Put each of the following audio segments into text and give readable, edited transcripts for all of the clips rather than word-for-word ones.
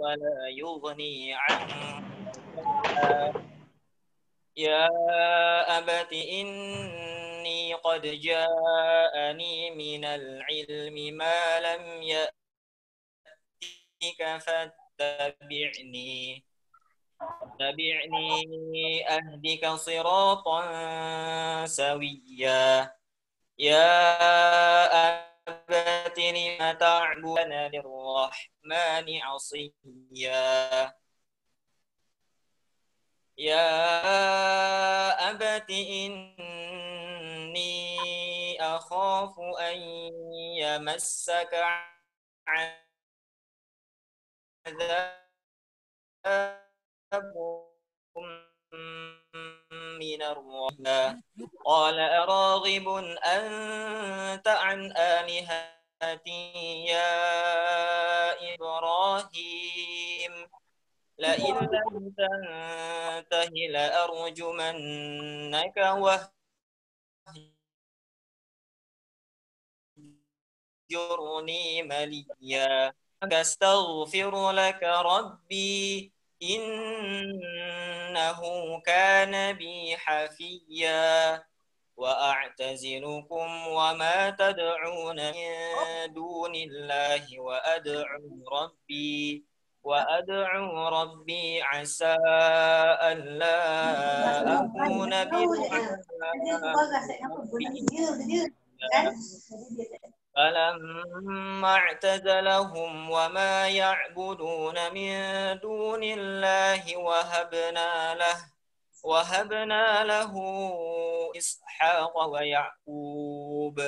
ولا يغني عنك شيئا يا أبت إني قد جاءني من العلم ما لم يأتك فاتبعني أهدك صراطا سويا يا أبت لم تعبدون للرحمن عصيا يا أبت إني أخاف أن يمسك عذاب من الرحمن قال أراغب أنت عن آلهتي يا إبراهيم لئن لم تنته لأرجمنك واهجرني مليا أستغفر لك ربي إنه كان بي حفيا وأعتزلكم وما تدعون من دون الله وأدعو ربي عسى ألا أكون بدعاء ربي فلما اعتزلهم وما يعبدون من دون الله وهبنا له إسحاق ويعقوب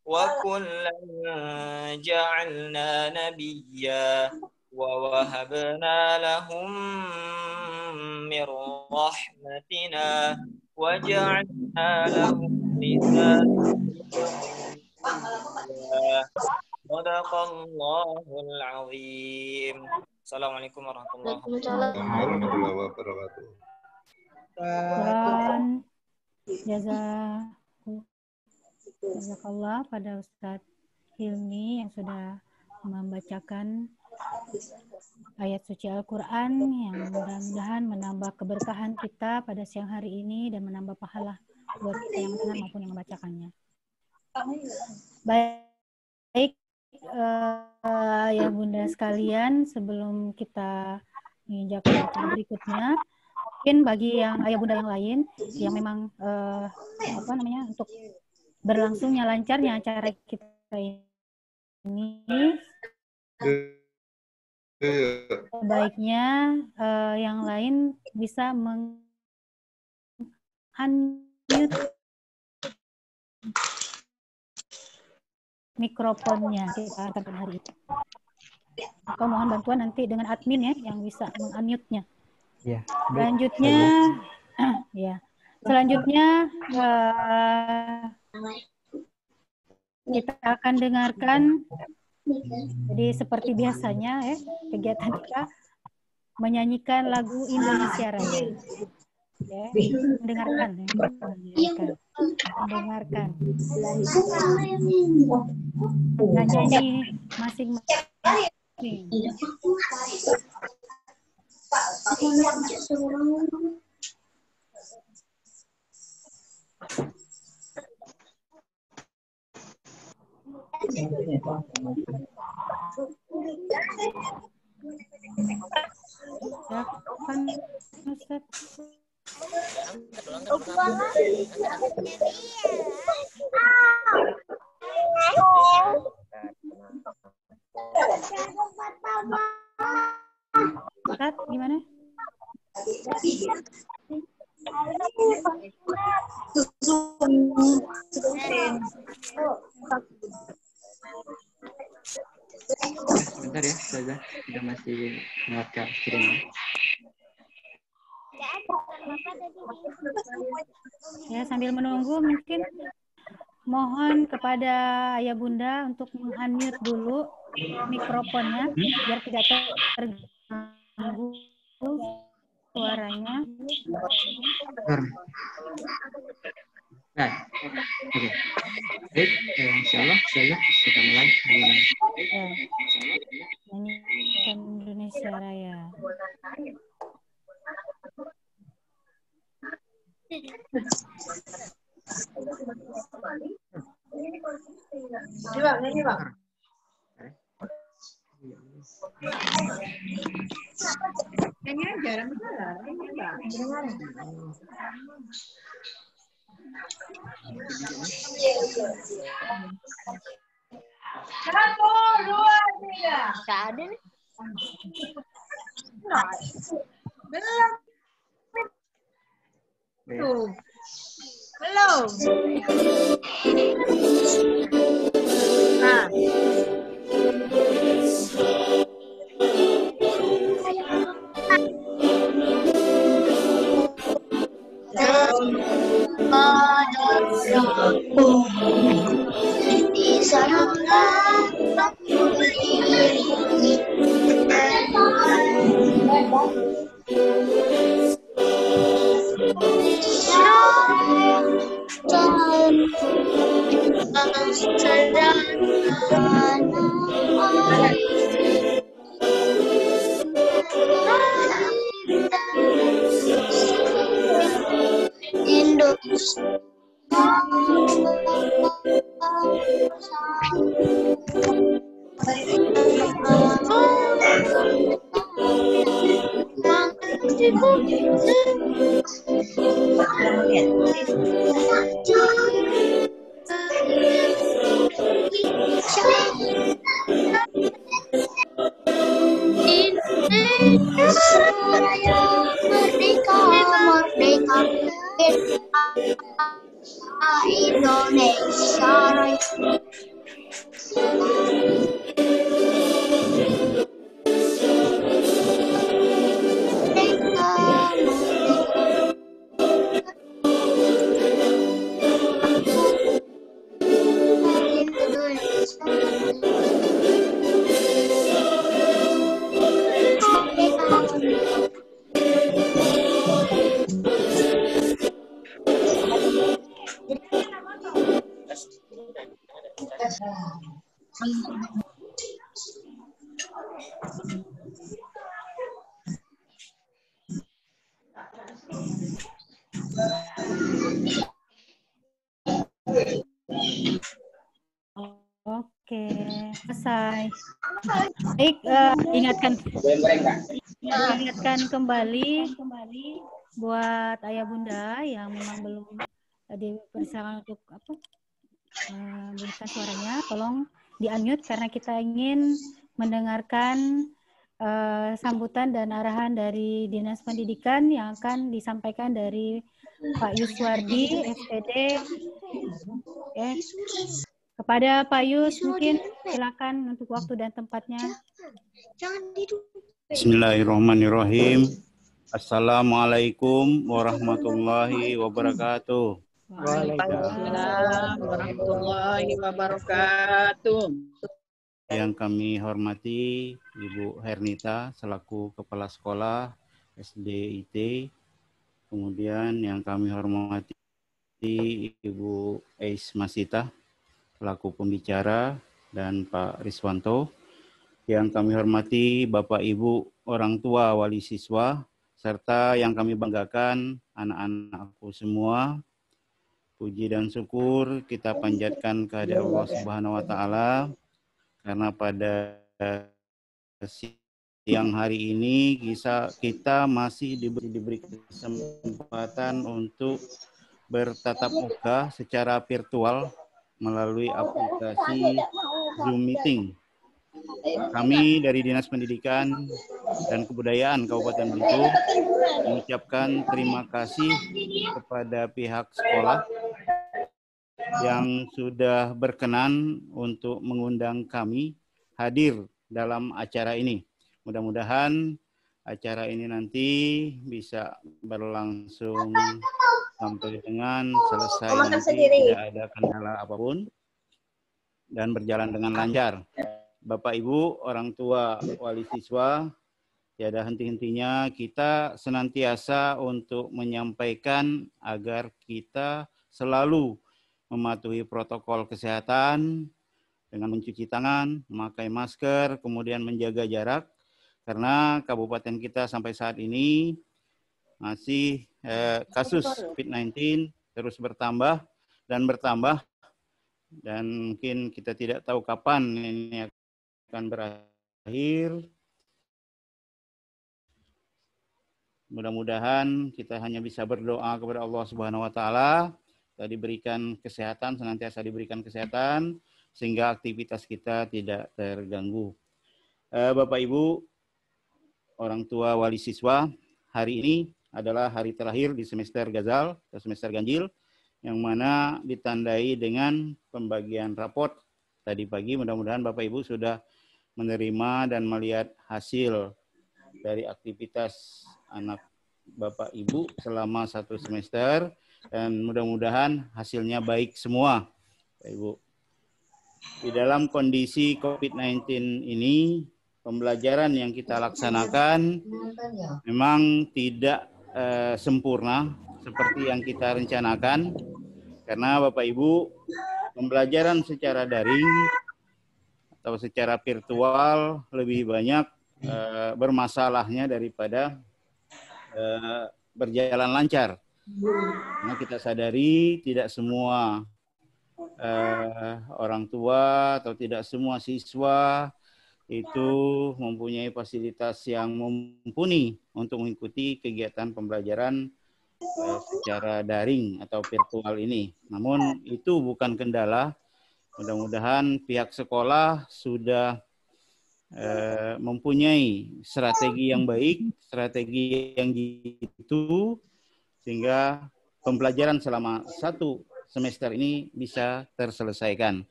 وكلا جعلنا نبيا ووهبنا لهم من رحمتنا وجعلنا لهم لسان صدق الله العظيم. Assalamualaikum warahmatullahi wabarakatuh. Jazakallah pada Ustadz Hilmi yang sudah membacakan ayat suci Al-Quran yang mudah-mudahan menambah keberkahan kita pada siang hari ini dan menambah pahala buat kita yang mendengar maupun yang membacakannya. Baik, ya Bunda sekalian, sebelum kita menginjak ke berikutnya, mungkin bagi yang ayah bunda yang lain yang memang untuk berlangsungnya lancarnya acara kita ini, sebaiknya yang lain bisa unmute mikrofonnya kita akan hari ini. Atau mohon bantuan nanti dengan admin ya yang bisa meng-unmute-nya. Ya. Selanjutnya kita akan dengarkan, jadi seperti biasanya ya kegiatan kita menyanyikan lagu Indonesia Raya. Ya, mendengarkan. Nyanyi masing-masing. Ustaz, gimana? Sebentar ya, Ustazah. Kita masih menguatkan screen. Ya, sambil menunggu mungkin mohon kepada ayah bunda untuk meng-unmute dulu mikrofonnya biar tidak terganggu suaranya. Nah, oke. Baik, insyaallah kita mulai. Nyanyikan Indonesia Raya. Ini Bang. Ini aja, Satu, dua, tiga. Nggak ada nih. Belum. Ya. Tuh. Belum. Nah. Di sana Merdeka, merdeka, Indonesia Raya. Oke, selesai. Baik, ingatkan kembali buat ayah bunda yang memang belum dipersilakan untuk memberikan suaranya, tolong di-unmute karena kita ingin mendengarkan sambutan dan arahan dari Dinas Pendidikan yang akan disampaikan dari Pak Yuswardi, SPD. Kepada Pak Yus, mungkin silakan untuk waktu dan tempatnya. Bismillahirrahmanirrahim. Assalamualaikum warahmatullahi wabarakatuh. Waalaikumsalam warahmatullahi wabarakatuh. Yang kami hormati Ibu Hernita selaku Kepala Sekolah SDIT. Kemudian yang kami hormati Ibu Eis Masita selaku pembicara dan Pak Riswanto. Yang kami hormati Bapak Ibu orang tua wali siswa serta yang kami banggakan anak-anakku semua. Puji dan syukur kita panjatkan kehadirat Allah Subhanahu wa taala karena pada siang hari ini kita masih diberi kesempatan untuk bertatap muka secara virtual melalui aplikasi Zoom Meeting. Kami dari Dinas Pendidikan dan Kebudayaan Kabupaten Belitung mengucapkan terima kasih kepada pihak sekolah yang sudah berkenan untuk mengundang kami hadir dalam acara ini. Mudah-mudahan acara ini nanti bisa berlangsung sampai dengan selesai nanti, tidak ada kendala apapun dan berjalan dengan lancar. Bapak Ibu, orang tua wali siswa, tiada henti-hentinya kita senantiasa untuk menyampaikan agar kita selalu mematuhi protokol kesehatan dengan mencuci tangan, memakai masker, kemudian menjaga jarak. Karena kabupaten kita sampai saat ini masih kasus COVID-19 terus bertambah dan bertambah, dan mungkin kita tidak tahu kapan ini akan berakhir. Mudah-mudahan kita hanya bisa berdoa kepada Allah Subhanahu wa taala, kita diberikan kesehatan, senantiasa diberikan kesehatan sehingga aktivitas kita tidak terganggu. Bapak Ibu, orang tua wali siswa, hari ini adalah hari terakhir di semester Gazal atau semester ganjil, yang mana ditandai dengan pembagian raport tadi pagi. Mudah-mudahan Bapak Ibu sudah menerima dan melihat hasil dari aktivitas anak Bapak Ibu selama 1 semester, dan mudah-mudahan hasilnya baik semua, Bapak Ibu. Di dalam kondisi COVID-19 ini, pembelajaran yang kita laksanakan memang tidak sempurna seperti yang kita rencanakan, karena Bapak Ibu, pembelajaran secara daring atau secara virtual lebih banyak bermasalahnya daripada berjalan lancar. Nah, kita sadari tidak semua orang tua atau tidak semua siswa itu mempunyai fasilitas yang mumpuni untuk mengikuti kegiatan pembelajaran secara daring atau virtual ini. Namun itu bukan kendala. Mudah-mudahan pihak sekolah sudah mempunyai strategi yang baik, strategi yang jitu, sehingga pembelajaran selama 1 semester ini bisa terselesaikan.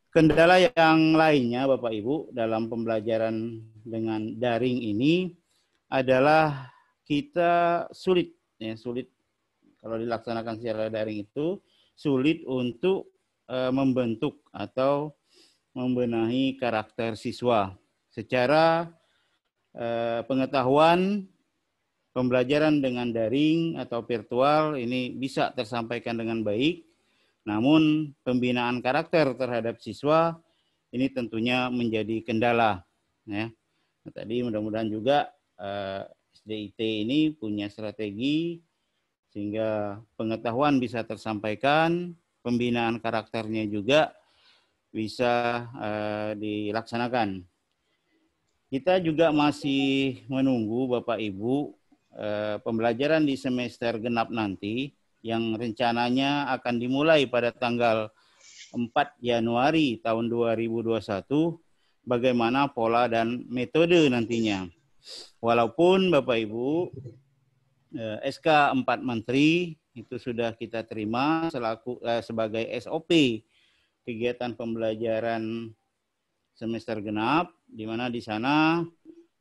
Kendala yang lainnya, Bapak Ibu, dalam pembelajaran dengan daring ini adalah kita sulit kalau dilaksanakan secara daring itu sulit untuk membentuk atau membenahi karakter siswa. Secara pengetahuan, pembelajaran dengan daring atau virtual ini bisa tersampaikan dengan baik, namun pembinaan karakter terhadap siswa ini tentunya menjadi kendala. Ya. Nah, tadi mudah-mudahan juga SDIT ini punya strategi sehingga pengetahuan bisa tersampaikan, pembinaan karakternya juga bisa dilaksanakan. Kita juga masih menunggu Bapak Ibu pembelajaran di semester genap nanti yang rencananya akan dimulai pada tanggal 4 Januari tahun 2021, bagaimana pola dan metode nantinya. Walaupun Bapak Ibu SK 4 Menteri itu sudah kita terima sebagai SOP kegiatan pembelajaran semester genap, di mana di sana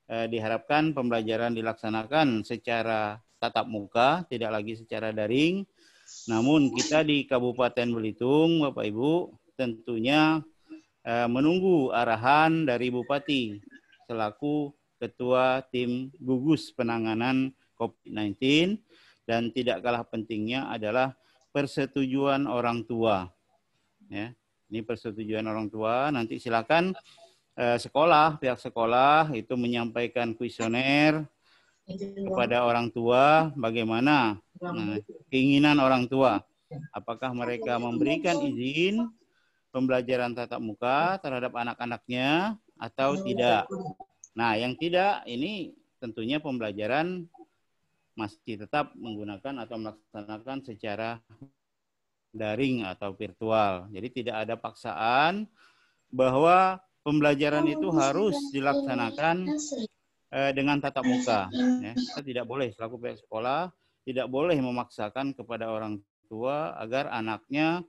diharapkan pembelajaran dilaksanakan secara tatap muka, tidak lagi secara daring. Namun kita di Kabupaten Belitung, Bapak Ibu, tentunya menunggu arahan dari Bupati selaku Ketua Tim Gugus Penanganan COVID-19, dan tidak kalah pentingnya adalah persetujuan orang tua. Ya. Ini persetujuan orang tua, nanti silakan pihak sekolah itu menyampaikan kuesioner kepada orang tua bagaimana keinginan orang tua. Apakah mereka memberikan izin pembelajaran tatap muka terhadap anak-anaknya atau tidak. Nah, yang tidak ini tentunya pembelajaran masih tetap menggunakan atau melaksanakan secara daring atau virtual. Jadi tidak ada paksaan bahwa pembelajaran itu harus dilaksanakan dengan tatap muka. Ya. Kita tidak boleh selaku pihak sekolah tidak boleh memaksakan kepada orang tua agar anaknya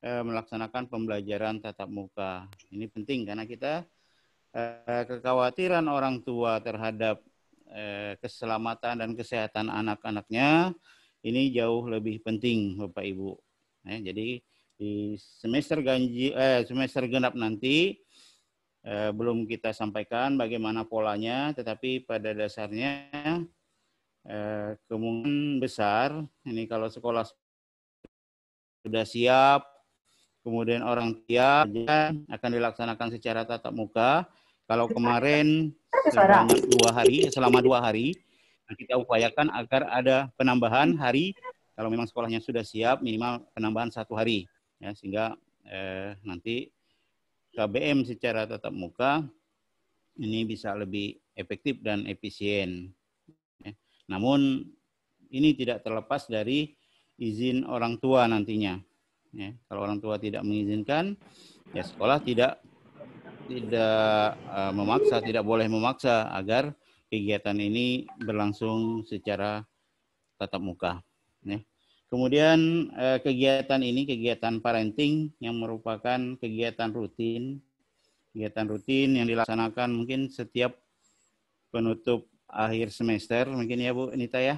melaksanakan pembelajaran tatap muka. Ini penting karena kita kekhawatiran orang tua terhadap keselamatan dan kesehatan anak-anaknya ini jauh lebih penting, Bapak Ibu. Jadi di semester genap nanti belum kita sampaikan bagaimana polanya, tetapi pada dasarnya kemungkinan besar ini kalau sekolah sudah siap, kemudian orang siap akan dilaksanakan secara tatap muka. Kalau kemarin sebanyak 2 hari, selama 2 hari. Nah, kita upayakan agar ada penambahan hari, kalau memang sekolahnya sudah siap, minimal penambahan 1 hari. Ya, sehingga nanti KBM secara tatap muka ini bisa lebih efektif dan efisien. Ya. Namun ini tidak terlepas dari izin orang tua nantinya. Ya, kalau orang tua tidak mengizinkan, ya sekolah tidak memaksa, tidak boleh memaksa agar kegiatan ini berlangsung secara tatap muka. Ya. Kemudian kegiatan ini, kegiatan parenting yang merupakan kegiatan rutin yang dilaksanakan mungkin setiap penutup akhir semester, mungkin ya Bu Nita ya.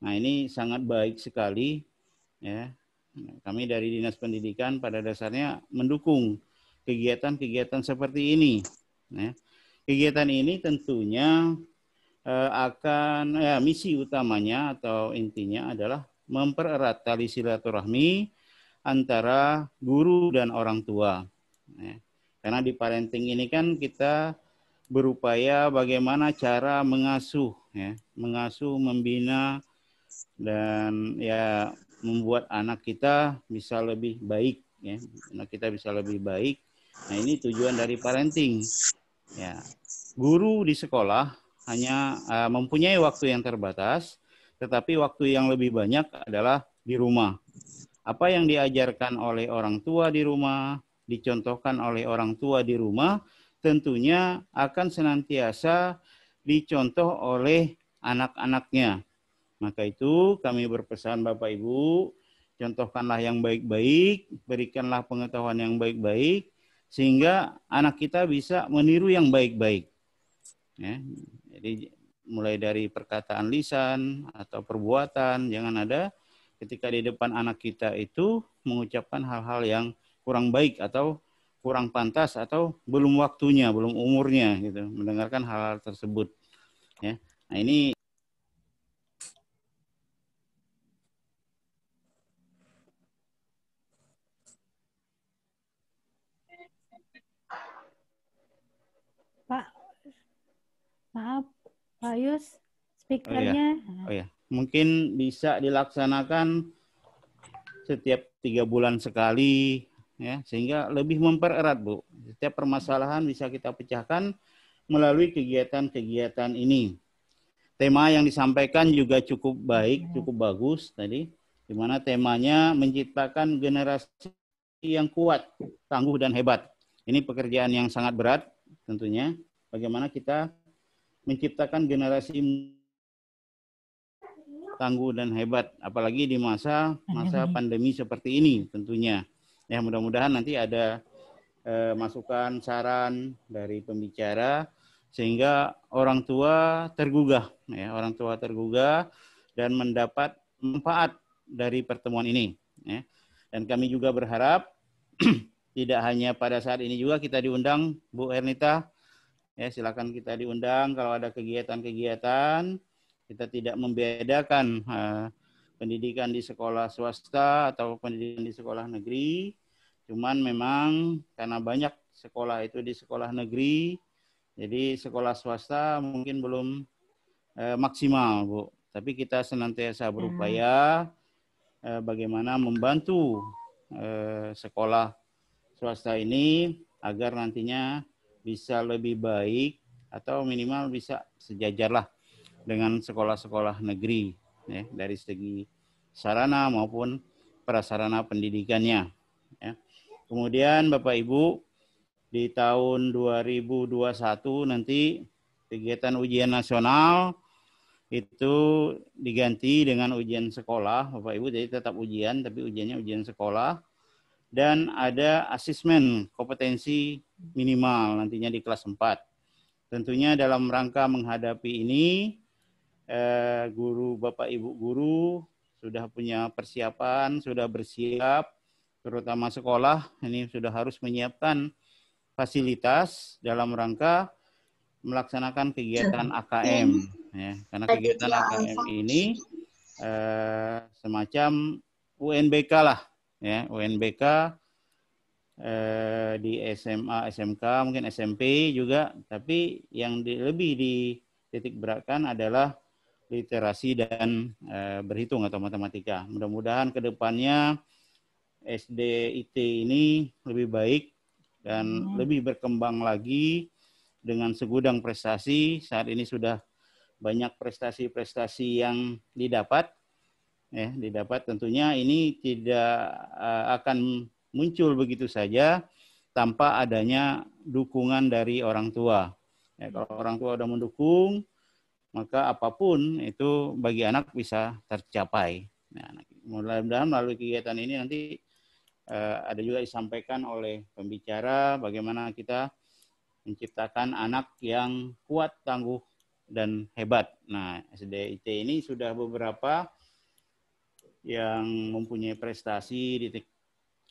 Nah ini sangat baik sekali ya. Kami dari Dinas Pendidikan pada dasarnya mendukung kegiatan-kegiatan seperti ini. Ya. Kegiatan ini tentunya akan misi utamanya atau intinya adalah mempererat tali silaturahmi antara guru dan orang tua. Ya. Karena di parenting ini kan kita berupaya bagaimana cara mengasuh, ya, membina dan ya membuat anak kita bisa lebih baik, ya, anak kita bisa lebih baik. Nah ini tujuan dari parenting. Ya, guru di sekolah hanya mempunyai waktu yang terbatas, tetapi waktu yang lebih banyak adalah di rumah. Apa yang diajarkan oleh orang tua di rumah, dicontohkan oleh orang tua di rumah, tentunya akan senantiasa dicontoh oleh anak-anaknya. Maka itu kami berpesan Bapak Ibu, contohkanlah yang baik-baik, berikanlah pengetahuan yang baik-baik, sehingga anak kita bisa meniru yang baik-baik. Ya, jadi mulai dari perkataan lisan atau perbuatan, jangan ada ketika di depan anak kita itu mengucapkan hal-hal yang kurang baik atau kurang pantas atau belum waktunya, belum umurnya gitu, mendengarkan hal-hal tersebut. Ya. Nah, ini Pak, maaf, Pak Yus, speakernya. Oh ya, mungkin bisa dilaksanakan setiap 3 bulan sekali, ya, sehingga lebih mempererat, Bu. Setiap permasalahan bisa kita pecahkan melalui kegiatan-kegiatan ini. Tema yang disampaikan juga cukup baik, cukup bagus tadi, di mana temanya menciptakan generasi yang kuat, tangguh, dan hebat. Ini pekerjaan yang sangat berat tentunya. Bagaimana kita menciptakan generasi tangguh dan hebat, apalagi di masa pandemi seperti ini tentunya. Ya, mudah-mudahan nanti ada masukan, saran dari pembicara sehingga orang tua tergugah, ya, orang tua tergugah dan mendapat manfaat dari pertemuan ini. Ya. Dan kami juga berharap tidak hanya pada saat ini juga kita diundang, Bu Hernita, ya silakan kita diundang kalau ada kegiatan-kegiatan. Kita tidak membedakan pendidikan di sekolah swasta atau pendidikan di sekolah negeri. Cuman memang karena banyak sekolah itu di sekolah negeri, jadi sekolah swasta mungkin belum maksimal, Bu. Tapi kita senantiasa berupaya bagaimana membantu sekolah swasta ini agar nantinya bisa lebih baik atau minimal bisa sejajarlah dengan sekolah-sekolah negeri, ya, dari segi sarana maupun prasarana pendidikannya. Ya. Kemudian Bapak Ibu, di tahun 2021 nanti kegiatan ujian nasional itu diganti dengan ujian sekolah, Bapak Ibu, jadi tetap ujian, tapi ujiannya ujian sekolah. Dan ada asesmen kompetensi minimal nantinya di kelas 4. Tentunya dalam rangka menghadapi ini, guru, Bapak Ibu guru sudah punya persiapan, sudah bersiap, terutama sekolah ini sudah harus menyiapkan fasilitas dalam rangka melaksanakan kegiatan AKM, ya, karena kegiatan AKM ini semacam UNBK lah, ya, UNBK di SMA, SMK, mungkin SMP juga, tapi yang lebih dititik beratkan adalah literasi dan berhitung atau matematika. Mudah-mudahan ke depannya SD IT ini lebih baik dan lebih berkembang lagi dengan segudang prestasi. Saat ini sudah banyak prestasi-prestasi yang didapat. Didapat tentunya ini tidak akan muncul begitu saja tanpa adanya dukungan dari orang tua. Kalau orang tua sudah mendukung, maka apapun itu bagi anak bisa tercapai. Nah, mudah-mudahan melalui kegiatan ini nanti ada juga disampaikan oleh pembicara bagaimana kita menciptakan anak yang kuat, tangguh, dan hebat. Nah, SDIT ini sudah beberapa yang mempunyai prestasi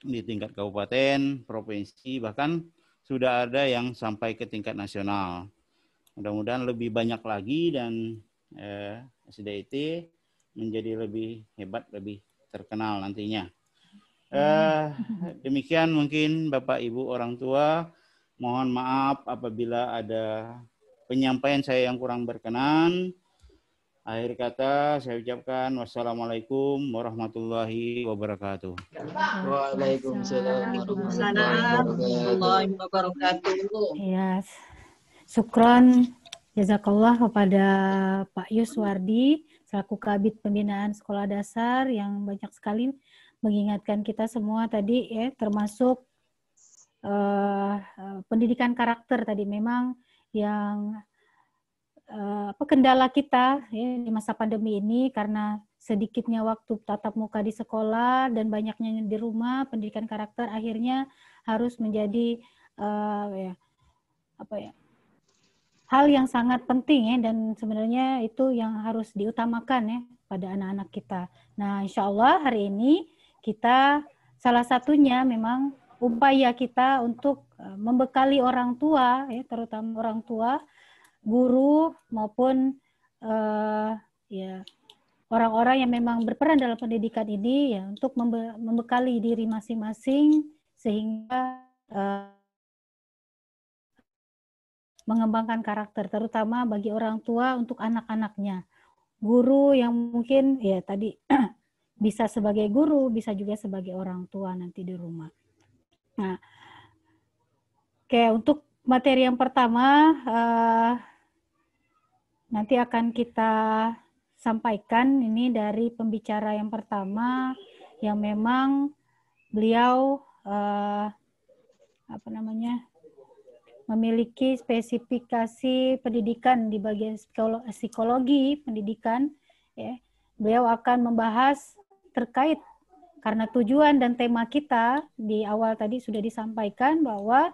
di tingkat kabupaten, provinsi, bahkan sudah ada yang sampai ke tingkat nasional. Mudah-mudahan lebih banyak lagi dan SDIT menjadi lebih hebat, lebih terkenal nantinya. Demikian mungkin Bapak Ibu orang tua, mohon maaf apabila ada penyampaian saya yang kurang berkenan. Akhir kata saya ucapkan wassalamualaikum warahmatullahi wabarakatuh. Waalaikumsalam warahmatullahi wabarakatuh. Ya, syukron jazakallah kepada Pak Yuswardi selaku Kabid Pembinaan Sekolah Dasar yang banyak sekali mengingatkan kita semua tadi ya, termasuk pendidikan karakter tadi memang yang kendala kita ya, di masa pandemi ini karena sedikitnya waktu tatap muka di sekolah dan banyaknya di rumah, pendidikan karakter akhirnya harus menjadi hal yang sangat penting ya, dan sebenarnya itu yang harus diutamakan ya pada anak-anak kita. Nah, insya Allah hari ini kita salah satunya memang upaya kita untuk membekali orang tua ya, terutama orang tua, guru maupun orang-orang yang memang berperan dalam pendidikan ini ya untuk membekali diri masing-masing sehingga mengembangkan karakter terutama bagi orang tua untuk anak-anaknya. Guru yang mungkin ya tadi bisa sebagai guru, bisa juga sebagai orang tua nanti di rumah. Nah, oke, untuk materi yang pertama nanti akan kita sampaikan ini dari pembicara yang pertama yang memang beliau memiliki spesifikasi pendidikan di bagian psikologi pendidikan ya. Beliau akan membahas terkait karena tujuan dan tema kita di awal tadi sudah disampaikan bahwa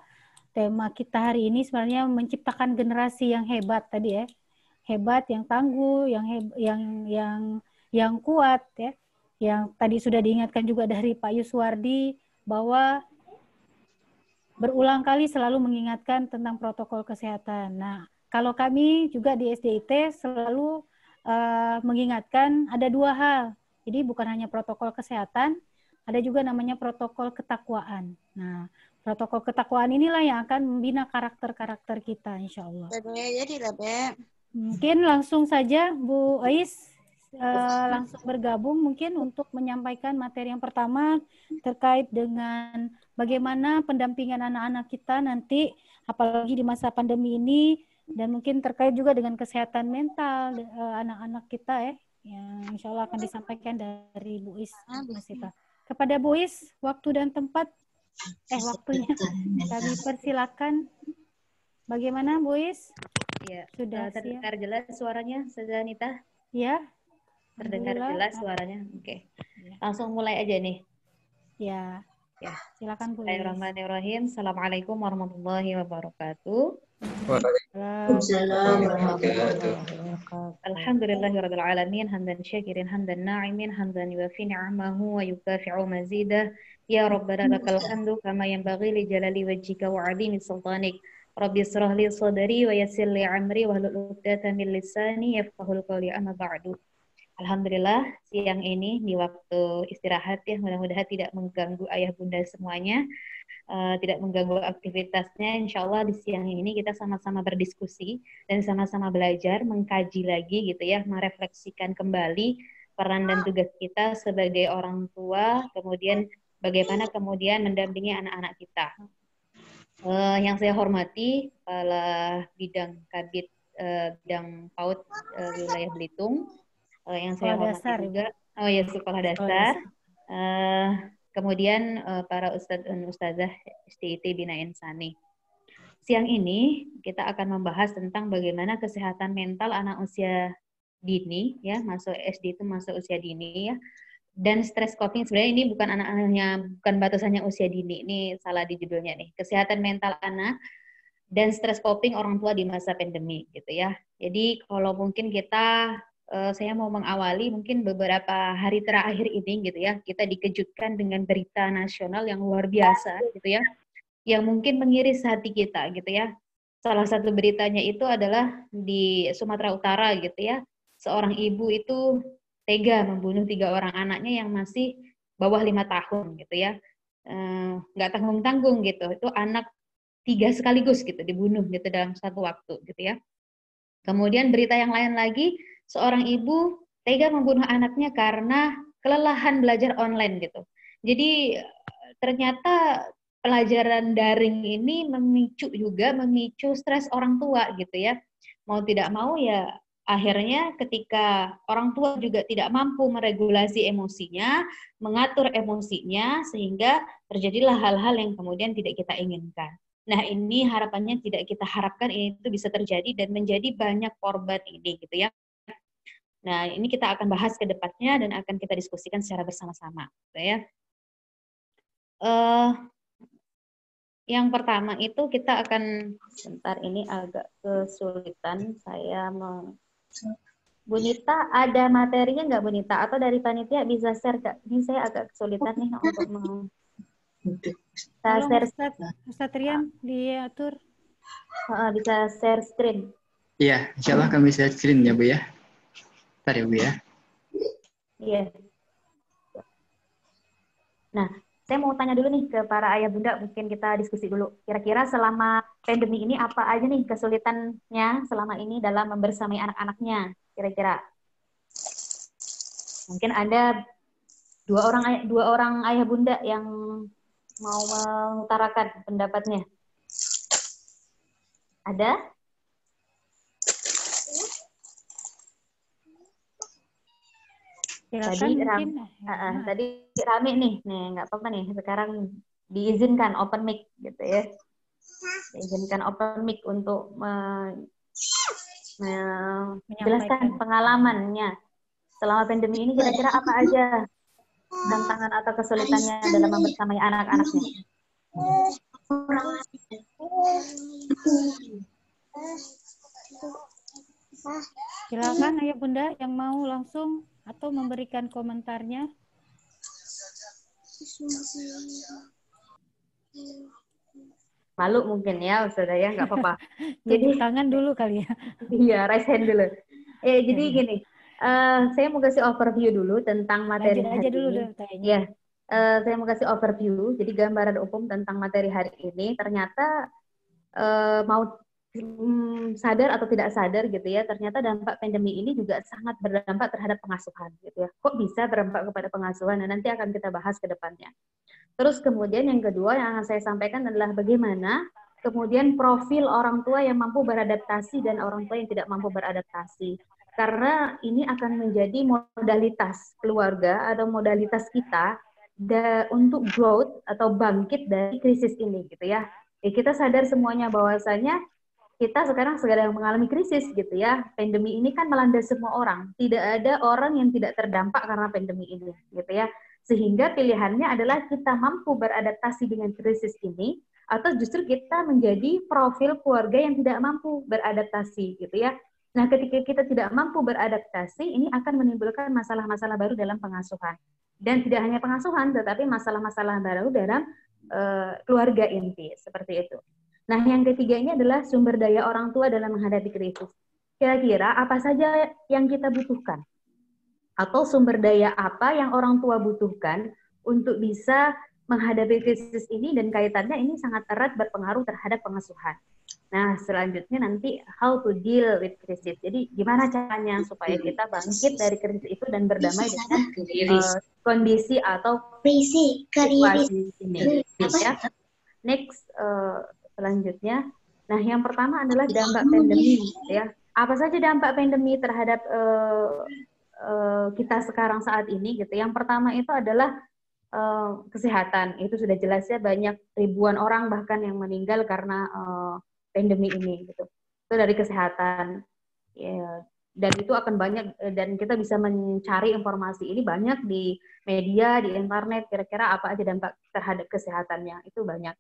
tema kita hari ini sebenarnya menciptakan generasi yang hebat tadi ya. Hebat, yang tangguh, yang kuat ya. Yang tadi sudah diingatkan juga dari Pak Yuswardi bahwa berulang kali selalu mengingatkan tentang protokol kesehatan. Nah, kalau kami juga di SDIT selalu mengingatkan ada dua hal. Jadi bukan hanya protokol kesehatan, ada juga namanya protokol ketakwaan. Nah, protokol ketakwaan inilah yang akan membina karakter-karakter kita, insya Allah. Mungkin langsung saja Bu Ais langsung bergabung mungkin untuk menyampaikan materi yang pertama terkait dengan bagaimana pendampingan anak-anak kita nanti apalagi di masa pandemi ini dan mungkin terkait juga dengan kesehatan mental anak-anak kita ya yang insya Allah akan disampaikan dari Bu Is Masita. Kepada Bu Is, waktu dan tempat waktunya kami persilakan. Bagaimana Bu Is? Ya, sudah terdengar jelas suaranya, Ustazah Anita? Ya. Terdengar jelas suaranya. Oke. Langsung mulai aja nih. Ya. Ya. Silakan Bu. Bismillahirrahmanirrahim. Assalamualaikum warahmatullahi wabarakatuh. Waalaikumsalam warahmatullahi wabarakatuh. Alhamdulillahirabbil alamin hamdan syakirin hamdan na'imin hamdan yuwafi ni'amahu wa yukafi'u mazidah. Ya Rabbana lakal hamdu kama yanbaghi li jalali wajhika wa 'azimi sultanik. Rabbi israh li sadri wa yassir li amri wahlul 'uqdatam min lisani yafqahul qawli amma ba'du. Alhamdulillah siang ini di waktu istirahat ya, mudah-mudahan tidak mengganggu ayah bunda semuanya, tidak mengganggu aktivitasnya. Insya Allah di siang ini kita sama-sama berdiskusi dan sama-sama belajar, mengkaji lagi gitu ya, merefleksikan kembali peran dan tugas kita sebagai orang tua, kemudian bagaimana kemudian mendampingi anak-anak kita. Yang saya hormati Kepala Bidang Kabid Bidang PAUD wilayah Belitung, yang saya hormati juga, sekolah dasar. Kemudian para ustadz dan ustazah SDIT Bina Insani. Siang ini kita akan membahas tentang bagaimana kesehatan mental anak usia dini, ya, masuk SD itu masuk usia dini ya. Dan stress coping sebenarnya ini bukan batasannya usia dini, ini salah di judulnya nih. Kesehatan mental anak dan stress coping orang tua di masa pandemi gitu ya. Jadi kalau mungkin saya mau mengawali mungkin beberapa hari terakhir ini gitu ya, kita dikejutkan dengan berita nasional yang luar biasa gitu ya, yang mungkin mengiris hati kita gitu ya. Salah satu beritanya itu adalah di Sumatera Utara gitu ya, seorang ibu itu tega membunuh 3 orang anaknya yang masih bawah 5 tahun gitu ya, nggak tanggung-tanggung gitu, itu anak 3 sekaligus gitu dibunuh gitu dalam satu waktu gitu ya. Kemudian berita yang lain lagi, seorang ibu tega membunuh anaknya karena kelelahan belajar online gitu. Jadi ternyata pelajaran daring ini memicu stres orang tua gitu ya. Mau tidak mau ya akhirnya ketika orang tua juga tidak mampu meregulasi emosinya, mengatur emosinya, sehingga terjadilah hal-hal yang kemudian tidak kita inginkan. Nah ini harapannya tidak kita harapkan ini itu bisa terjadi dan menjadi banyak korban ini gitu ya. Nah ini kita akan bahas ke depannya dan akan kita diskusikan secara bersama-sama gitu ya. Yang pertama itu kita akan, sebentar ini agak kesulitan saya Bu Nita, ada materinya nggak Bu Nita? Atau dari panitia bisa share Kak? Ini saya agak kesulitan nih untuk share. Ustadz Rian diatur. Bisa share screen. Iya, insya Allah kami share screen ya Bu ya. Bentar ya Bu ya. Iya. Nah, saya mau tanya dulu nih ke para ayah bunda, mungkin kita diskusi dulu. Kira-kira selama pandemi ini apa aja nih kesulitannya selama ini dalam membersamai anak-anaknya? Kira-kira mungkin ada dua orang ayah bunda yang mau mengutarakan pendapatnya. Ada? Tadi rame nih, nggak apa-apa nih. Sekarang diizinkan open mic gitu ya. Diizinkan open mic untuk menjelaskan pengalamannya selama pandemi ini. Kira-kira apa aja tantangan atau kesulitannya dalam membersamai anak-anaknya? Silakan ayah bunda yang mau langsung atau memberikan komentarnya. Malu mungkin ya Ustazah ya, nggak apa-apa. Jadi tangan dulu kali ya. Iya, raise hand dulu. Jadi gini, saya mau kasih overview dulu tentang materi hari ini. Ya, saya mau kasih overview, jadi gambaran umum tentang materi hari ini. Ternyata mau sadar atau tidak sadar gitu ya, ternyata dampak pandemi ini juga sangat berdampak terhadap pengasuhan gitu ya. Kok bisa berdampak kepada pengasuhan? Nah, nanti akan kita bahas ke depannya. Terus kemudian yang kedua yang akan saya sampaikan adalah bagaimana kemudian profil orang tua yang mampu beradaptasi dan orang tua yang tidak mampu beradaptasi. Karena ini akan menjadi modalitas keluarga atau modalitas kita untuk growth atau bangkit dari krisis ini gitu ya. Kita sadar semuanya bahwasanya kita sekarang sedang mengalami krisis gitu ya. Pandemi ini kan melanda semua orang. Tidak ada orang yang tidak terdampak karena pandemi ini gitu ya. Sehingga pilihannya adalah kita mampu beradaptasi dengan krisis ini atau justru kita menjadi profil keluarga yang tidak mampu beradaptasi gitu ya. Nah, ketika kita tidak mampu beradaptasi, ini akan menimbulkan masalah-masalah baru dalam pengasuhan. Dan tidak hanya pengasuhan, tetapi masalah-masalah baru dalam keluarga inti seperti itu. Nah, yang ketiga ini adalah sumber daya orang tua dalam menghadapi krisis. Kira-kira apa saja yang kita butuhkan? atau sumber daya apa yang orang tua butuhkan untuk bisa menghadapi krisis ini, dan kaitannya ini sangat erat berpengaruh terhadap pengasuhan. Nah, selanjutnya nanti how to deal with krisis. Jadi gimana caranya supaya kita bangkit dari krisis itu dan berdamai dengan kondisi atau situasi ini. Ya. Next, selanjutnya. Nah, yang pertama adalah dampak pandemi. Ya, apa saja dampak pandemi terhadap kita sekarang saat ini? Gitu. Yang pertama itu adalah kesehatan. Itu sudah jelas ya, banyak ribuan orang bahkan yang meninggal karena pandemi ini gitu. Itu dari kesehatan. Ya, dan itu akan banyak, dan kita bisa mencari informasi ini banyak di media, di internet, kira-kira apa aja dampak terhadap kesehatannya. Itu banyak.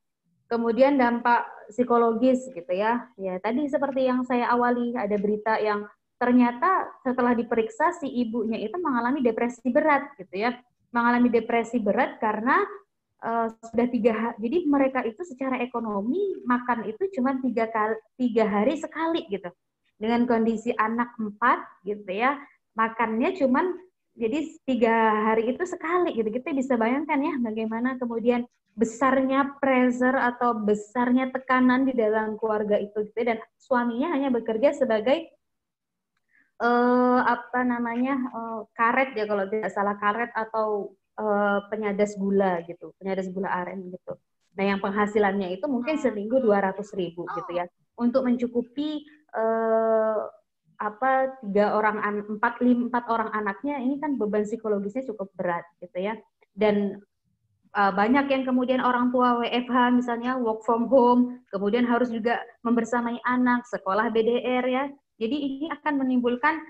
Kemudian dampak psikologis gitu ya. Ya, tadi seperti yang saya awali, ada berita yang ternyata setelah diperiksa si ibunya itu mengalami depresi berat gitu ya. Mengalami depresi berat karena sudah 3 hari, jadi mereka itu secara ekonomi makan itu cuma 3 hari sekali gitu, dengan kondisi anak 4 gitu ya, makannya cuman jadi 3 hari itu sekali gitu. Kita bisa bayangkan ya bagaimana kemudian besarnya pressure atau besarnya tekanan di dalam keluarga itu gitu ya. Dan suaminya hanya bekerja sebagai karet ya, kalau tidak salah, karet atau penyadas gula gitu, penyadas gula aren gitu. Nah, yang penghasilannya itu mungkin seminggu 200.000 gitu ya, untuk mencukupi 4 orang anaknya. Ini kan beban psikologisnya cukup berat gitu ya. Dan banyak yang kemudian orang tua WFH misalnya, work from home, kemudian harus juga membersamai anak, sekolah BDR ya. Jadi ini akan menimbulkan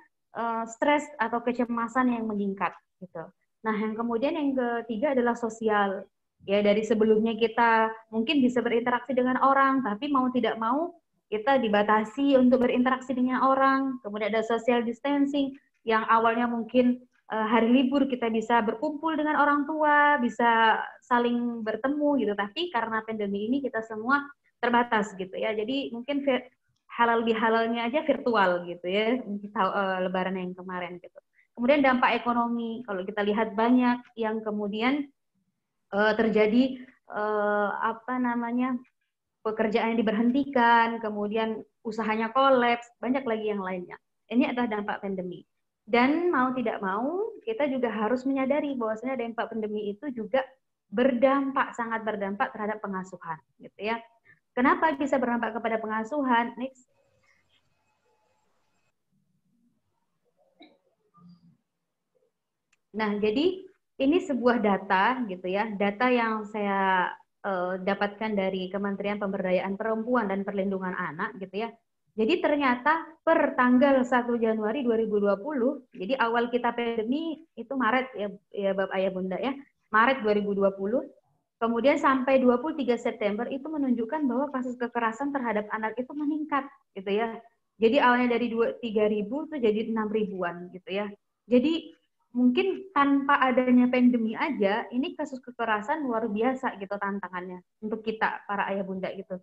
stres atau kecemasan yang meningkat gitu. Nah, yang kemudian yang ketiga adalah sosial. Ya, dari sebelumnya kita mungkin bisa berinteraksi dengan orang, tapi mau tidak mau kita dibatasi untuk berinteraksi dengan orang. Kemudian ada social distancing, yang awalnya mungkin hari libur kita bisa berkumpul dengan orang tua, bisa saling bertemu gitu. Tapi karena pandemi ini kita semua terbatas gitu ya. Jadi mungkin halal bihalalnya aja virtual gitu ya, lebaran yang kemarin gitu. Kemudian dampak ekonomi, kalau kita lihat banyak yang kemudian terjadi pekerjaan yang diberhentikan, kemudian usahanya kolaps, banyak lagi yang lainnya. Ini adalah dampak pandemi. Dan mau tidak mau, kita juga harus menyadari bahwasanya dampak pandemi itu juga sangat berdampak terhadap pengasuhan, gitu ya. Kenapa bisa berdampak kepada pengasuhan? Next. Nah, jadi ini sebuah data gitu ya, data yang saya dapatkan dari Kementerian Pemberdayaan Perempuan dan Perlindungan Anak gitu ya. Jadi ternyata per tanggal 1 Januari 2020, jadi awal kita pandemi itu Maret ya Bapak Ayah Bunda ya, Maret 2020, kemudian sampai 23 September itu menunjukkan bahwa kasus kekerasan terhadap anak itu meningkat gitu ya. Jadi awalnya dari 3.000 itu jadi 6.000-an gitu ya. Jadi mungkin tanpa adanya pandemi aja, ini kasus kekerasan luar biasa gitu tantangannya untuk kita para ayah bunda gitu.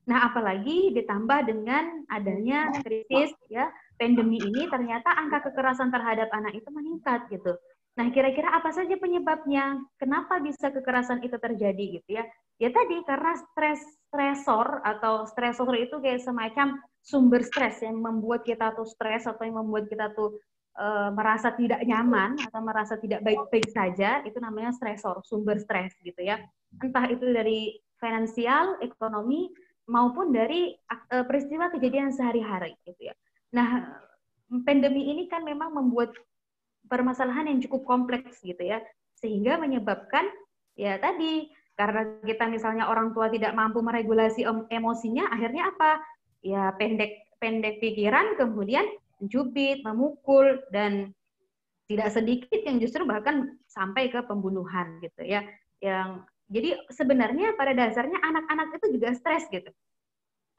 Nah, apalagi ditambah dengan adanya krisis ya, pandemi ini ternyata angka kekerasan terhadap anak itu meningkat gitu. Nah, kira-kira apa saja penyebabnya? Kenapa bisa kekerasan itu terjadi gitu ya? Ya tadi karena stresor atau stresor itu kayak semacam sumber stres yang membuat kita tuh stres atau yang membuat kita tuh merasa tidak nyaman atau merasa tidak baik-baik saja, itu namanya stresor, sumber stres gitu ya. Entah itu dari finansial, ekonomi, maupun dari peristiwa kejadian sehari-hari gitu ya. Nah, pandemi ini kan memang membuat permasalahan yang cukup kompleks gitu ya, sehingga menyebabkan ya tadi, karena kita misalnya orang tua tidak mampu meregulasi emosinya, akhirnya apa? Ya pendek pikiran, kemudian mencubit, memukul, dan tidak sedikit yang justru bahkan sampai ke pembunuhan gitu ya. Jadi sebenarnya pada dasarnya anak-anak itu juga stres gitu.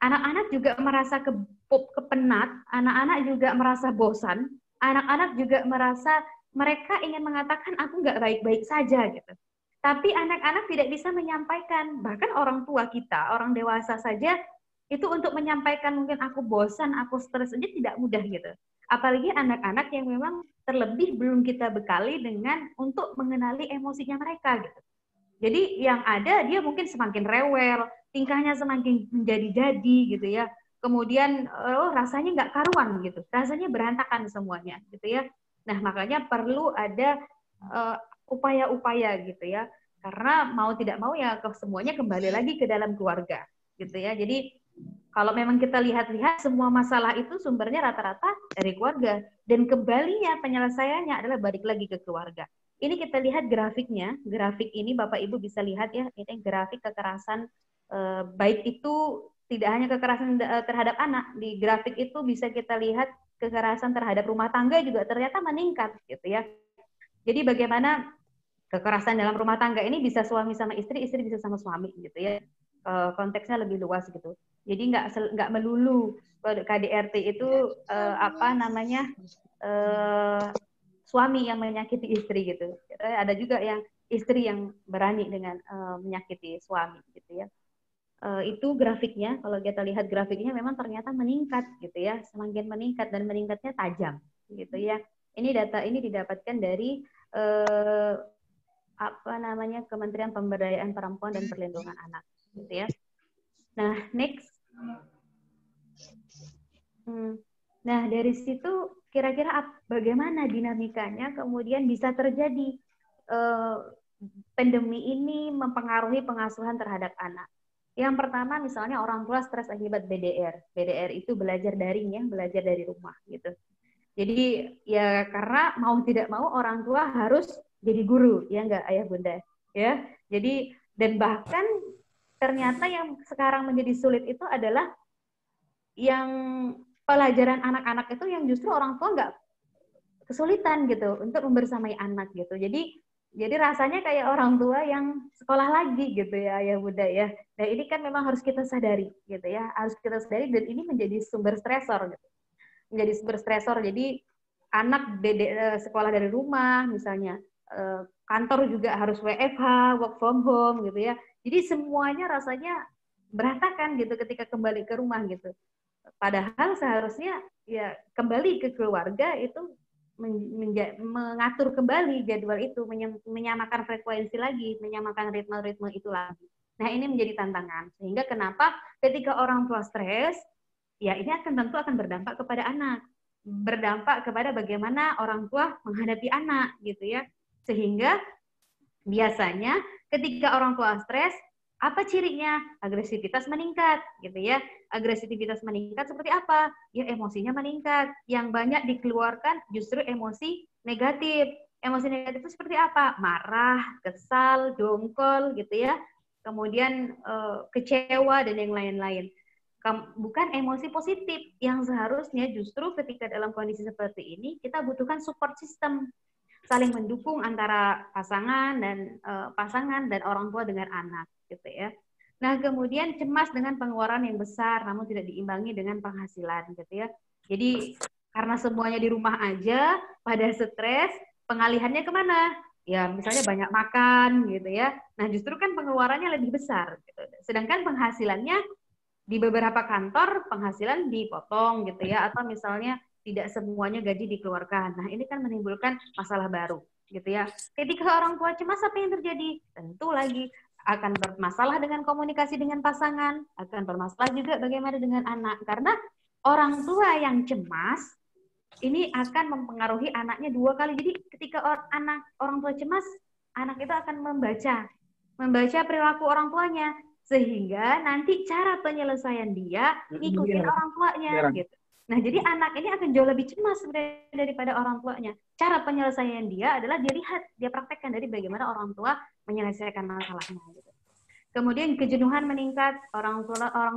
Anak-anak juga merasa kepenat, anak-anak juga merasa bosan, anak-anak juga merasa mereka ingin mengatakan aku nggak baik-baik saja gitu. Tapi anak-anak tidak bisa menyampaikan, bahkan orang tua kita, orang dewasa saja itu untuk menyampaikan mungkin aku bosan, aku stres aja tidak mudah gitu. Apalagi anak-anak yang memang terlebih belum kita bekali dengan untuk mengenali emosinya mereka gitu. Jadi yang ada dia mungkin semakin rewel, tingkahnya semakin menjadi-jadi gitu ya. Kemudian rasanya nggak karuan gitu, rasanya berantakan semuanya gitu ya. Nah makanya perlu ada upaya-upaya gitu ya. Karena mau tidak mau ya semuanya kembali lagi ke dalam keluarga gitu ya. Jadi kalau memang kita lihat-lihat semua masalah itu sumbernya rata-rata dari keluarga dan kembalinya penyelesaiannya adalah balik lagi ke keluarga. Ini kita lihat grafiknya, grafik ini Bapak Ibu bisa lihat ya, ini grafik kekerasan baik itu tidak hanya kekerasan terhadap anak, di grafik itu bisa kita lihat kekerasan terhadap rumah tangga juga ternyata meningkat gitu ya. Jadi bagaimana kekerasan dalam rumah tangga ini bisa suami sama istri, istri bisa sama suami gitu ya. Konteksnya lebih luas gitu. Jadi nggak melulu KDRT itu suami yang menyakiti istri gitu. Ada juga yang istri yang berani dengan menyakiti suami gitu ya. Itu grafiknya, kalau kita lihat grafiknya memang ternyata meningkat gitu ya, semakin meningkat dan meningkatnya tajam gitu ya. Ini data ini didapatkan dari Kementerian Pemberdayaan Perempuan dan Perlindungan Anak gitu ya. Nah, next. Nah, dari situ kira-kira bagaimana dinamikanya kemudian bisa terjadi pandemi ini mempengaruhi pengasuhan terhadap anak. Yang pertama misalnya orang tua stres akibat BDR. BDR itu belajar daring ya, belajar dari rumah gitu. Jadi ya karena mau tidak mau orang tua harus jadi guru, ya enggak ayah bunda ya. Jadi dan bahkan ternyata yang sekarang menjadi sulit itu adalah yang pelajaran anak-anak itu yang justru orang tua nggak kesulitan gitu untuk membersamai anak gitu. Jadi rasanya kayak orang tua yang sekolah lagi gitu ya bunda ya. Nah ini kan memang harus kita sadari gitu ya, harus kita sadari dan ini menjadi sumber stresor gitu. Menjadi sumber stresor. Jadi anak sekolah dari rumah misalnya, kantor juga harus WFH, work from home gitu ya. Jadi semuanya rasanya berantakan gitu ketika kembali ke rumah gitu. Padahal seharusnya ya kembali ke keluarga itu mengatur kembali jadwal itu, menyamakan frekuensi lagi, menyamakan ritme-ritme itu lagi. Nah ini menjadi tantangan. Sehingga kenapa ketika orang tua stres, ya ini tentu akan berdampak kepada anak. Berdampak kepada bagaimana orang tua menghadapi anak gitu ya. Sehingga biasanya ketika orang tua stres, apa cirinya? Agresivitas meningkat gitu ya. Agresivitas meningkat seperti apa? Ya emosinya meningkat. Yang banyak dikeluarkan justru emosi negatif. Emosi negatif itu seperti apa? Marah, kesal, dongkol gitu ya. Kemudian kecewa dan yang lain-lain. Bukan emosi positif yang seharusnya justru ketika dalam kondisi seperti ini kita butuhkan support system. Saling mendukung antara pasangan dan orang tua dengan anak gitu ya. Nah, kemudian cemas dengan pengeluaran yang besar namun tidak diimbangi dengan penghasilan gitu ya. Jadi karena semuanya di rumah aja, pada stres, pengalihannya kemana? Ya, misalnya banyak makan gitu ya. Nah, justru kan pengeluarannya lebih besar gitu. Sedangkan penghasilannya di beberapa kantor penghasilan dipotong gitu ya, atau misalnya tidak semuanya gaji dikeluarkan. Nah, ini kan menimbulkan masalah baru gitu ya. Ketika orang tua cemas apa yang terjadi? Tentu lagi akan bermasalah dengan komunikasi dengan pasangan, akan bermasalah juga bagaimana dengan anak. Karena orang tua yang cemas ini akan mempengaruhi anaknya dua kali. Jadi ketika orang tua cemas, anak itu akan membaca perilaku orang tuanya, sehingga nanti cara penyelesaian dia ngikutin orang tuanya gitu. Nah, jadi anak ini akan jauh lebih cemas daripada orang tuanya. Cara penyelesaian dia adalah dia praktekkan dari bagaimana orang tua menyelesaikan masalahnya. Gitu. Kemudian kejenuhan meningkat, orang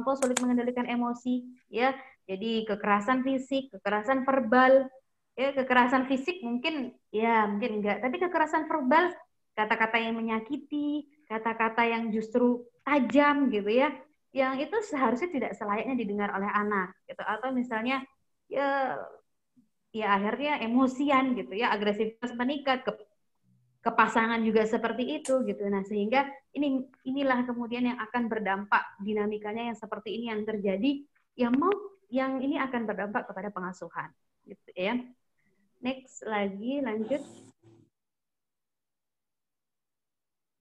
tua sulit mengendalikan emosi, ya. Jadi kekerasan fisik, kekerasan verbal, ya kekerasan fisik mungkin enggak, tapi kekerasan verbal, kata-kata yang menyakiti, kata-kata yang justru tajam gitu ya. Yang itu seharusnya tidak selayaknya didengar oleh anak gitu, atau misalnya ya akhirnya emosian gitu ya, agresivitas meningkat, ke pasangan juga seperti itu gitu. Nah, sehingga inilah kemudian yang akan berdampak, dinamikanya yang seperti ini yang terjadi, yang ini akan berdampak kepada pengasuhan gitu ya. Next lagi, lanjut.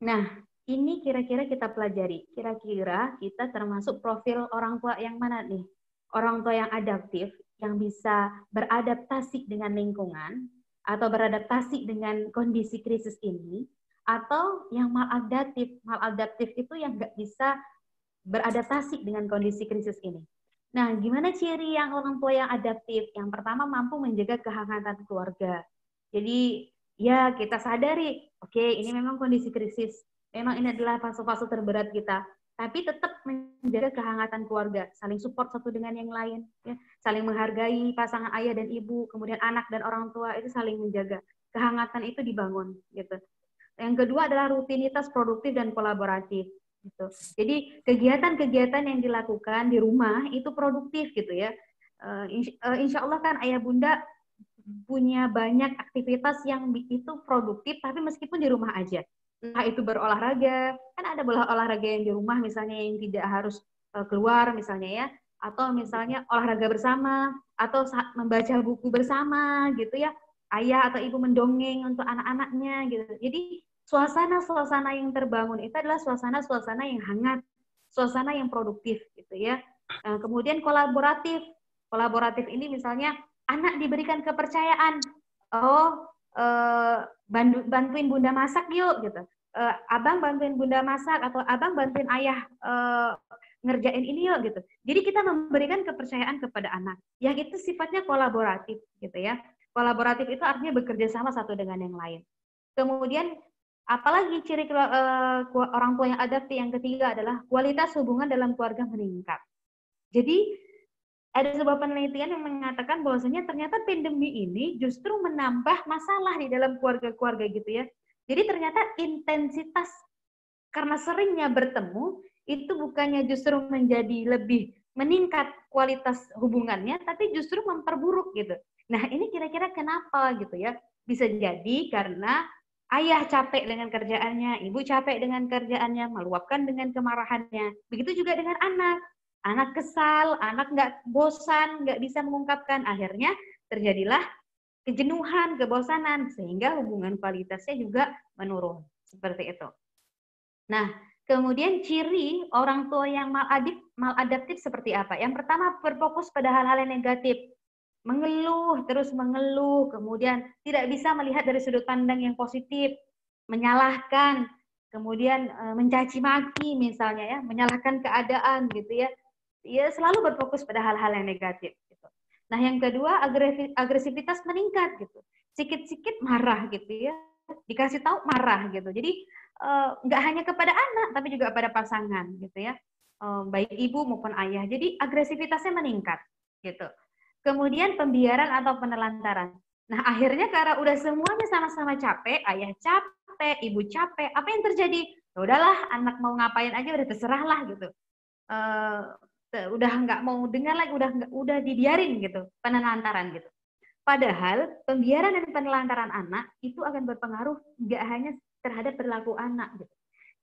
Nah, ini kira-kira kita pelajari. Kira-kira kita termasuk profil orang tua yang mana nih? Orang tua yang adaptif, yang bisa beradaptasi dengan lingkungan, atau beradaptasi dengan kondisi krisis ini, atau yang maladaptif. Maladaptif itu yang nggak bisa beradaptasi dengan kondisi krisis ini. Nah, gimana ciri yang orang tua yang adaptif? Yang pertama, mampu menjaga kehangatan keluarga. Jadi, ya kita sadari, oke, ini memang kondisi krisis. Memang ini adalah fase-fase terberat kita. Tapi tetap menjaga kehangatan keluarga, saling support satu dengan yang lain, ya. Saling menghargai pasangan ayah dan ibu, kemudian anak dan orang tua itu saling menjaga. Kehangatan itu dibangun, gitu. Yang kedua adalah rutinitas produktif dan kolaboratif. Gitu. Jadi kegiatan-kegiatan yang dilakukan di rumah itu produktif gitu ya. Insya Allah kan ayah bunda punya banyak aktivitas yang itu produktif tapi meskipun di rumah aja. Entah itu berolahraga, kan ada olahraga yang di rumah misalnya yang tidak harus keluar misalnya ya, atau misalnya olahraga bersama, atau membaca buku bersama gitu ya. Ayah atau ibu mendongeng untuk anak-anaknya gitu. Jadi suasana-suasana yang terbangun itu adalah suasana-suasana yang hangat, suasana yang produktif gitu ya. Kemudian kolaboratif. Kolaboratif ini misalnya anak diberikan kepercayaan. Oh, bantuin bunda masak yuk gitu. Abang bantuin bunda masak atau abang bantuin ayah ngerjain ini yuk gitu. Jadi kita memberikan kepercayaan kepada anak. Yang itu sifatnya kolaboratif gitu ya. Kolaboratif itu artinya bekerja sama satu dengan yang lain. Kemudian apalagi ciri orang tua yang adaptif yang ketiga adalah kualitas hubungan dalam keluarga meningkat. Jadi ada sebuah penelitian yang mengatakan bahwasanya ternyata pandemi ini justru menambah masalah di dalam keluarga-keluarga gitu ya. Jadi ternyata intensitas karena seringnya bertemu itu bukannya justru menjadi lebih meningkat kualitas hubungannya, tapi justru memperburuk gitu. Nah ini kira-kira kenapa gitu ya? Bisa jadi karena ayah capek dengan kerjaannya, ibu capek dengan kerjaannya, meluapkan dengan kemarahannya. Begitu juga dengan anak. Anak kesal, anak nggak bosan, nggak bisa mengungkapkan. Akhirnya terjadilah kejenuhan, kebosanan, sehingga hubungan kualitasnya juga menurun. Seperti itu. Nah, kemudian ciri orang tua yang maladaptif seperti apa? Yang pertama, berfokus pada hal-hal yang negatif. Mengeluh, terus mengeluh, kemudian tidak bisa melihat dari sudut pandang yang positif, menyalahkan, kemudian mencaci maki misalnya ya, menyalahkan keadaan gitu ya. Dia selalu berfokus pada hal-hal yang negatif gitu. Nah, yang kedua, agresivitas meningkat gitu. Sikit-sikit marah gitu ya. Dikasih tahu marah gitu. Jadi nggak hanya kepada anak tapi juga pada pasangan gitu ya. Baik ibu maupun ayah. Jadi agresivitasnya meningkat gitu. Kemudian pembiaran atau penelantaran. Nah, akhirnya karena udah semuanya sama-sama capek, ayah capek, ibu capek, apa yang terjadi? Ya udahlah, anak mau ngapain aja udah terserah lah gitu. Udah nggak mau dengar lagi, udah dibiarin gitu, penelantaran gitu. Padahal pembiaran dan penelantaran anak itu akan berpengaruh nggak hanya terhadap perilaku anak gitu.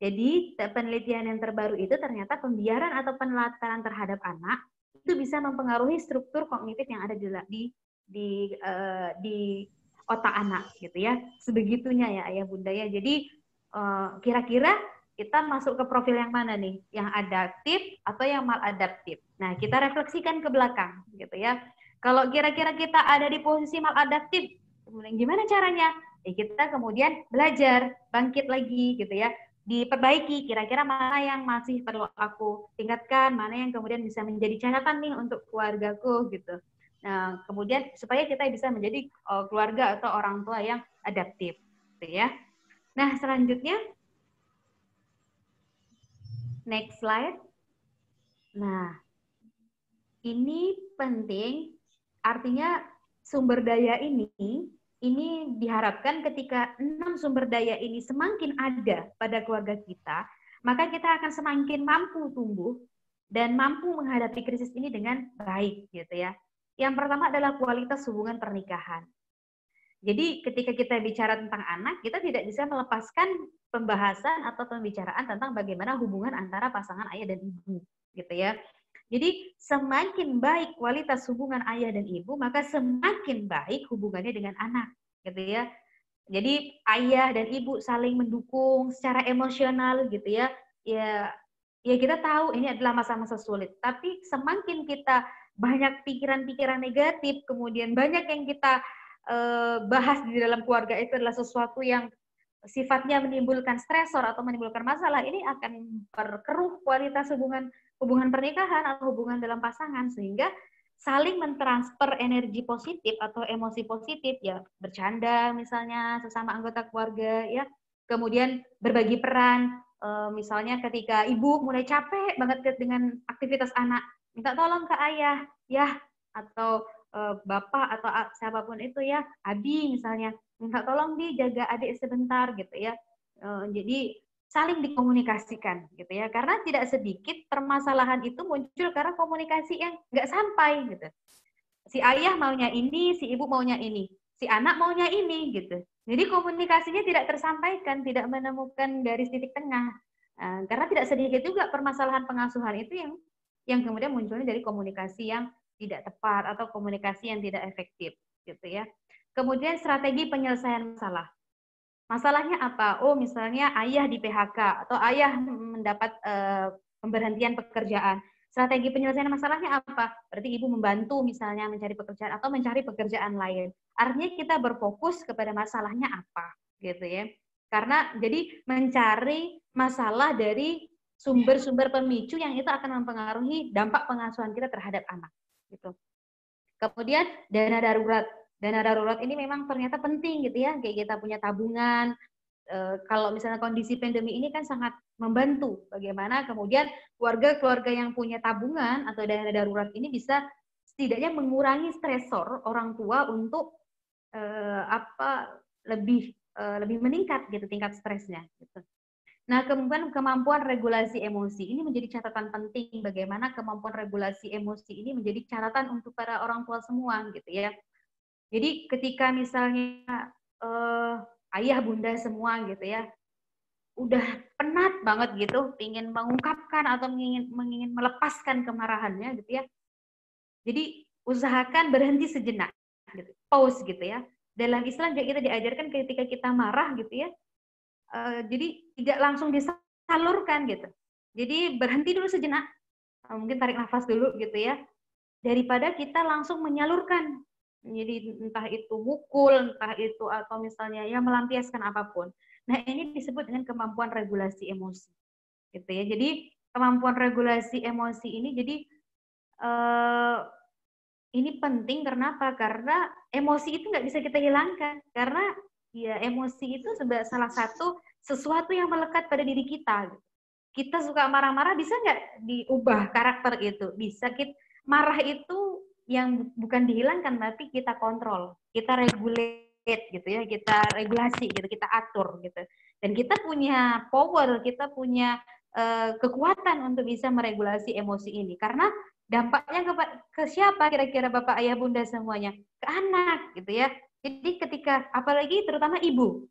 Jadi penelitian yang terbaru itu ternyata pembiaran atau penelantaran terhadap anak itu bisa mempengaruhi struktur kognitif yang ada di otak anak gitu ya. Sebegitunya ya ayah bunda ya. Jadi kira-kira kita masuk ke profil yang mana nih? Yang adaptif atau yang maladaptif? Nah, kita refleksikan ke belakang gitu ya. Kalau kira-kira kita ada di posisi maladaptif, kemudian gimana caranya? Kita kemudian belajar, bangkit lagi gitu ya. Diperbaiki, kira-kira mana yang masih perlu aku tingkatkan, mana yang kemudian bisa menjadi catatan nih untuk keluargaku gitu. Nah, kemudian supaya kita bisa menjadi keluarga atau orang tua yang adaptif gitu ya. Nah, selanjutnya next slide. Nah, ini penting, artinya sumber daya ini diharapkan ketika 6 sumber daya ini semakin ada pada keluarga kita, maka kita akan semakin mampu tumbuh dan mampu menghadapi krisis ini dengan baik gitu ya. Yang pertama adalah kualitas hubungan pernikahan. Jadi ketika kita bicara tentang anak, kita tidak bisa melepaskan pembahasan atau pembicaraan tentang bagaimana hubungan antara pasangan ayah dan ibu gitu ya. Jadi semakin baik kualitas hubungan ayah dan ibu, maka semakin baik hubungannya dengan anak, gitu ya. Jadi ayah dan ibu saling mendukung secara emosional, gitu ya. Ya kita tahu ini adalah masa-masa sulit. Tapi semakin kita banyak pikiran-pikiran negatif, kemudian banyak yang kita bahas di dalam keluarga itu adalah sesuatu yang sifatnya menimbulkan stresor atau menimbulkan masalah, ini akan memperkeruh kualitas hubungan pernikahan atau hubungan dalam pasangan, sehingga saling mentransfer energi positif atau emosi positif, ya bercanda misalnya sesama anggota keluarga, ya kemudian berbagi peran, misalnya ketika ibu mulai capek banget dengan aktivitas anak, minta tolong ke ayah, ya, atau bapak atau siapapun itu ya, abi misalnya, minta tolong dijaga adik sebentar gitu ya. Jadi saling dikomunikasikan gitu ya, karena tidak sedikit permasalahan itu muncul karena komunikasi yang nggak sampai gitu. Si ayah maunya ini, si ibu maunya ini, si anak maunya ini gitu. Jadi komunikasinya tidak tersampaikan, tidak menemukan garis titik tengah. Karena tidak sedikit juga permasalahan pengasuhan itu yang kemudian munculnya dari komunikasi yang tidak tepat atau komunikasi yang tidak efektif gitu ya. Kemudian strategi penyelesaian masalah. Masalahnya apa? Oh, misalnya ayah di PHK atau ayah mendapat pemberhentian pekerjaan. Strategi penyelesaian masalahnya apa? Berarti ibu membantu misalnya mencari pekerjaan atau mencari pekerjaan lain. Artinya kita berfokus kepada masalahnya apa, gitu ya. Karena jadi mencari masalah dari sumber-sumber pemicu yang itu akan mempengaruhi dampak pengasuhan kita terhadap anak, gitu. Kemudian dana darurat. Dana darurat ini memang ternyata penting gitu ya, kayak kita punya tabungan. Kalau misalnya kondisi pandemi ini kan sangat membantu bagaimana kemudian keluarga-keluarga yang punya tabungan atau dana darurat ini bisa setidaknya mengurangi stresor orang tua untuk lebih meningkat gitu tingkat stresnya gitu. Nah, kemudian kemampuan regulasi emosi ini menjadi catatan penting, bagaimana kemampuan regulasi emosi ini menjadi catatan untuk para orang tua semua gitu ya. Jadi ketika misalnya ayah bunda semua gitu ya, udah penat banget gitu, ingin mengungkapkan atau ingin melepaskan kemarahannya gitu ya. Jadi usahakan berhenti sejenak, gitu, pause gitu ya. Dalam Islam juga kita diajarkan ketika kita marah gitu ya, jadi tidak langsung disalurkan gitu. Jadi berhenti dulu sejenak, mungkin tarik nafas dulu gitu ya, daripada kita langsung menyalurkan. Jadi entah itu mukul, entah itu atau misalnya ya melampiaskan apapun. Nah, ini disebut dengan kemampuan regulasi emosi. Gitu ya. Jadi kemampuan regulasi emosi ini jadi ini penting kenapa? Karena emosi itu nggak bisa kita hilangkan. Karena ya emosi itu salah satu sesuatu yang melekat pada diri kita. Kita suka marah-marah, bisa nggak diubah karakter itu? Bisa. Marah itu yang bukan dihilangkan, tapi kita kontrol, kita regulate gitu ya, kita regulasi gitu, kita atur gitu. Dan kita punya power, kita punya kekuatan untuk bisa meregulasi emosi ini. Karena dampaknya ke siapa kira-kira Bapak, Ayah, Bunda semuanya? Ke anak gitu ya. Jadi ketika, apalagi terutama ibu,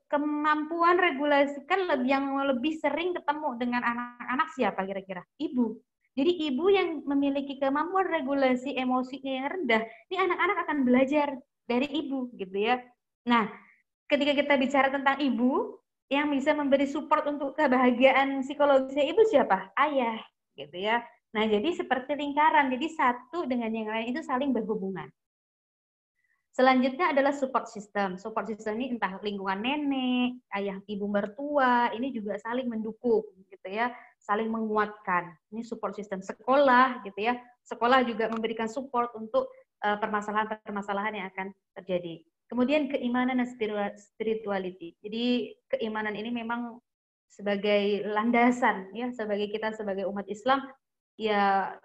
kemampuan regulasi kan yang lebih sering ketemu dengan anak-anak siapa kira-kira? Ibu. Jadi ibu yang memiliki kemampuan regulasi emosinya yang rendah, ini anak-anak akan belajar dari ibu gitu ya. Nah, ketika kita bicara tentang ibu, yang bisa memberi support untuk kebahagiaan psikologisnya ibu siapa? Ayah gitu ya. Nah, jadi seperti lingkaran, jadi satu dengan yang lain itu saling berhubungan. Selanjutnya adalah support system. Support system ini entah lingkungan nenek, ayah, ibu mertua, ini juga saling mendukung gitu ya, saling menguatkan. Ini support system. Sekolah gitu ya. Sekolah juga memberikan support untuk permasalahan-permasalahan yang akan terjadi. Kemudian keimanan dan spirituality. Jadi keimanan ini memang sebagai landasan ya, sebagai kita sebagai umat Islam ya,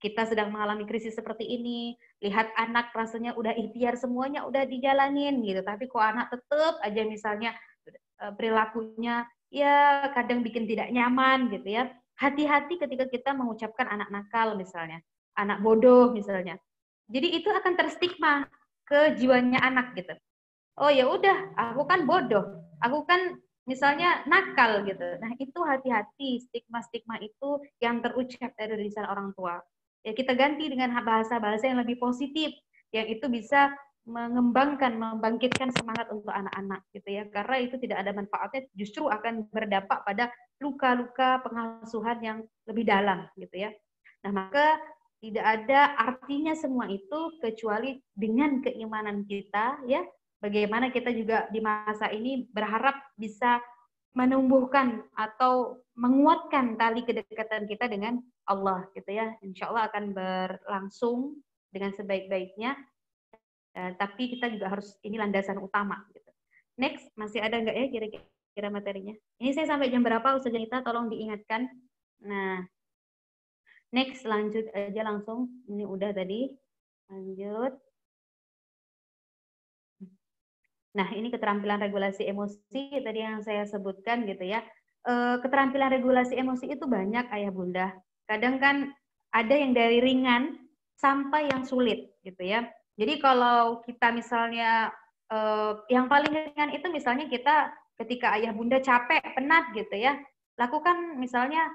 kita sedang mengalami krisis seperti ini, lihat anak rasanya udah ikhtiar semuanya udah dijalanin gitu, tapi kok anak tetap aja misalnya perilakunya ya kadang bikin tidak nyaman gitu ya. Hati-hati ketika kita mengucapkan anak nakal misalnya, anak bodoh misalnya. Jadi itu akan terstigma ke jiwanya anak gitu. Oh ya udah, aku kan bodoh, aku kan misalnya nakal gitu. Nah, itu hati-hati, stigma-stigma itu yang terucap dari lisan orang tua. Ya, kita ganti dengan bahasa-bahasa yang lebih positif, yang itu bisa mengembangkan, membangkitkan semangat untuk anak-anak gitu ya. Karena itu tidak ada manfaatnya, justru akan berdampak pada luka-luka pengasuhan yang lebih dalam gitu ya. Nah, maka tidak ada artinya semua itu kecuali dengan keimanan kita ya. Bagaimana kita juga di masa ini berharap bisa menumbuhkan atau menguatkan tali kedekatan kita dengan Allah gitu ya. Insya Allah akan berlangsung dengan sebaik-baiknya. Tapi kita juga harus, ini landasan utama gitu. Next, masih ada nggak ya kira-kira materinya? Ini saya sampai jam berapa Ustazah Nita, tolong diingatkan. Nah, next, lanjut aja langsung. Ini udah tadi. Lanjut. Nah, ini keterampilan regulasi emosi tadi yang saya sebutkan gitu ya. Keterampilan regulasi emosi itu banyak Ayah Bunda. Kadang kan ada yang dari ringan sampai yang sulit gitu ya. Jadi kalau kita misalnya yang paling ringan itu misalnya kita ketika Ayah Bunda capek, penat gitu ya. Lakukan misalnya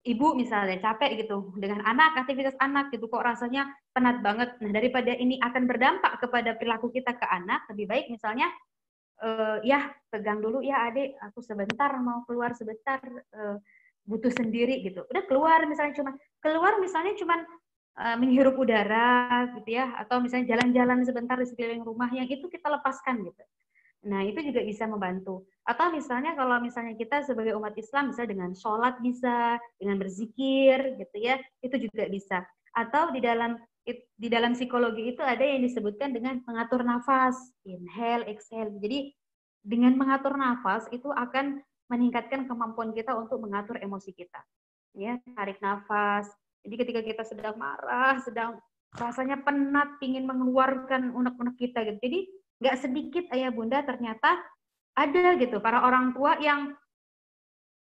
ibu misalnya capek gitu dengan anak, aktivitas anak gitu, kok rasanya penat banget. Nah, daripada ini akan berdampak kepada perilaku kita ke anak, lebih baik misalnya ya pegang dulu ya adik, aku sebentar mau keluar sebentar, butuh sendiri gitu. Udah keluar misalnya cuman menghirup udara gitu ya, atau misalnya jalan-jalan sebentar di sekeliling rumah, yang itu kita lepaskan gitu. Nah, itu juga bisa membantu. Atau misalnya kalau misalnya kita sebagai umat Islam bisa dengan sholat, bisa dengan berzikir gitu ya, itu juga bisa. Atau di dalam psikologi itu ada yang disebutkan dengan mengatur nafas, inhale, exhale. Jadi dengan mengatur nafas itu akan meningkatkan kemampuan kita untuk mengatur emosi kita. Ya, tarik nafas. Jadi ketika kita sedang marah, sedang rasanya penat, ingin mengeluarkan unek-unek kita gitu. Jadi nggak sedikit Ayah Bunda ternyata ada gitu para orang tua yang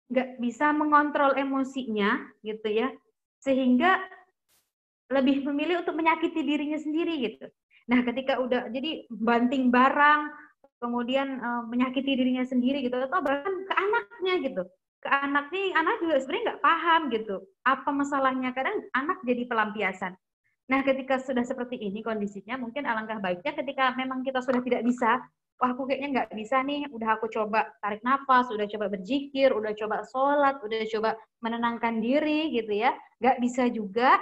nggak bisa mengontrol emosinya gitu ya, sehingga lebih memilih untuk menyakiti dirinya sendiri gitu. Nah, ketika udah jadi banting barang, kemudian menyakiti dirinya sendiri gitu, atau bahkan ke anaknya gitu. Ke anaknya, anak juga sebenarnya nggak paham gitu apa masalahnya. Kadang anak jadi pelampiasan. Nah, ketika sudah seperti ini kondisinya, mungkin alangkah baiknya ketika memang kita sudah tidak bisa, wah aku kayaknya nggak bisa nih, udah aku coba tarik nafas, udah coba berzikir, udah coba sholat, udah coba menenangkan diri gitu ya, nggak bisa juga,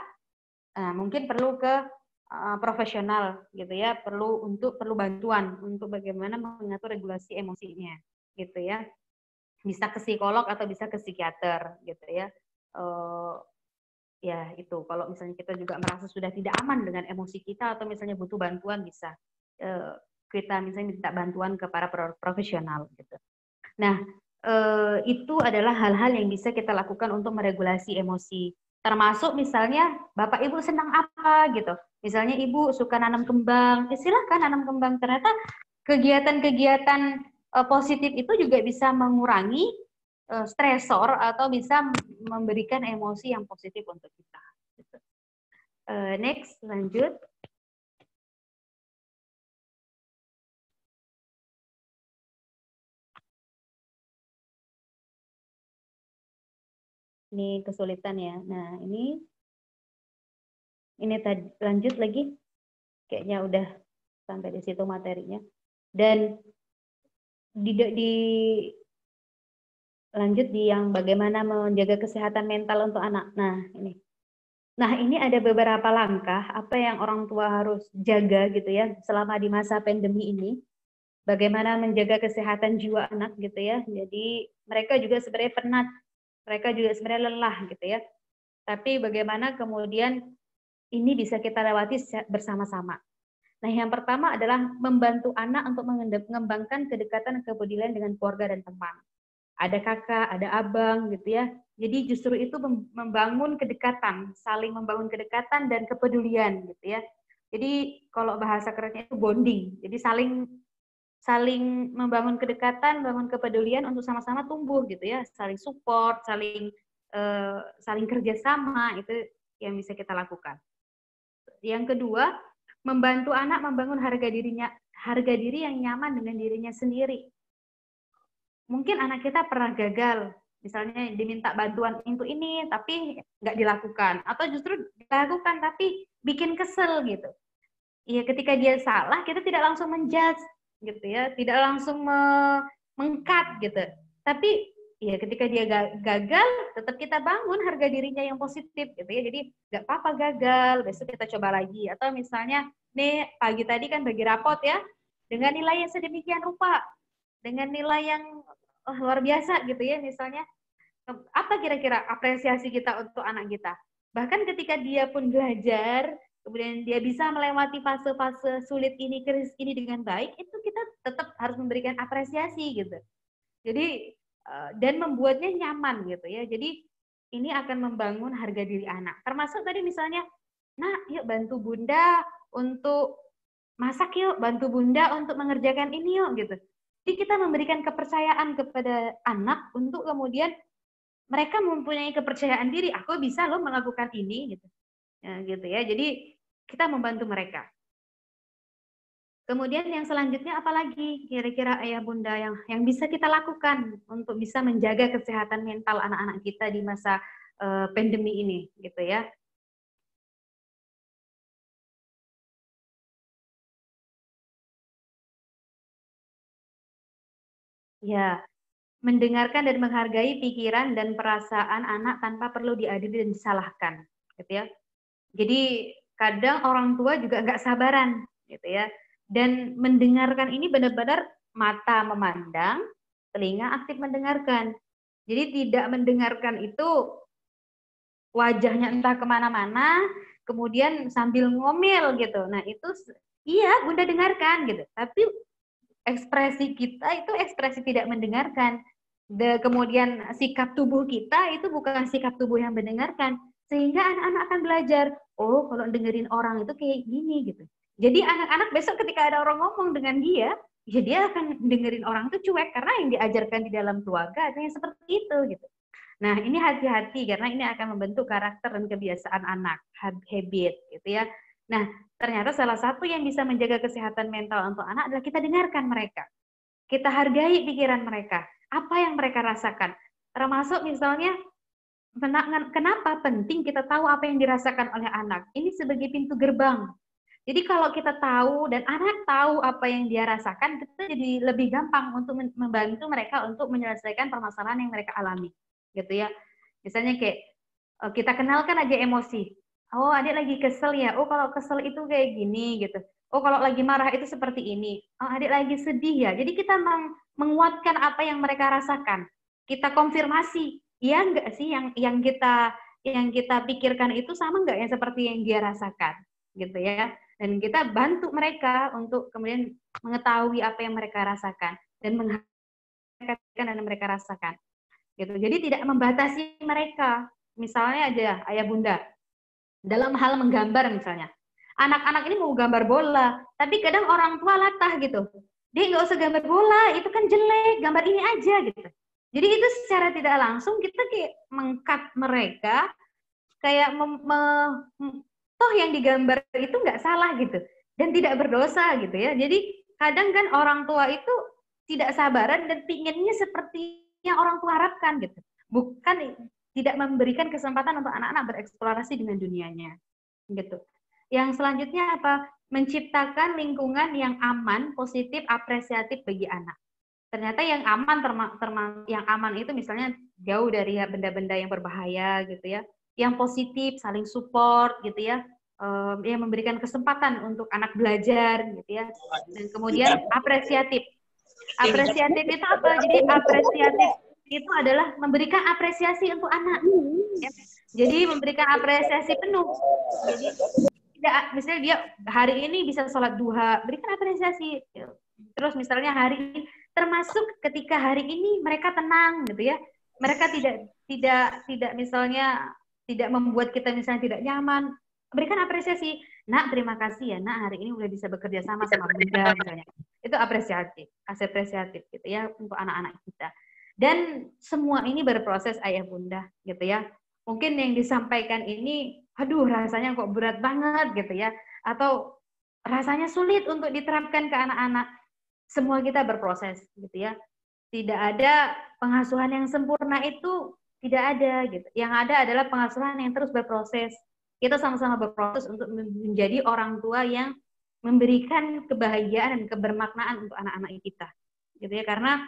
mungkin perlu ke profesional gitu ya, perlu bantuan untuk bagaimana mengatur regulasi emosinya gitu ya. Bisa ke psikolog atau bisa ke psikiater gitu ya. Ya itu, kalau misalnya kita juga merasa sudah tidak aman dengan emosi kita atau misalnya butuh bantuan, bisa kita misalnya minta bantuan ke para profesional gitu. Nah, itu adalah hal-hal yang bisa kita lakukan untuk meregulasi emosi. Termasuk misalnya Bapak Ibu senang apa gitu. Misalnya Ibu suka nanam kembang, silahkan nanam kembang. Ternyata kegiatan-kegiatan positif itu juga bisa mengurangi stresor atau bisa memberikan emosi yang positif untuk kita. Next, lanjut. Ini kesulitan ya. Nah, ini tadi lanjut lagi. Kayaknya udah sampai di situ materinya. Dan lanjut di yang bagaimana menjaga kesehatan mental untuk anak. Nah, ini ada beberapa langkah apa yang orang tua harus jaga gitu ya selama di masa pandemi ini. Bagaimana menjaga kesehatan jiwa anak gitu ya. Jadi mereka juga sebenarnya penat, mereka juga sebenarnya lelah gitu ya. Tapi bagaimana kemudian ini bisa kita lewati bersama-sama. Nah, yang pertama adalah membantu anak untuk mengembangkan kedekatan kepedulian dengan keluarga dan teman. Ada kakak, ada abang gitu ya. Jadi justru itu membangun kedekatan, saling membangun kedekatan dan kepedulian gitu ya. Jadi kalau bahasa kerennya itu bonding. Jadi saling membangun kedekatan, membangun kepedulian untuk sama-sama tumbuh gitu ya, saling support, saling kerjasama, itu yang bisa kita lakukan. Yang kedua, membantu anak membangun harga diri yang nyaman dengan dirinya sendiri. mungkin anak kita pernah gagal, misalnya diminta bantuan untuk ini tapi nggak dilakukan, atau justru dilakukan tapi bikin kesel gitu. Ya ketika dia salah kita tidak langsung menjudge gitu ya, tidak langsung mengkat gitu. Tapi ya ketika dia gagal tetap kita bangun harga dirinya yang positif gitu ya. Jadi nggak apa-apa gagal, besok kita coba lagi. Atau misalnya nih pagi tadi kan bagi rapot ya dengan nilai yang sedemikian rupa, dengan nilai yang luar biasa gitu ya, misalnya apa kira-kira apresiasi kita untuk anak kita. Bahkan ketika dia pun belajar, kemudian dia bisa melewati fase-fase sulit ini, krisis ini dengan baik, itu kita tetap harus memberikan apresiasi gitu. Jadi dan membuatnya nyaman gitu ya. Jadi ini akan membangun harga diri anak. Termasuk tadi misalnya, nah yuk bantu bunda untuk masak yuk, bantu bunda untuk mengerjakan ini yuk gitu. Jadi kita memberikan kepercayaan kepada anak untuk kemudian mereka mempunyai kepercayaan diri, aku bisa loh melakukan ini gitu. Ya, gitu ya. Jadi kita membantu mereka. Kemudian yang selanjutnya apalagi kira-kira ayah bunda yang bisa kita lakukan untuk bisa menjaga kesehatan mental anak-anak kita di masa pandemi ini gitu ya. Ya, mendengarkan dan menghargai pikiran dan perasaan anak tanpa perlu diadili dan disalahkan, gitu ya. Jadi kadang orang tua juga nggak sabaran, gitu ya. Dan mendengarkan ini benar-benar mata memandang, telinga aktif mendengarkan. Jadi tidak mendengarkan itu wajahnya entah kemana-mana, kemudian sambil ngomel gitu. Nah itu iya bunda dengarkan gitu, tapi ekspresi kita itu ekspresi tidak mendengarkan. Kemudian sikap tubuh kita itu bukan sikap tubuh yang mendengarkan. Sehingga anak-anak akan belajar, oh kalau dengerin orang itu kayak gini gitu. Jadi anak-anak besok ketika ada orang ngomong dengan dia, ya dia akan dengerin orang itu cuek karena yang diajarkan di dalam keluarga ada yang seperti itu gitu. Nah ini hati-hati karena ini akan membentuk karakter dan kebiasaan anak, habit gitu ya. Nah ternyata salah satu yang bisa menjaga kesehatan mental untuk anak adalah kita dengarkan mereka. Kita hargai pikiran mereka. Apa yang mereka rasakan. Termasuk misalnya, kenapa penting kita tahu apa yang dirasakan oleh anak. Ini sebagai pintu gerbang. Jadi kalau kita tahu dan anak tahu apa yang dia rasakan, kita jadi lebih gampang untuk membantu mereka untuk menyelesaikan permasalahan yang mereka alami. Gitu ya. Misalnya kayak, kita kenalkan aja emosi. Oh, adik lagi kesel ya. Oh, kalau kesel itu kayak gini gitu. Oh, kalau lagi marah itu seperti ini. Oh, adik lagi sedih ya. Jadi kita menguatkan apa yang mereka rasakan. Kita konfirmasi, iya enggak sih yang kita pikirkan itu sama enggak yang seperti yang dia rasakan, gitu ya. Dan kita bantu mereka untuk kemudian mengetahui apa yang mereka rasakan dan menghargai dan mereka rasakan. Gitu. Jadi tidak membatasi mereka. Misalnya aja ayah bunda dalam hal menggambar misalnya. Anak-anak ini mau gambar bola, tapi kadang orang tua latah gitu. Dia nggak usah gambar bola, itu kan jelek, gambar ini aja gitu. Jadi itu secara tidak langsung kita kayak mengkat mereka, kayak toh yang digambar itu nggak salah gitu, dan tidak berdosa gitu ya. Jadi kadang kan orang tua itu tidak sabaran dan pinginnya seperti yang orang tua harapkan gitu. Bukan tidak memberikan kesempatan untuk anak-anak bereksplorasi dengan dunianya gitu. Yang selanjutnya apa? Menciptakan lingkungan yang aman, positif, apresiatif bagi anak. Ternyata yang aman yang aman itu misalnya jauh dari benda-benda yang berbahaya gitu ya. Yang positif, saling support gitu ya. Yang memberikan kesempatan untuk anak belajar gitu ya. Dan kemudian apresiatif. Apresiatif itu apa? Jadi apresiatif itu adalah memberikan apresiasi untuk anak. Ya. Jadi memberikan apresiasi penuh. Jadi tidak, misalnya dia hari ini bisa sholat duha, berikan apresiasi. Terus misalnya hari ini, termasuk ketika hari ini mereka tenang gitu ya, mereka tidak misalnya tidak membuat kita misalnya tidak nyaman, berikan apresiasi. Nak terima kasih ya, nak hari ini udah bisa bekerja sama bunda misalnya. Itu apresiatif, apresiatif gitu ya untuk anak-anak kita. Dan semua ini berproses ayah bunda gitu ya. Mungkin yang disampaikan ini aduh rasanya kok berat banget gitu ya, atau rasanya sulit untuk diterapkan ke anak-anak. Semua kita berproses gitu ya. tidak ada pengasuhan yang sempurna, itu tidak ada gitu. Yang ada adalah pengasuhan yang terus berproses. Kita sama-sama berproses untuk menjadi orang tua yang memberikan kebahagiaan dan kebermaknaan untuk anak-anak kita. Gitu ya, karena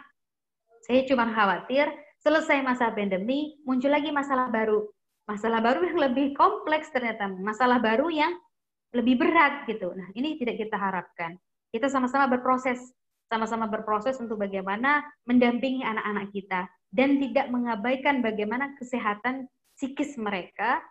saya cuma khawatir selesai masa pandemi muncul lagi masalah baru. Masalah baru yang lebih kompleks ternyata, masalah baru yang lebih berat gitu. Nah, ini tidak kita harapkan. Kita sama-sama berproses untuk bagaimana mendampingi anak-anak kita dan tidak mengabaikan bagaimana kesehatan psikis mereka,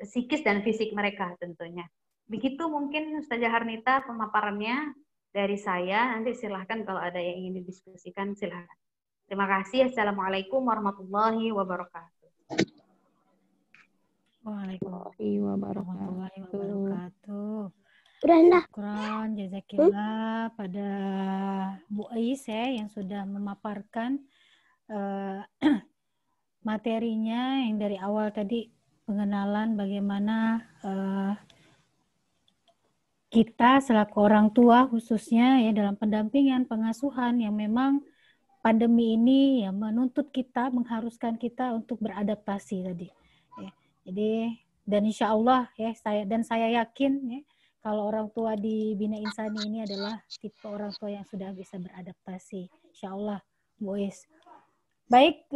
psikis dan fisik mereka tentunya. Begitu mungkin Ustazah Harnita pemaparannya dari saya. Nanti silahkan kalau ada yang ingin didiskusikan silahkan. Terima kasih. Assalamualaikum warahmatullahi wabarakatuh. Waalaikumsalam warahmatullahi wabarakatuh. Brenda. Syukran, jazakillah pada Bu Ais yang sudah memaparkan materinya yang dari awal tadi, pengenalan bagaimana kita selaku orang tua khususnya ya dalam pendampingan pengasuhan yang memang pandemi ini ya menuntut kita, mengharuskan kita untuk beradaptasi tadi. Ya. Jadi dan insya Allah ya saya yakin ya, kalau orang tua di Bina Insani ini adalah tipe orang tua yang sudah bisa beradaptasi. Insya Allah, Bu Ais. Baik,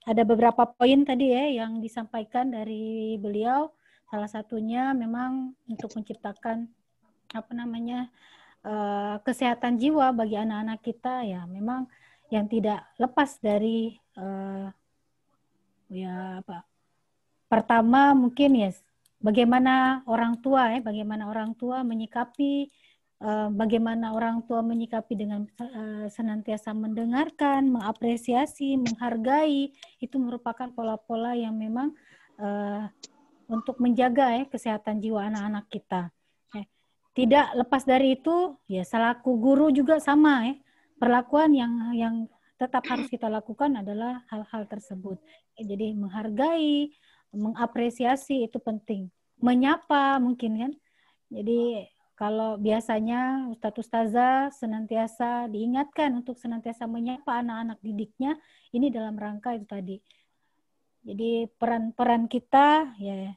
ada beberapa poin tadi ya yang disampaikan dari beliau. Salah satunya memang untuk menciptakan kesehatan jiwa bagi anak-anak kita ya memang yang tidak lepas dari pertama mungkin ya bagaimana orang tua menyikapi dengan senantiasa mendengarkan, mengapresiasi, menghargai, itu merupakan pola-pola yang memang untuk menjaga kesehatan jiwa anak-anak kita. Tidak lepas dari itu, ya selaku guru juga sama perlakuan yang tetap harus kita lakukan adalah hal-hal tersebut. Jadi menghargai, mengapresiasi itu penting. Menyapa mungkin kan. Jadi kalau biasanya Ustadz-Ustazah senantiasa diingatkan untuk senantiasa menyapa anak-anak didiknya, ini dalam rangka itu tadi. Jadi peran-peran kita ya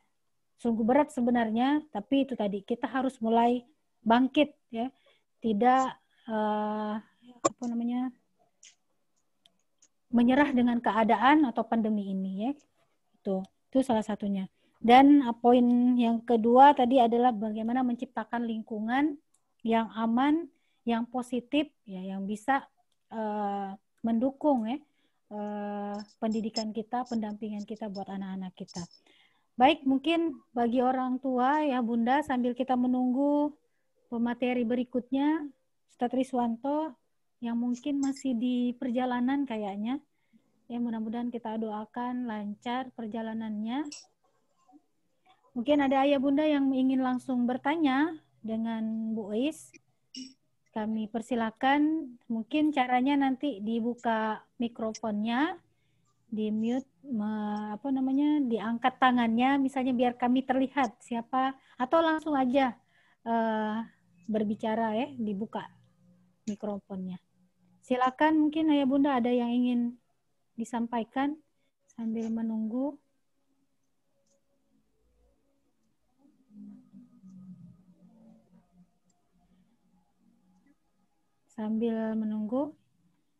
sungguh berat sebenarnya, tapi itu tadi kita harus mulai bangkit ya. Tidak menyerah dengan keadaan atau pandemi ini ya. Itu salah satunya. Dan poin yang kedua tadi adalah bagaimana menciptakan lingkungan yang aman, yang positif, ya, yang bisa mendukung pendidikan kita, pendampingan kita buat anak-anak kita. Baik, mungkin bagi orang tua ya Bunda, sambil kita menunggu pemateri berikutnya, Ustadz Riswanto yang mungkin masih di perjalanan kayaknya, ya mudah-mudahan kita doakan lancar perjalanannya. Mungkin ada ayah bunda yang ingin langsung bertanya dengan Bu Ais. Kami persilakan, mungkin caranya nanti dibuka mikrofonnya, di mute, diangkat tangannya, misalnya biar kami terlihat siapa, atau langsung aja berbicara ya, dibuka mikrofonnya. Silakan, mungkin ayah bunda ada yang ingin disampaikan sambil menunggu. Sambil menunggu,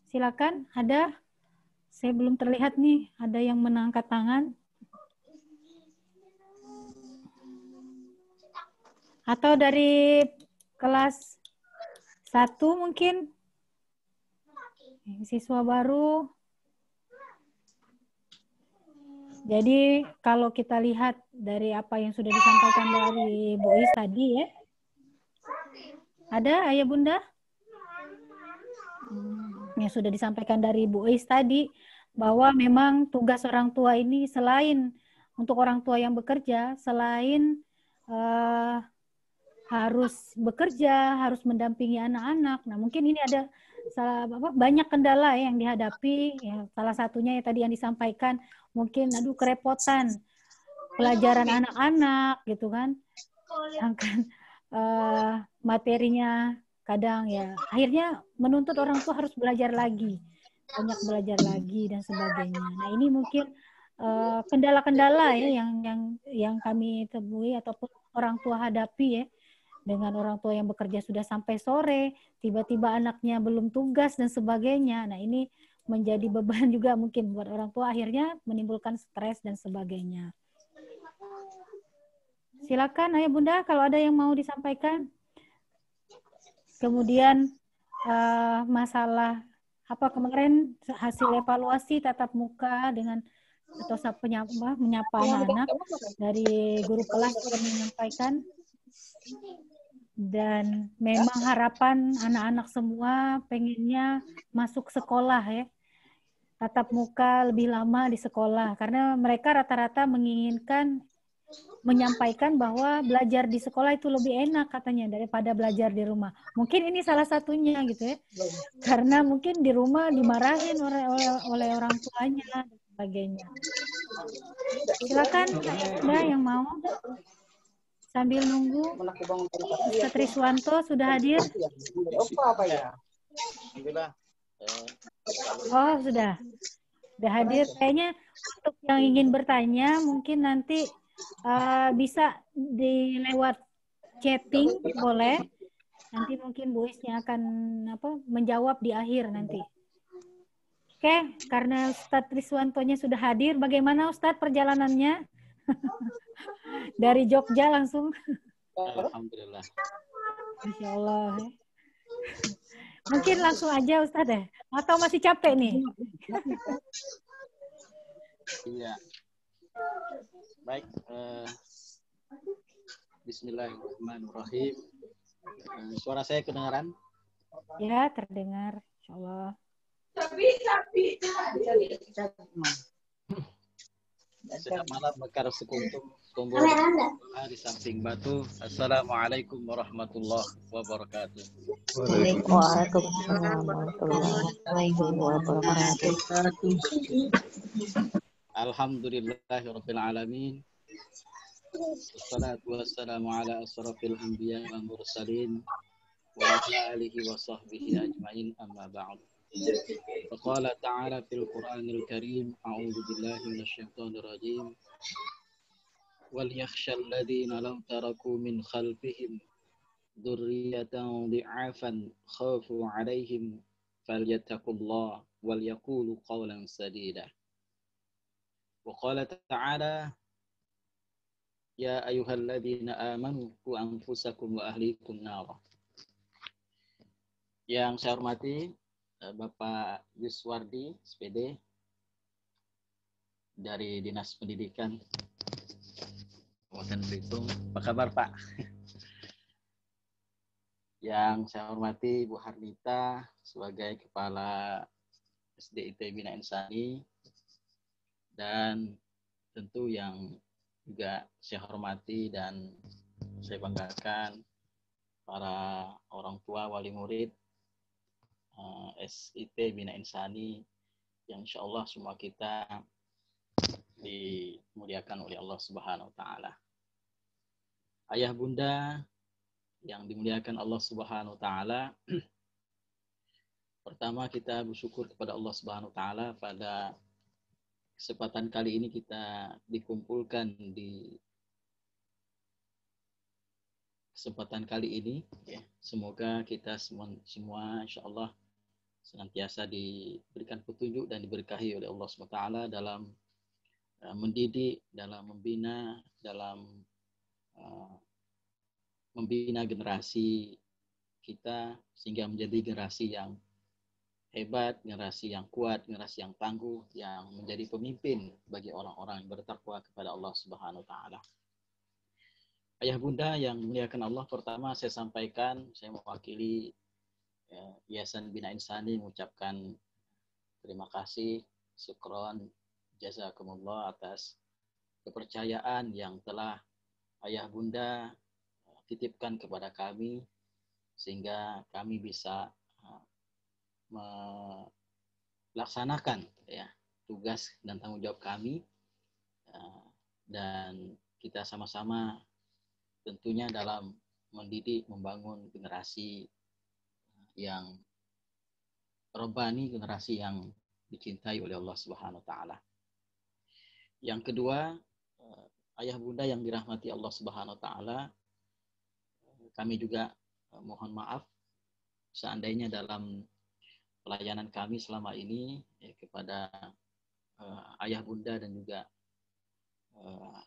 silakan. Ada? Saya belum terlihat nih, ada yang mengangkat tangan. Atau dari kelas 1 mungkin? Siswa baru. Jadi kalau kita lihat dari apa yang sudah disampaikan dari Bu Is tadi ya. Ada ayah bunda? Yang sudah disampaikan dari Bu Is tadi, bahwa memang tugas orang tua ini selain untuk orang tua yang bekerja, selain harus bekerja, harus mendampingi anak-anak. Nah mungkin ini ada banyak kendala yang dihadapi. Ya, salah satunya yang tadi yang disampaikan, mungkin kerepotan pelajaran anak-anak gitu kan. Sedangkan materinya kadang ya akhirnya menuntut orang tua harus belajar lagi, banyak belajar lagi dan sebagainya. Nah ini mungkin kendala-kendala ya yang kami temui ataupun orang tua hadapi ya, dengan orang tua yang bekerja sudah sampai sore, tiba-tiba anaknya belum tugas dan sebagainya. Nah ini menjadi beban juga mungkin buat orang tua, akhirnya menimbulkan stres dan sebagainya. Silakan Ayah Bunda kalau ada yang mau disampaikan. Kemudian masalah apa kemarin hasil evaluasi tatap muka dengan atau menyapa anak-anak dari guru kelas juga menyampaikan, dan memang harapan anak-anak semua pengennya masuk sekolah ya, tatap muka lebih lama di sekolah, karena mereka rata-rata menginginkan menyampaikan bahwa belajar di sekolah itu lebih enak katanya daripada belajar di rumah. Mungkin ini salah satunya gitu ya. Karena mungkin di rumah dimarahin oleh orang tuanya dan sebagainya. Silakan Bunda yang mau. Sambil nunggu. Ustaz Triswanto sudah hadir? Oh, sudah. Sudah hadir. Kayaknya untuk yang ingin bertanya mungkin nanti bisa lewat chatting, boleh. Nanti mungkin Bu Isnya akan menjawab di akhir nanti. Oke, karena Ustadz Triswantonya sudah hadir, bagaimana Ustadz perjalanannya? Dari Jogja langsung. Alhamdulillah. Masya Allah. Mungkin langsung aja Ustadz ya? Atau masih capek nih? Iya. Baik, bismillahirrahmanirrahim. Suara saya kedengaran? Ya, terdengar. Insya Allah. Setiap malam mekar sekuntum kumpul di samping batu. Assalamualaikum warahmatullahi wabarakatuh. Waalaikumsalam warahmatullahi wabarakatuh. Alhamdulillahirabbil alamin. Wassalatu wassalamu ala asrafil anbiya wal mursalin wa ala alihi wa sahbihi ajmain, amma ba'd. Faqala ta'ala fil Qur'anil Karim, a'udzu billahi minasyaitonir rajim. Wal yakhshal ladzina law taraku min khalfihim dzurriyyatan dhi'afan khafu 'alaihim falyattaqullaha wal yaqulu qawlan sadida. Wa qala ta'ala ya ayyuhalladzina amanu qu anfusakum wa ahlikum nara. Yang saya hormati Bapak Yuswardi, SPD dari Dinas Pendidikan Kabupaten Belitung. Apa kabar Pak? Yang saya hormati Bu Harnita sebagai Kepala SDIT Bina Insani, dan tentu yang juga saya hormati dan saya banggakan para orang tua, wali murid SIT Bina Insani yang insya Allah semua kita dimuliakan oleh Allah Subhanahu wa Ta'ala. Ayah bunda yang dimuliakan Allah Subhanahu wa Ta'ala, pertama kita bersyukur kepada Allah Subhanahu wa Ta'ala pada kesempatan kali ini kita dikumpulkan di kesempatan kali ini ya. Semoga kita semua insya Allah senantiasa diberikan petunjuk dan diberkahi oleh Allah SWT dalam mendidik, dalam membina, dalam membina generasi kita sehingga menjadi generasi yang hebat, generasi yang kuat, generasi yang tangguh, yang menjadi pemimpin bagi orang-orang yang bertakwa kepada Allah Subhanahu wa Ta'ala. Ayah bunda yang dimuliakan Allah, pertama saya sampaikan, saya mewakili Yayasan Bina Insani mengucapkan terima kasih, syukron, jazakumullah atas kepercayaan yang telah ayah bunda titipkan kepada kami sehingga kami bisa melaksanakan ya tugas dan tanggung jawab kami, dan kita sama-sama tentunya dalam mendidik, membangun generasi yang robbani, generasi yang dicintai oleh Allah Subhanahu wa taala. Yang kedua, ayah bunda yang dirahmati Allah Subhanahu wa taala, kami juga mohon maaf seandainya dalam pelayanan kami selama ini kepada ayah bunda dan juga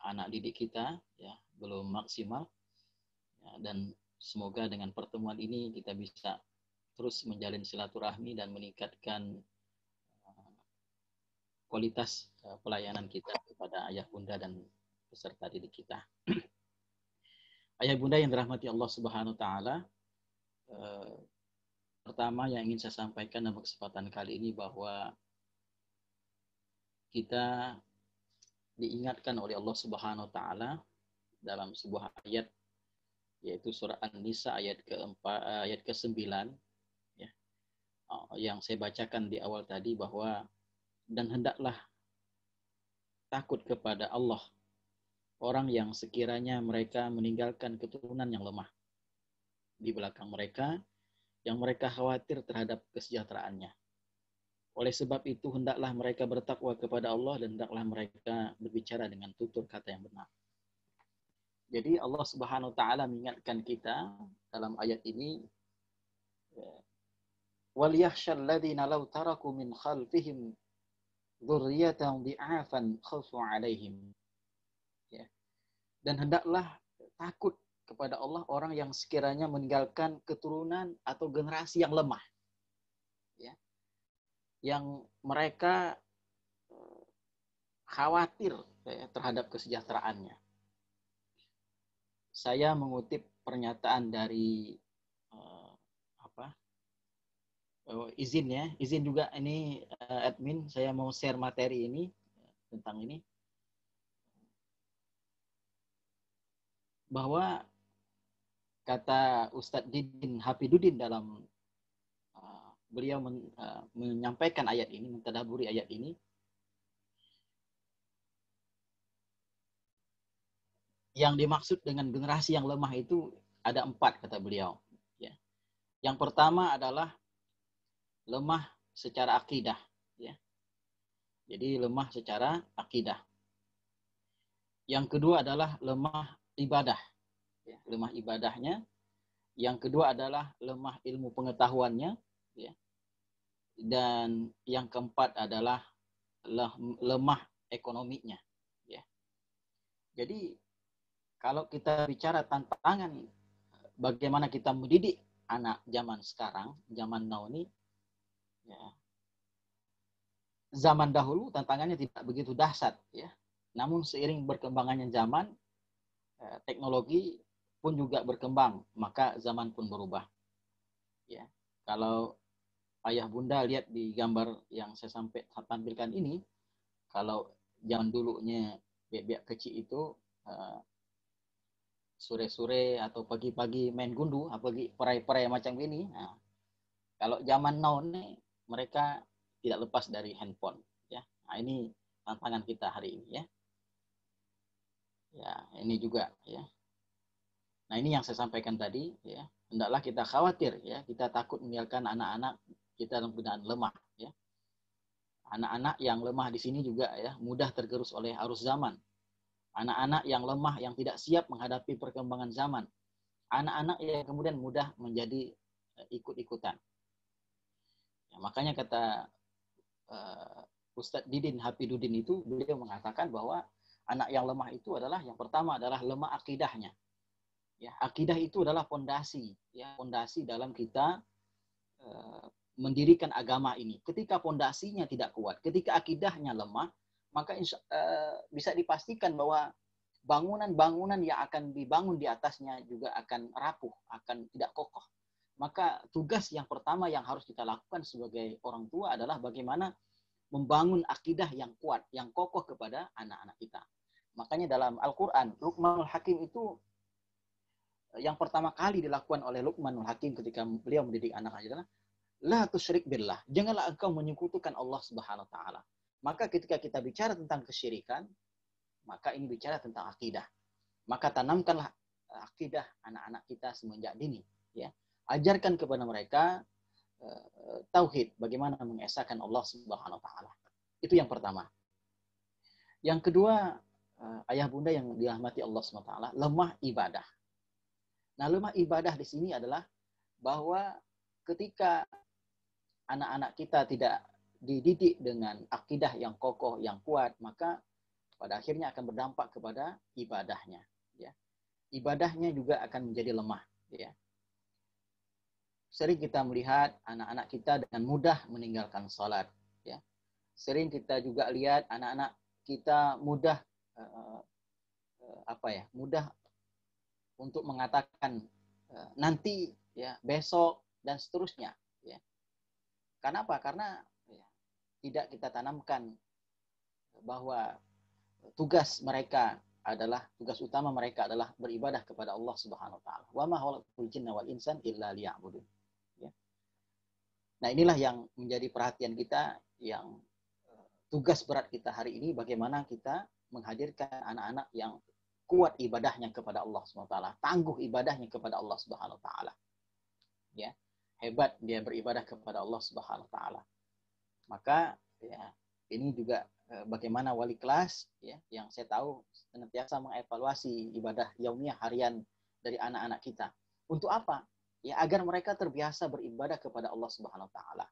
anak didik kita ya belum maksimal ya, dan semoga dengan pertemuan ini kita bisa terus menjalin silaturahmi dan meningkatkan kualitas pelayanan kita kepada ayah bunda dan peserta didik kita. Ayah bunda yang dirahmati Allah Subhanahu wa taala, pertama yang ingin saya sampaikan dalam kesempatan kali ini bahwa kita diingatkan oleh Allah Subhanahu wa taala dalam sebuah ayat yaitu surah An-Nisa ayat ke-9 ya. Yang saya bacakan di awal tadi bahwa dan hendaklah takut kepada Allah orang yang sekiranya mereka meninggalkan keturunan yang lemah di belakang mereka yang mereka khawatir terhadap kesejahteraannya. Oleh sebab itu, hendaklah mereka bertakwa kepada Allah dan hendaklah mereka berbicara dengan tutur kata yang benar. Jadi Allah Subhanahu wa taala mengingatkan kita dalam ayat ini, wal yakhshal ladzina law taraku min khalfihim dzurriyyatan dhi'afan khafu 'alaihim. Ya. Dan hendaklah takut kepada Allah orang yang sekiranya meninggalkan keturunan atau generasi yang lemah. Ya. Yang mereka khawatir terhadap kesejahteraannya. Saya mengutip pernyataan dari izin juga ini admin, saya mau share materi ini tentang ini bahwa kata Ustadz Didin Hafidudin dalam beliau menyampaikan ayat ini, mentadaburi ayat ini. Yang dimaksud dengan generasi yang lemah itu ada 4 kata beliau. Ya. Yang pertama adalah lemah secara akidah. Ya. Jadi lemah secara akidah. Yang kedua adalah lemah ibadah. Ya. Lemah ibadahnya. Yang kedua adalah lemah ilmu pengetahuannya. Ya. Dan yang keempat adalah lemah ekonominya. Ya. Jadi kalau kita bicara tantangan bagaimana kita mendidik anak zaman sekarang, zaman now ini, ya, zaman dahulu tantangannya tidak begitu dahsyat, ya. Namun seiring berkembangannya zaman, teknologi pun juga berkembang, maka zaman pun berubah. Ya. Kalau ayah bunda lihat di gambar yang saya tampilkan ini, kalau zaman dulunya bebek kecil itu sore-sore atau pagi-pagi main gundu, apalagi perai-perai macam ini. Nah, kalau zaman now ini mereka tidak lepas dari handphone, ya. Nah, ini tantangan kita hari ini, ya. Ya, ini juga, ya. Nah, ini yang saya sampaikan tadi, ya. Hendaklah kita khawatir, ya. Kita takut meninggalkan anak-anak kita dalam keadaan lemah, ya. Anak-anak yang lemah di sini juga, ya, mudah tergerus oleh arus zaman. Anak-anak yang lemah, yang tidak siap menghadapi perkembangan zaman. Anak-anak yang kemudian mudah menjadi ikut-ikutan. Ya, makanya kata Ustadz Didin Hafidudin itu, beliau mengatakan bahwa anak yang lemah itu adalah, yang pertama adalah lemah akidahnya. Ya, akidah itu adalah fondasi, ya, fondasi dalam kita mendirikan agama ini. Ketika fondasinya tidak kuat, ketika akidahnya lemah, maka bisa dipastikan bahwa bangunan-bangunan yang akan dibangun di atasnya juga akan rapuh, akan tidak kokoh. Maka tugas yang pertama yang harus kita lakukan sebagai orang tua adalah bagaimana membangun akidah yang kuat, yang kokoh kepada anak-anak kita. Makanya dalam Al-Quran, Luqmanul Hakim itu yang pertama kali dilakukan oleh Luqmanul Hakim ketika beliau mendidik anak adalah la tusyrik billah. Janganlah engkau menyekutukan Allah Subhanahu wa taala. Maka ketika kita bicara tentang kesyirikan, maka ini bicara tentang akidah. Maka tanamkanlah akidah anak-anak kita semenjak dini. Ya. Ajarkan kepada mereka tauhid, bagaimana mengesahkan Allah Subhanahu wa taala. Itu yang pertama. Yang kedua, ayah bunda yang dirahmati Allah Subhanahu wa taala, lemah ibadah. Nah, lemah ibadah di sini adalah bahwa ketika anak-anak kita tidak dididik dengan akidah yang kokoh, yang kuat, maka pada akhirnya akan berdampak kepada ibadahnya. Ya. Ibadahnya juga akan menjadi lemah. Ya. Sering kita melihat anak-anak kita dengan mudah meninggalkan sholat. Ya. Sering kita juga lihat anak-anak kita mudah mudah untuk mengatakan nanti, ya, besok dan seterusnya. Ya. Karena apa? Karena ya, tidak kita tanamkan bahwa tugas utama mereka adalah beribadah kepada Allah Subhanahu wa taala. Wa ma khalaqtul jinna wal insan illa liya'budun. Ya. Nah, inilah yang menjadi perhatian kita, yang tugas berat kita hari ini, bagaimana kita menghadirkan anak-anak yang kuat ibadahnya kepada Allah Subhanahu wa taala, tangguh ibadahnya kepada Allah Subhanahu wa taala. Ya. Hebat dia beribadah kepada Allah Subhanahu wa taala. Maka ya, ini juga bagaimana wali kelas, ya, yang saya tahu senantiasa mengevaluasi ibadah yaumiyah harian dari anak-anak kita. Untuk apa? Ya, agar mereka terbiasa beribadah kepada Allah Subhanahu wa taala.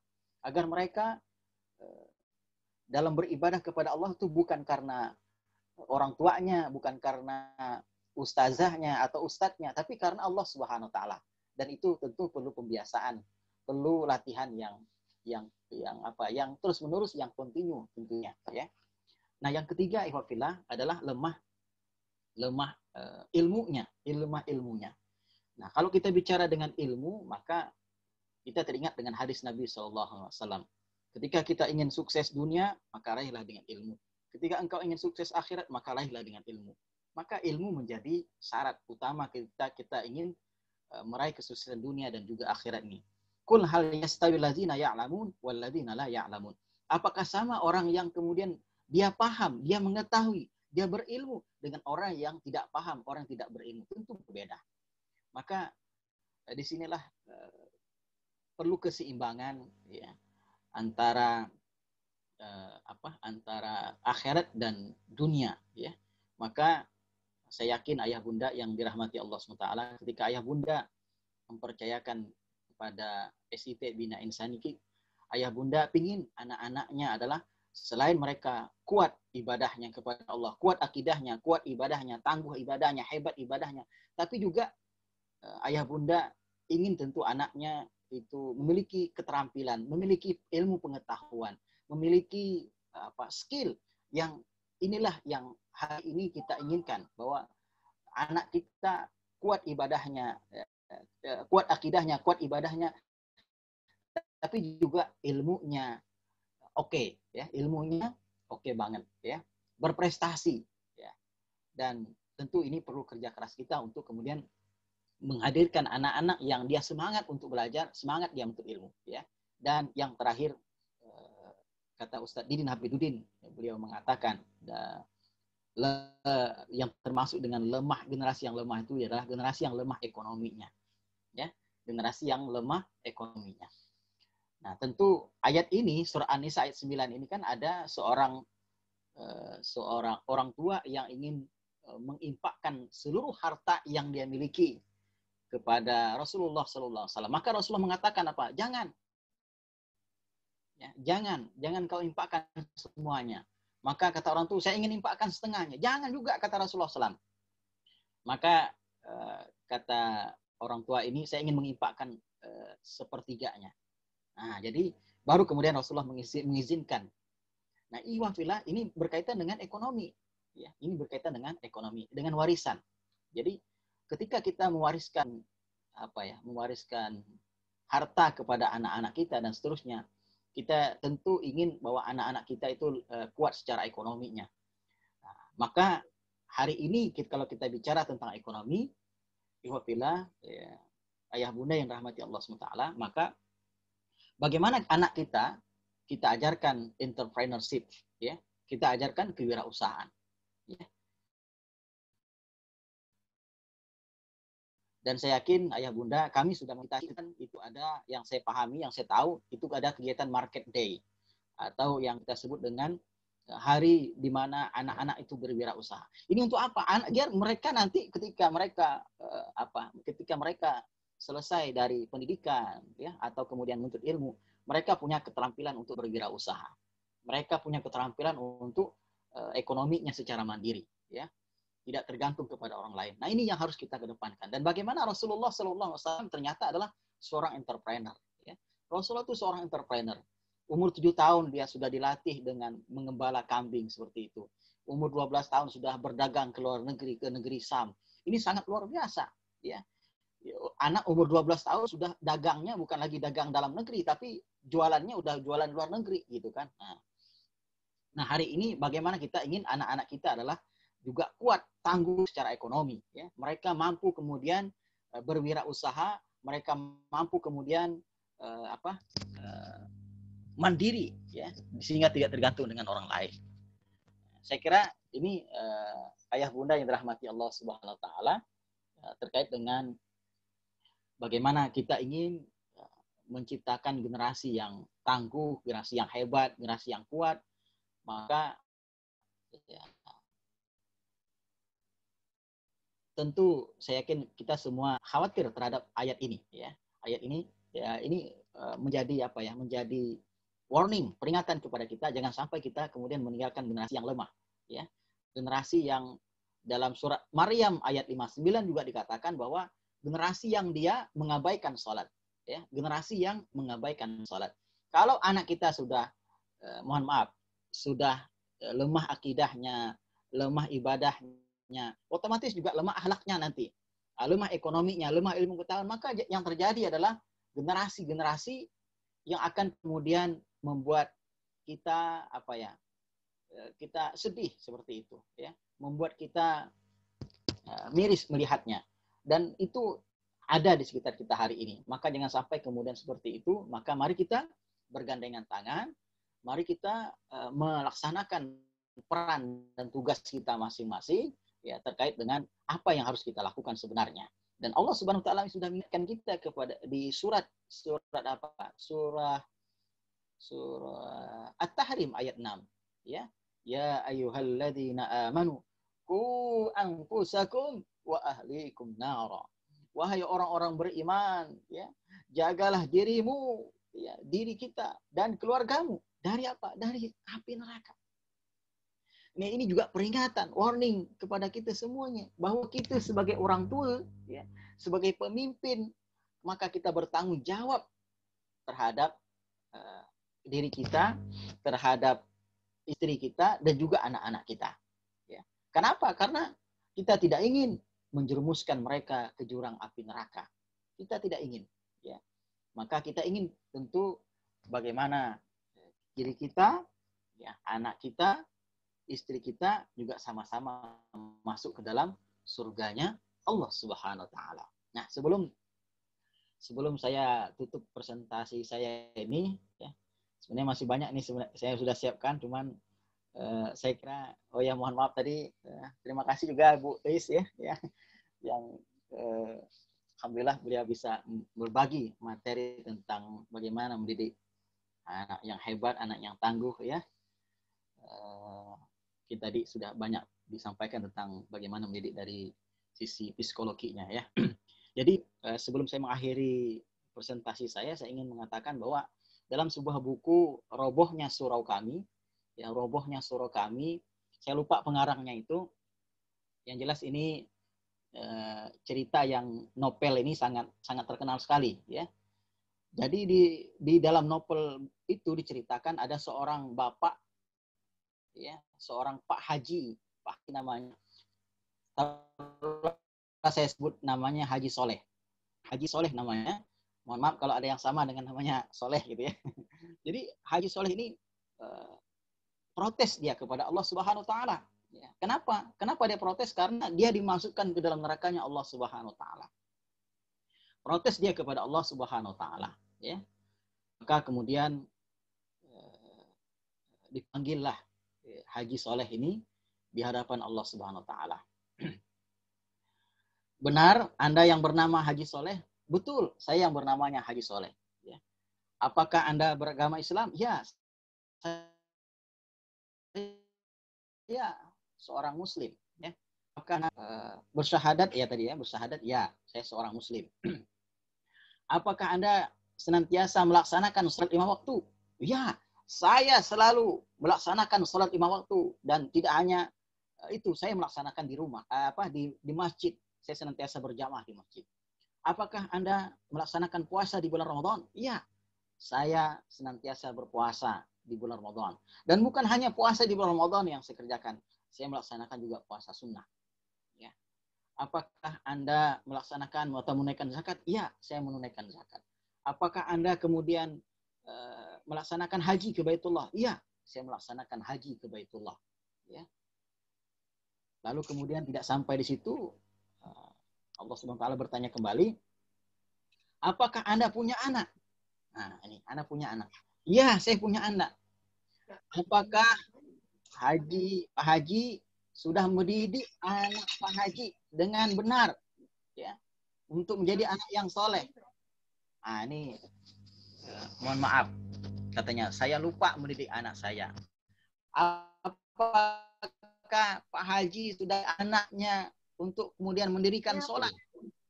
Agar mereka dalam beribadah kepada Allah itu bukan karena orang tuanya, bukan karena ustazahnya atau ustadznya, tapi karena Allah Subhanahu wa taala. Dan itu tentu perlu pembiasaan, perlu latihan yang terus-menerus, yang kontinu tentunya, ya. Nah, yang ketiga, ikhwafillah, adalah lemah ilmunya. Nah, kalau kita bicara dengan ilmu, maka kita teringat dengan hadis Nabi SAW. Ketika kita ingin sukses dunia, maka raihlah dengan ilmu. Ketika engkau ingin sukses akhirat, maka raihlah dengan ilmu. Maka ilmu menjadi syarat utama kita ingin meraih kesuksesan dunia dan juga akhirat ini. Qul hal yastawil ladzina ya'lamun wal ladzina la ya'lamun. Apakah sama orang yang kemudian dia paham, dia mengetahui, dia berilmu dengan orang yang tidak paham, orang yang tidak berilmu? Tentu berbeda. Maka disinilah perlu keseimbangan, ya, antara antara akhirat dan dunia, ya. Maka saya yakin ayah bunda yang dirahmati Allah SWT, ketika ayah bunda mempercayakan kepada SIT Bina Insani, ayah bunda pingin anak-anaknya adalah selain mereka kuat ibadahnya kepada Allah, kuat akidahnya, kuat ibadahnya, tangguh ibadahnya, hebat ibadahnya, tapi juga ayah bunda ingin tentu anaknya itu memiliki keterampilan, memiliki ilmu pengetahuan, memiliki skill yang inilah yang hari ini kita inginkan, bahwa anak kita kuat ibadahnya, kuat akidahnya, kuat ibadahnya, tapi juga ilmunya oke, ya, ilmunya oke banget, ya, berprestasi, ya. Dan tentu ini perlu kerja keras kita untuk kemudian menghadirkan anak-anak yang dia semangat untuk belajar, semangat dia untuk ilmu, ya. Dan yang terakhir, kata Ustadz Didin Habiduddin, beliau mengatakan yang termasuk dengan generasi yang lemah itu adalah generasi yang lemah ekonominya, ya, generasi yang lemah ekonominya. Nah, tentu ayat ini, surah An-Nisa ayat 9 ini kan ada seorang orang tua yang ingin menginfakkan seluruh harta yang dia miliki kepada Rasulullah SAW. Maka Rasulullah mengatakan apa? Jangan. Ya, jangan kau infakkan semuanya. Maka kata orang tua, saya ingin infakkan setengahnya. Jangan juga, kata Rasulullah SAW. Maka kata orang tua ini, saya ingin menginfakkan sepertiganya. Nah, jadi baru kemudian Rasulullah mengizinkan. Nah, iwafillah, ini berkaitan dengan ekonomi. Ya, ini berkaitan dengan ekonomi, dengan warisan. Jadi ketika kita mewariskan mewariskan harta kepada anak-anak kita dan seterusnya, kita tentu ingin bahwa anak-anak kita itu kuat secara ekonominya. Nah, maka hari ini kalau kita bicara tentang ekonomi, ikhwafillah, ya, ayah bunda yang rahmati Allah SWT, maka bagaimana anak kita ajarkan entrepreneurship, ya, kita ajarkan kewirausahaan, ya. Dan saya yakin ayah bunda kami sudah mengetahui itu ada yang saya pahami, yang saya tahu itu ada kegiatan market day atau yang kita sebut dengan hari di mana anak-anak itu berwirausaha. Ini untuk apa? Agar mereka nanti ketika mereka selesai dari pendidikan ya atau kemudian menuntut ilmu, mereka punya keterampilan untuk berwirausaha. Mereka punya keterampilan untuk ekonominya secara mandiri ya. Tidak tergantung kepada orang lain. Nah, ini yang harus kita kedepankan. Dan bagaimana Rasulullah SAW ternyata adalah seorang entrepreneur. Ya. Rasulullah itu seorang entrepreneur. Umur 7 tahun dia sudah dilatih dengan mengembala kambing seperti itu. Umur 12 tahun sudah berdagang ke luar negeri, ke negeri Sam. Ini sangat luar biasa. Ya. Anak umur 12 tahun sudah dagangnya bukan lagi dagang dalam negeri, tapi jualannya udah jualan luar negeri. Gitu kan. Nah, hari ini bagaimana kita ingin anak-anak kita adalah juga kuat, tangguh secara ekonomi. Ya. Mereka mampu kemudian berwirausaha, mereka mampu kemudian mandiri, ya, sehingga tidak tergantung dengan orang lain. Saya kira ini ayah bunda yang dirahmati Allah Subhanahu Wa Taala terkait dengan bagaimana kita ingin menciptakan generasi yang tangguh, generasi yang hebat, generasi yang kuat, maka ya, tentu saya yakin kita semua khawatir terhadap ayat ini ya. Ayat ini ya ini menjadi menjadi warning, peringatan kepada kita jangan sampai kita kemudian meninggalkan generasi yang lemah ya. Generasi yang dalam surat Maryam ayat 59 juga dikatakan bahwa generasi yang dia mengabaikan salat ya, generasi yang mengabaikan salat. Kalau anak kita sudah mohon maaf, sudah lemah akidahnya, lemah ibadahnya, otomatis juga lemah akhlaknya nanti, lemah ekonominya, lemah ilmu pengetahuan, maka yang terjadi adalah generasi-generasi yang akan kemudian membuat kita kita sedih seperti itu ya, membuat kita miris melihatnya, dan itu ada di sekitar kita hari ini. Maka jangan sampai kemudian seperti itu, maka mari kita bergandengan tangan, mari kita melaksanakan peran dan tugas kita masing-masing ya terkait dengan apa yang harus kita lakukan sebenarnya. Dan Allah Subhanahu wa taala sudah mengingatkan kita kepada di surat apa? Surah At-Tahrim ayat 6 ya. Ya ayyuhalladzina amanu qu anfusakum wa ahlikum nara. Wahai orang-orang beriman ya, jagalah dirimu ya, diri kita dan keluargamu dari apa? Dari api neraka. Nah, ini juga peringatan, warning kepada kita semuanya bahwa kita sebagai orang tua, ya, sebagai pemimpin, maka kita bertanggung jawab terhadap diri kita, terhadap istri kita, dan juga anak-anak kita. Ya. Kenapa? Karena kita tidak ingin menjerumuskan mereka ke jurang api neraka. Kita tidak ingin. Ya. Maka kita ingin tentu bagaimana diri kita, ya, anak kita, istri kita juga sama-sama masuk ke dalam surganya Allah Subhanahu wa taala. Nah, sebelum saya tutup presentasi saya ini ya. Sebenarnya masih banyak nih saya sudah siapkan, cuman saya kira mohon maaf tadi terima kasih juga Bu Is ya yang alhamdulillah beliau bisa berbagi materi tentang bagaimana mendidik anak yang hebat, anak yang tangguh ya. Kita tadi sudah banyak disampaikan tentang bagaimana mendidik dari sisi psikologinya ya. Jadi sebelum saya mengakhiri presentasi saya ingin mengatakan bahwa dalam sebuah buku Robohnya Surau Kami, ya Robohnya Surau Kami, saya lupa pengarangnya itu. Yang jelas ini cerita yang novel ini sangat terkenal sekali ya. Jadi di dalam novel itu diceritakan ada seorang bapak ya, seorang Pak Haji namanya. Saya sebut namanya Haji Soleh. Haji Soleh namanya. Mohon maaf kalau ada yang sama dengan namanya Soleh gitu ya. Jadi Haji Soleh ini protes dia kepada Allah Subhanahu wa taala. Ya. Kenapa? Kenapa dia protes? Karena dia dimasukkan ke dalam nerakanya Allah Subhanahu wa taala. Protes dia kepada Allah Subhanahu wa taala, ya. Maka kemudian dipanggillah Haji Soleh ini di hadapan Allah Subhanahu wa taala. Benar, Anda yang bernama Haji Soleh? Betul, saya yang bernamanya Haji Soleh. Ya. Apakah Anda beragama Islam? Ya, saya seorang Muslim. Ya. Apakah Anda bersyahadat? Ya tadi ya, bersyahadat. Ya, saya seorang Muslim. Apakah Anda senantiasa melaksanakan sholat 5 waktu? Ya, saya selalu melaksanakan sholat 5 waktu. Dan tidak hanya itu, saya melaksanakan di rumah, di masjid. Saya senantiasa berjamaah di masjid. Apakah Anda melaksanakan puasa di bulan Ramadan? Iya, saya senantiasa berpuasa di bulan Ramadan. Dan bukan hanya puasa di bulan Ramadan yang saya kerjakan. Saya melaksanakan juga puasa sunnah. Ya. Apakah Anda melaksanakan atau menunaikan zakat? Iya, saya menunaikan zakat. Apakah Anda kemudian melaksanakan haji ke Baitullah? Iya, saya melaksanakan haji ke Baitullah. Ya. Lalu kemudian tidak sampai di situ, Allah Subhanahu wa taala bertanya kembali, apakah Anda punya anak? Nah, ini Anda punya anak. Iya, saya punya anak. Apakah Pak Haji sudah mendidik anak Pak Haji dengan benar, ya, untuk menjadi anak yang soleh? Nah, ini mohon maaf, katanya saya lupa mendidik anak saya. Apakah Pak Haji sudah anaknya untuk kemudian mendirikan sholat?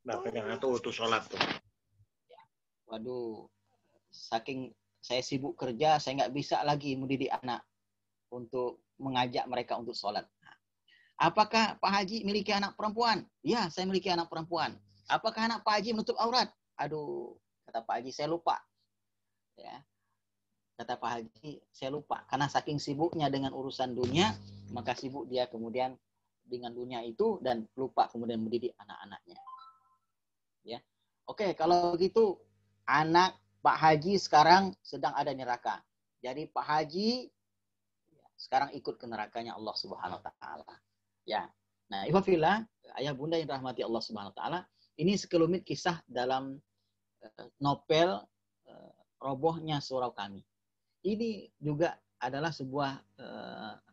Bapaknya itu sholat tuh. Waduh, saking saya sibuk kerja, saya nggak bisa lagi mendidik anak untuk mengajak mereka untuk sholat. Apakah Pak Haji memiliki anak perempuan? Ya, saya memiliki anak perempuan. Apakah anak Pak Haji menutup aurat? Aduh, kata Pak Haji, saya lupa. Ya, kata Pak Haji, saya lupa. Karena saking sibuknya dengan urusan dunia, maka sibuk dia kemudian dengan dunia itu dan lupa kemudian mendidik anak-anaknya. Ya, oke, kalau gitu anak Pak Haji sekarang sedang ada di neraka. Jadi Pak Haji sekarang ikut ke nerakanya Allah Subhanahu wa taala. Ya. Nah, ihwafillah, ayah bunda yang rahmati Allah Subhanahu wa taala, ini sekelumit kisah dalam novel robohnya surau kami. Ini juga adalah sebuah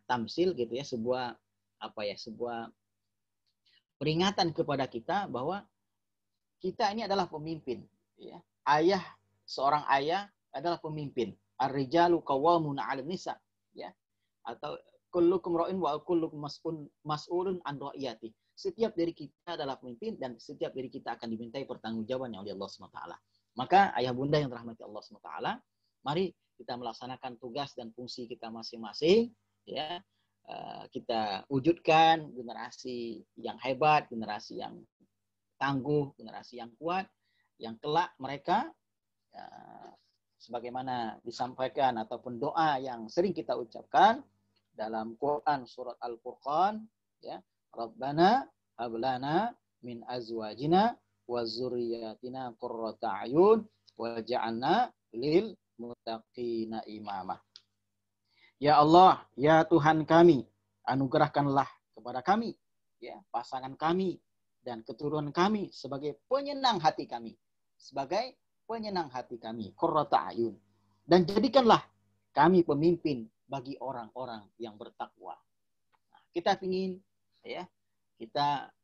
tamsil gitu ya, sebuah peringatan kepada kita bahwa kita ini adalah pemimpin, ya. Seorang ayah adalah pemimpin. Ar-rijalu qawwamuna 'alan nisa, ya. Atau kullukum ra'in wa kullukum mas'ulun an ra'iyati. Setiap dari kita adalah pemimpin dan setiap dari kita akan dimintai pertanggungjawabannya oleh Allah SWT. Maka ayah bunda yang dirahmati Allah SWT, mari kita melaksanakan tugas dan fungsi kita masing-masing, ya. Kita wujudkan generasi yang hebat, generasi yang tangguh, generasi yang kuat, yang kelak mereka sebagaimana disampaikan ataupun doa yang sering kita ucapkan dalam Quran surat Al-Furqan, ya, Rabbana hablana min azwajina wa dzurriyyatina qurrata a'yun waj'alna lil muttaqina imama. Ya Allah, ya Tuhan kami, anugerahkanlah kepada kami, ya, pasangan kami dan keturunan kami sebagai penyenang hati kami, sebagai penyenang hati kami, qurrata ayun, dan jadikanlah kami pemimpin bagi orang-orang yang bertakwa. Nah, kita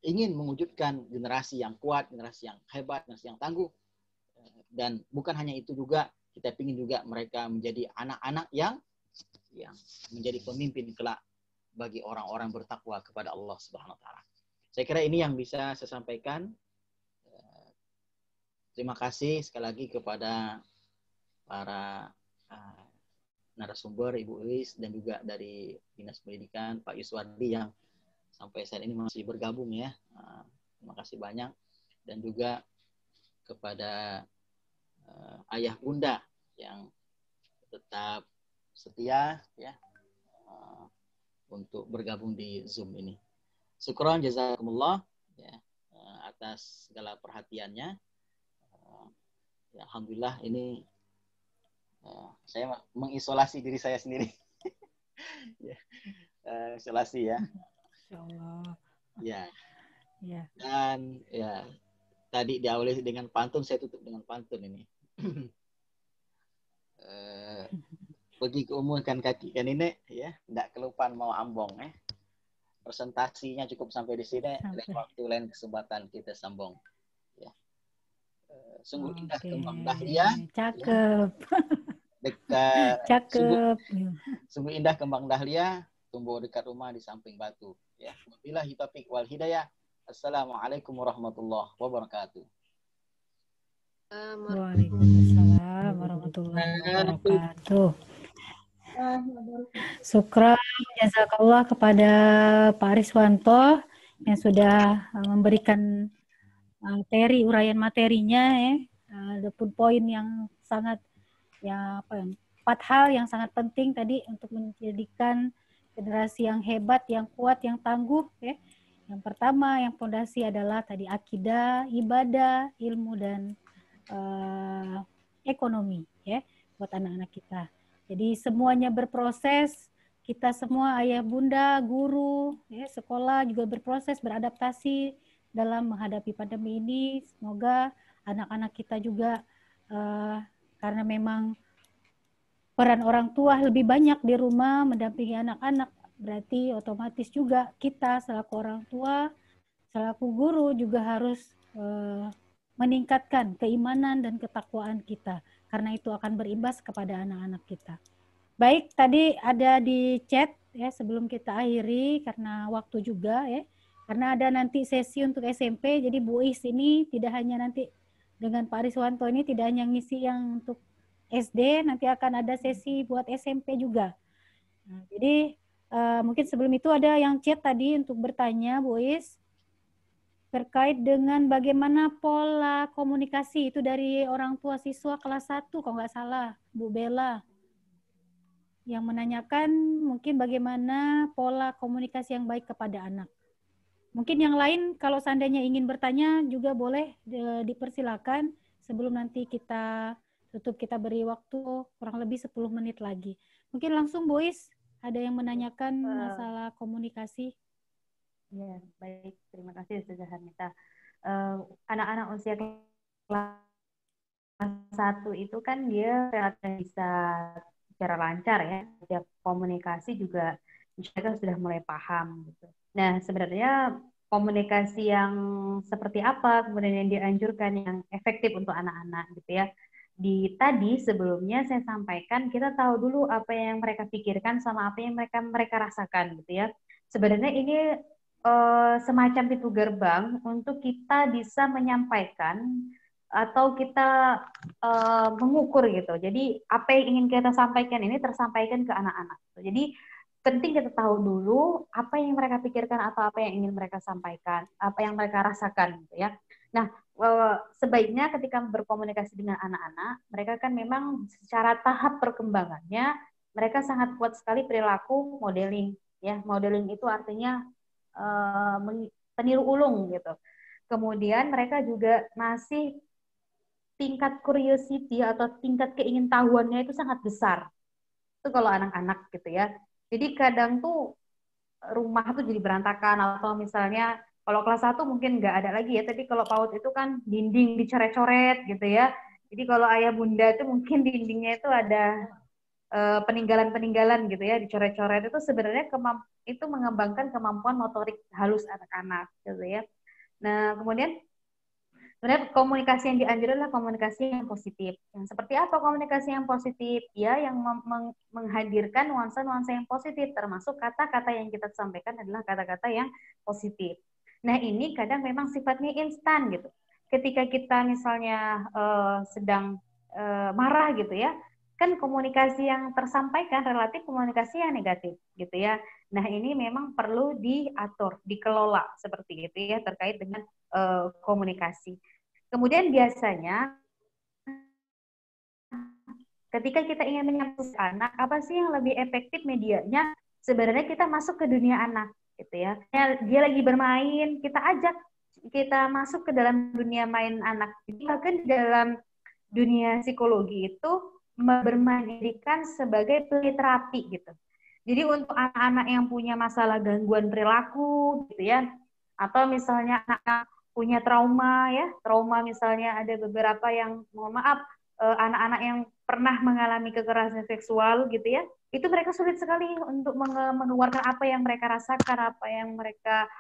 ingin mewujudkan generasi yang kuat, generasi yang hebat, generasi yang tangguh, dan bukan hanya itu juga, kita ingin juga mereka menjadi anak-anak yang menjadi pemimpin kelak bagi orang-orang bertakwa kepada Allah Subhanahu wa taala. Saya kira ini yang bisa saya sampaikan. Terima kasih sekali lagi kepada para narasumber, Ibu Iris, dan juga dari Dinas Pendidikan, Pak Yuswardi yang sampai saat ini masih bergabung, ya. Terima kasih banyak. Dan juga kepada ayah bunda yang tetap setia, ya, untuk bergabung di Zoom ini. Syukran jazakumullah, ya, atas segala perhatiannya. Ya, alhamdulillah ini saya mengisolasi diri saya sendiri. Ya, isolasi, ya. Insyaallah. Ya. Ya. Dan ya tadi diawali dengan pantun, saya tutup dengan pantun ini. Pergi ke umur kan kaki kan ini, ya, tidak kelupaan mau ambong, presentasinya cukup sampai di sini. Lain waktu, lain kesempatan kita sambung. Ya. Sungguh indah kembang dahlia. Cakep. Dekat. Cakep. Sungguh indah kembang dahlia tumbuh dekat rumah di samping batu. Ya. Wabillahi taufiq wal hidayah. Assalamualaikum warahmatullahi wabarakatuh. Waalaikumsalam warahmatullahi wabarakatuh. Syukran jazakallah kepada Pak Riswanto yang sudah memberikan uraian materinya ya. Adapun poin yang sangat 4 hal yang sangat penting tadi untuk menjadikan generasi yang hebat, yang kuat, yang tangguh ya. Yang pertama, yang fondasi adalah tadi akidah, ibadah, ilmu dan ekonomi ya buat anak-anak kita. Jadi semuanya berproses, kita semua ayah bunda, guru, ya, sekolah juga berproses, beradaptasi dalam menghadapi pandemi ini. Semoga anak-anak kita juga karena memang peran orang tua lebih banyak di rumah mendampingi anak-anak, berarti otomatis juga kita selaku orang tua, selaku guru juga harus meningkatkan keimanan dan ketakwaan kita, karena itu akan berimbas kepada anak-anak kita. Baik, tadi ada di chat ya sebelum kita akhiri karena waktu juga ya, karena ada nanti sesi untuk SMP, jadi Bu Is ini tidak hanya nanti dengan Pak Riswanto ini tidak hanya ngisi yang untuk SD, nanti akan ada sesi buat SMP juga. Nah, jadi mungkin sebelum itu ada yang chat tadi untuk bertanya Bu Is terkait dengan bagaimana pola komunikasi itu dari orang tua siswa kelas 1 kalau nggak salah, Bu Bella yang menanyakan mungkin bagaimana pola komunikasi yang baik kepada anak. Mungkin yang lain kalau seandainya ingin bertanya juga boleh dipersilakan sebelum nanti kita tutup, kita beri waktu kurang lebih 10 menit lagi. Mungkin langsung Bu Is ada yang menanyakan masalah komunikasi. Ya, baik. Terima kasih Ustazah Hernita. Anak-anak usia kelas 1 itu kan dia relatif bisa secara lancar ya. Setiap komunikasi juga mereka sudah mulai paham gitu. Nah, sebenarnya komunikasi yang seperti apa kemudian yang dianjurkan yang efektif untuk anak-anak gitu ya. Tadi sebelumnya saya sampaikan kita tahu dulu apa yang mereka pikirkan sama apa yang mereka rasakan gitu ya. Sebenarnya ini semacam pintu gerbang untuk kita bisa menyampaikan atau kita mengukur gitu. Jadi apa yang ingin kita sampaikan ini tersampaikan ke anak-anak. Jadi penting kita tahu dulu apa yang mereka pikirkan atau apa yang ingin mereka sampaikan, apa yang mereka rasakan gitu ya. Nah, sebaiknya ketika berkomunikasi dengan anak-anak, mereka kan memang secara tahap perkembangannya mereka sangat kuat sekali perilaku modeling ya. Modeling itu artinya peniru ulung gitu. Kemudian mereka juga masih tingkat curiosity atau tingkat keingintahuannya itu sangat besar. Itu kalau anak-anak gitu ya. Jadi kadang tuh rumah tuh jadi berantakan atau misalnya kalau kelas 1 mungkin nggak ada lagi ya. Tadi kalau PAUD itu kan dinding dicoret-coret gitu ya. Jadi kalau ayah bunda itu mungkin dindingnya itu ada peninggalan-peninggalan gitu ya, dicoret-coret. Itu sebenarnya itu mengembangkan kemampuan motorik halus anak-anak gitu ya. Nah, kemudian sebenarnya komunikasi yang dianjurkan adalah komunikasi yang positif. Yang seperti apa komunikasi yang positif? Ya, yang menghadirkan nuansa-nuansa yang positif, termasuk kata-kata yang kita sampaikan adalah kata-kata yang positif. Nah, ini kadang memang sifatnya instan gitu. Ketika kita misalnya sedang marah gitu ya, kan komunikasi yang tersampaikan relatif komunikasi yang negatif gitu ya. Nah, ini memang perlu diatur, dikelola seperti itu ya terkait dengan komunikasi. Kemudian biasanya ketika kita ingin menyampaikan anak, apa sih yang lebih efektif medianya? Sebenarnya kita masuk ke dunia anak gitu ya. Dia lagi bermain, kita ajak kita masuk ke dalam dunia main anak. Bahkan dalam dunia psikologi itu bermain dirikan sebagai terapi gitu. Jadi untuk anak-anak yang punya masalah gangguan perilaku gitu ya, atau misalnya anak punya trauma ya, trauma misalnya ada beberapa yang mohon maaf anak-anak yang pernah mengalami kekerasan seksual gitu ya, itu mereka sulit sekali untuk mengeluarkan apa yang mereka rasakan, apa yang mereka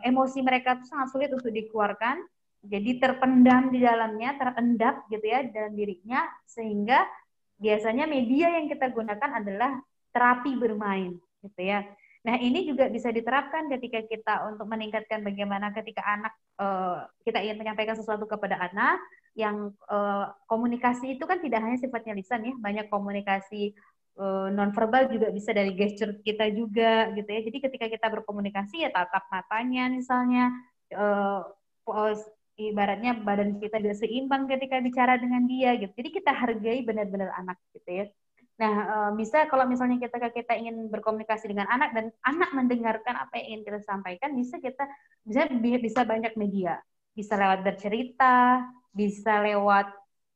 emosi mereka itu sangat sulit untuk dikeluarkan. Jadi terpendam di dalamnya, terendap gitu ya dalam dirinya, sehingga biasanya media yang kita gunakan adalah terapi bermain gitu ya. Nah, ini juga bisa diterapkan ketika kita untuk meningkatkan bagaimana ketika anak kita ingin menyampaikan sesuatu kepada anak yang komunikasi itu kan tidak hanya sifatnya lisan ya, banyak komunikasi nonverbal juga bisa dari gesture kita juga gitu ya. Jadi ketika kita berkomunikasi ya tatap matanya misalnya, ibaratnya badan kita juga seimbang ketika bicara dengan dia gitu. Jadi kita hargai benar-benar anak gitu ya. Nah, bisa kalau misalnya kita ingin berkomunikasi dengan anak dan anak mendengarkan apa yang ingin kita sampaikan, bisa banyak media. Bisa lewat bercerita, bisa lewat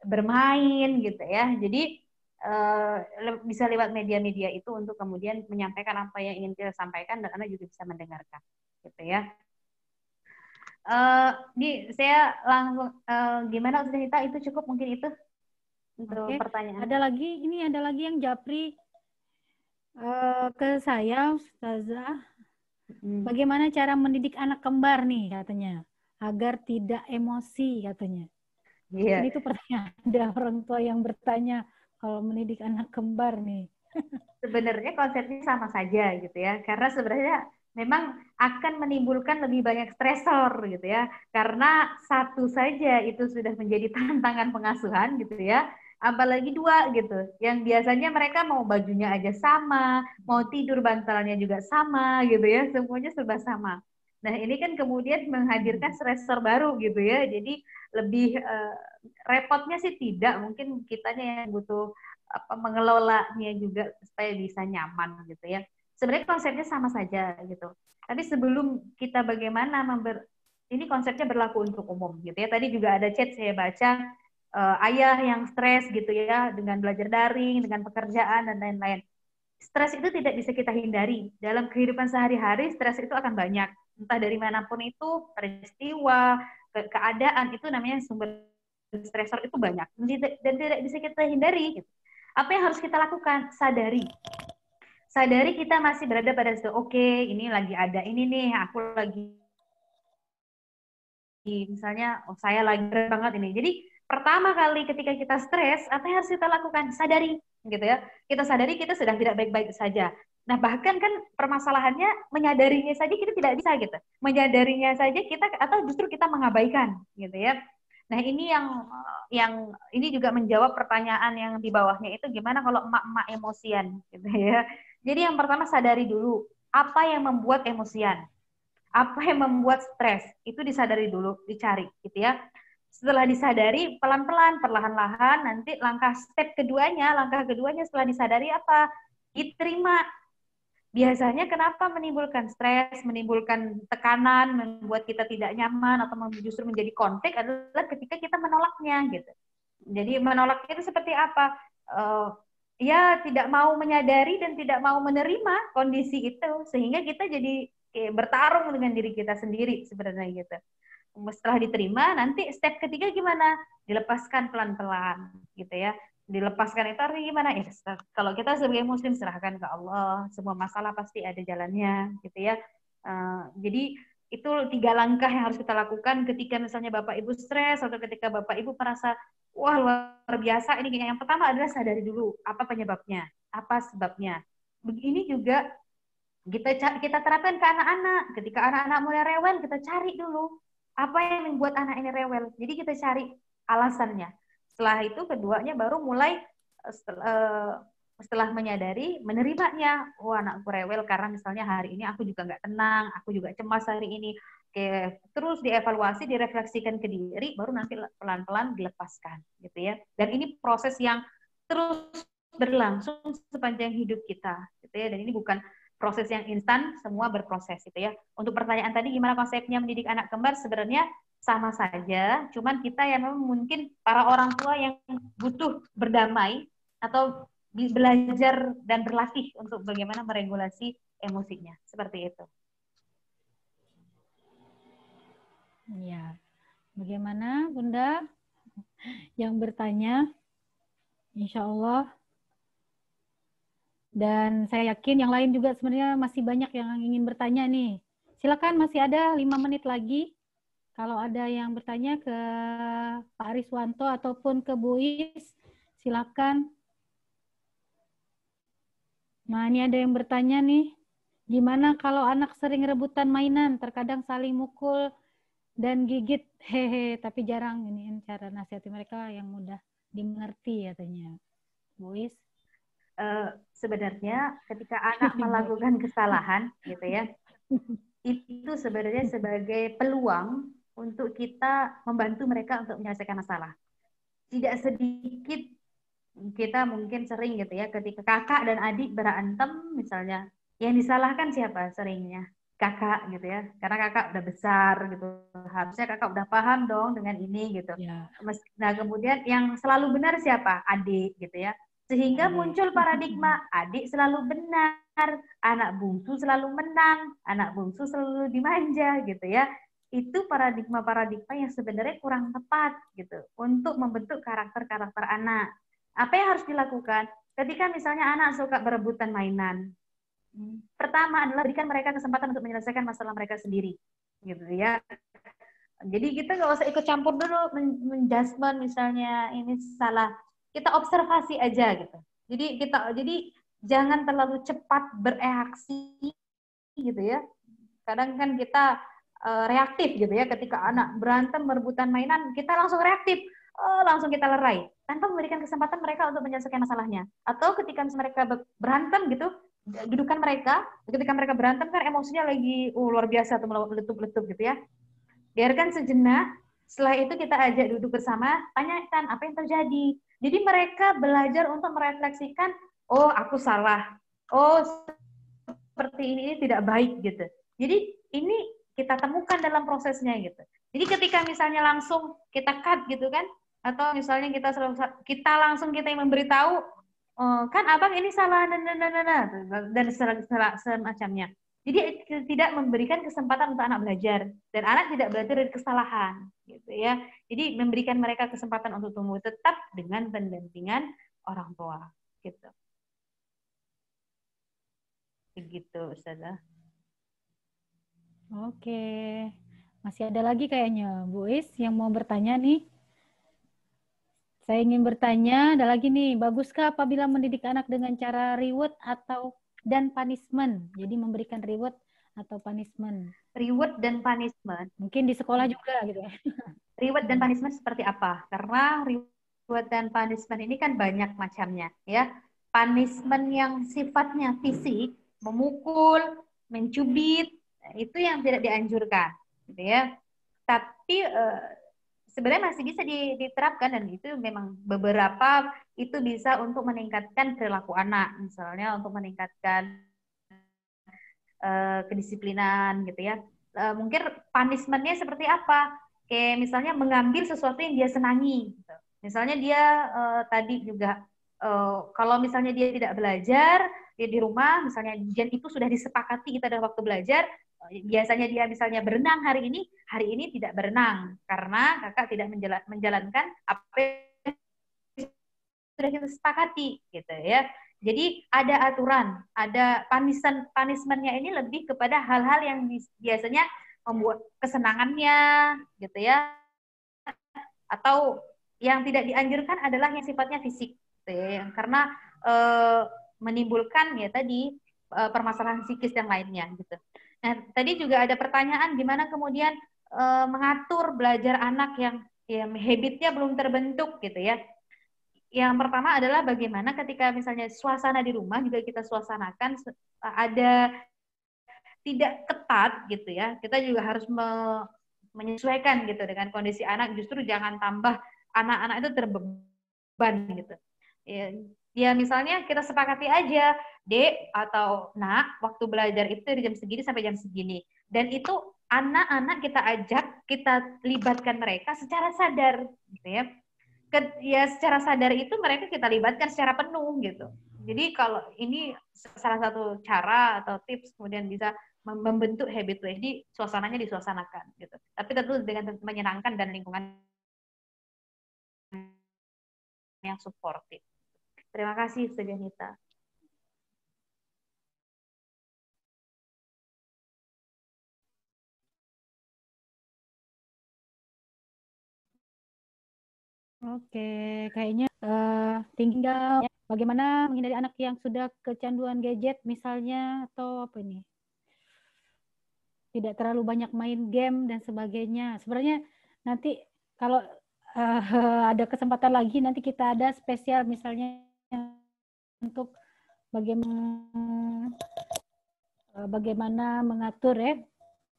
bermain gitu ya. Jadi bisa lewat media-media itu untuk kemudian menyampaikan apa yang ingin kita sampaikan dan anak juga bisa mendengarkan gitu ya. Saya langsung gimana Ustazah Nita, itu cukup mungkin itu untuk pertanyaan. Ada lagi yang japri ke saya, Ustazah. Bagaimana cara mendidik anak kembar nih katanya agar tidak emosi katanya. Ini tuh pertanyaan, ada orang tua yang bertanya kalau mendidik anak kembar nih. Sebenarnya konsepnya sama saja gitu ya, karena sebenarnya memang akan menimbulkan lebih banyak stresor gitu ya, karena satu saja itu sudah menjadi tantangan pengasuhan gitu ya, apalagi dua gitu, yang biasanya mereka mau bajunya aja sama, mau tidur bantalnya juga sama gitu ya, semuanya serba sama. Nah ini kan kemudian menghadirkan stresor baru gitu ya, jadi lebih repotnya sih tidak, mungkin kitanya yang butuh mengelolanya juga supaya bisa nyaman gitu ya. Sebenarnya konsepnya sama saja gitu. Tapi sebelum kita bagaimana ini konsepnya berlaku untuk umum gitu ya. Tadi juga ada chat saya baca ayah yang stres gitu ya dengan belajar daring, dengan pekerjaan dan lain-lain. Stres itu tidak bisa kita hindari. Dalam kehidupan sehari-hari stres itu akan banyak. Entah dari manapun itu, peristiwa, keadaan itu namanya sumber stresor itu banyak dan tidak bisa kita hindari gitu. Apa yang harus kita lakukan? Sadari kita masih berada pada situ. Oke, ini lagi ada ini nih, aku lagi misalnya saya lagi banget ini. Jadi pertama kali ketika kita stres, apa yang harus kita lakukan? Sadari, gitu ya. Kita sadari kita sedang tidak baik-baik saja. Nah, bahkan kan permasalahannya menyadarinya saja kita tidak bisa gitu. Menyadarinya saja kita atau justru kita mengabaikan, gitu ya. Nah, ini yang ini juga menjawab pertanyaan yang di bawahnya itu gimana kalau emak-emak emosian gitu ya. Jadi yang pertama sadari dulu apa yang membuat emosian. Apa yang membuat stres? Itu disadari dulu, dicari gitu ya. Setelah disadari pelan-pelan, perlahan-lahan nanti langkah keduanya setelah disadari apa? Diterima. Biasanya kenapa menimbulkan stres, menimbulkan tekanan, membuat kita tidak nyaman atau justru menjadi konflik adalah ketika kita menolaknya gitu. Jadi menolak itu seperti apa? Ya tidak mau menyadari dan tidak mau menerima kondisi itu sehingga kita jadi bertarung dengan diri kita sendiri sebenarnya gitu. Setelah diterima nanti step ketiga gimana? Dilepaskan pelan-pelan gitu ya. Dilepaskan itu artinya gimana ya? Kalau kita sebagai muslim serahkan ke Allah, semua masalah pasti ada jalannya gitu ya. Jadi itu 3 langkah yang harus kita lakukan ketika misalnya Bapak Ibu stres atau ketika Bapak Ibu merasa wah luar biasa ini. Yang pertama adalah sadari dulu apa penyebabnya, apa sebabnya. Begini juga kita terapkan ke anak-anak. Ketika anak-anak mulai rewel, kita cari dulu apa yang membuat anak ini rewel. Jadi kita cari alasannya. Setelah itu keduanya baru mulai setelah menyadari, menerimanya. Oh anakku rewel karena misalnya hari ini aku juga nggak tenang, aku juga cemas hari ini. Oke, terus dievaluasi, direfleksikan ke diri, baru nanti pelan-pelan dilepaskan, gitu ya. Dan ini proses yang terus berlangsung sepanjang hidup kita, gitu ya. Dan ini bukan proses yang instan, semua berproses, gitu ya. Untuk pertanyaan tadi, gimana konsepnya mendidik anak kembar? Sebenarnya sama saja, cuman kita yang memang mungkin para orang tua yang butuh berdamai atau belajar dan berlatih untuk bagaimana meregulasi emosinya, seperti itu. Ya, bagaimana Bunda yang bertanya? Insya Allah. Dan saya yakin yang lain juga sebenarnya masih banyak yang ingin bertanya nih. Silakan, masih ada 5 menit lagi. Kalau ada yang bertanya ke Pak Ariswanto ataupun ke Bu Is, silakan. Nah, ini ada yang bertanya nih. Gimana kalau anak sering rebutan mainan, terkadang saling mukul dan gigit, hehe, tapi jarang ini cara nasihati mereka yang mudah dimengerti katanya. Bu Is. Sebenarnya ketika anak melakukan kesalahan gitu ya, itu sebenarnya sebagai peluang untuk kita membantu mereka untuk menyelesaikan masalah. Tidak sedikit kita mungkin sering gitu ya, ketika kakak dan adik berantem misalnya, yang disalahkan siapa seringnya? Kakak gitu ya, karena kakak udah besar gitu, harusnya kakak udah paham dong dengan ini gitu. Ya. Nah kemudian yang selalu benar siapa? Adik gitu ya. Sehingga muncul paradigma adik selalu benar, anak bungsu selalu menang, anak bungsu selalu dimanja gitu ya. Itu paradigma-paradigma yang sebenarnya kurang tepat gitu untuk membentuk karakter-karakter anak. Apa yang harus dilakukan? Ketika misalnya anak suka berebutan mainan, pertama adalah berikan mereka kesempatan untuk menyelesaikan masalah mereka sendiri gitu ya. Jadi kita nggak usah ikut campur dulu menjudgment misalnya ini salah. Kita observasi aja gitu. Jadi jangan terlalu cepat bereaksi gitu ya. Kadang kan kita reaktif gitu ya, ketika anak berantem berebutan mainan, kita langsung reaktif. Langsung kita lerai tanpa memberikan kesempatan mereka untuk menyelesaikan masalahnya. Atau ketika mereka berantem gitu, dudukan mereka, ketika mereka berantem kan emosinya lagi luar biasa tuh meletup-letup gitu ya. Biarkan sejenak, setelah itu kita ajak duduk bersama, tanyakan apa yang terjadi. Jadi mereka belajar untuk merefleksikan, oh aku salah, oh seperti ini tidak baik gitu. Jadi ini kita temukan dalam prosesnya gitu. Jadi ketika misalnya langsung kita cut gitu kan, atau misalnya kita langsung kita yang memberitahu, kan abang ini salah dan semacamnya. Jadi tidak memberikan kesempatan untuk anak belajar, dan anak tidak belajar dari kesalahan, gitu ya. Jadi memberikan mereka kesempatan untuk tumbuh tetap dengan pendampingan orang tua, gitu. Begitu, Ustazah. Oke, masih ada lagi kayaknya Bu Is yang mau bertanya nih. Saya ingin bertanya, ada lagi nih, baguskah apabila mendidik anak dengan cara reward dan punishment? Jadi memberikan reward atau punishment. Reward dan punishment. Mungkin di sekolah juga gitu ya. Reward dan punishment seperti apa? Karena reward dan punishment ini kan banyak macamnya ya. Punishment yang sifatnya fisik, memukul, mencubit, itu yang tidak dianjurkan, gitu ya. Tapi sebenarnya masih bisa diterapkan, dan itu memang beberapa itu bisa untuk meningkatkan perilaku anak, misalnya untuk meningkatkan kedisiplinan gitu ya. Mungkin punishment-nya seperti apa? Kayak misalnya mengambil sesuatu yang dia senangi. Gitu. Misalnya dia tadi juga kalau misalnya dia tidak belajar dia di rumah, misalnya dan itu sudah disepakati kita ada waktu belajar, biasanya dia misalnya berenang hari ini tidak berenang karena kakak tidak menjalankan apa yang sudah kita sepakati gitu ya. Jadi ada aturan, ada punishment-nya ini lebih kepada hal-hal yang biasanya membuat kesenangannya gitu ya. Atau yang tidak dianjurkan adalah yang sifatnya fisik gitu ya. Karena menimbulkan ya tadi permasalahan psikis yang lainnya gitu. Nah, tadi juga ada pertanyaan gimana kemudian mengatur belajar anak yang habitnya belum terbentuk gitu ya. Yang pertama adalah bagaimana ketika misalnya suasana di rumah juga kita suasanakan ada tidak ketat gitu ya. Kita juga harus menyesuaikan gitu dengan kondisi anak, justru jangan tambah anak-anak itu terbeban gitu. Ya misalnya kita sepakati aja, Dek atau Nak, waktu belajar itu dari jam segini sampai jam segini. Dan itu anak-anak kita ajak, kita libatkan mereka secara sadar gitu ya. Ya secara sadar itu mereka kita libatkan secara penuh gitu. Jadi kalau ini salah satu cara atau tips kemudian bisa membentuk habit tuh. Jadi suasananya disuasanakan gitu. Tapi tentu dengan menyenangkan dan lingkungan yang suportif. Terima kasih Ustazah Nita. Oke, kayaknya tinggal bagaimana menghindari anak yang sudah kecanduan gadget misalnya, atau apa ini? Tidak terlalu banyak main game dan sebagainya. Sebenarnya nanti kalau ada kesempatan lagi nanti kita ada spesial misalnya untuk bagaimana mengatur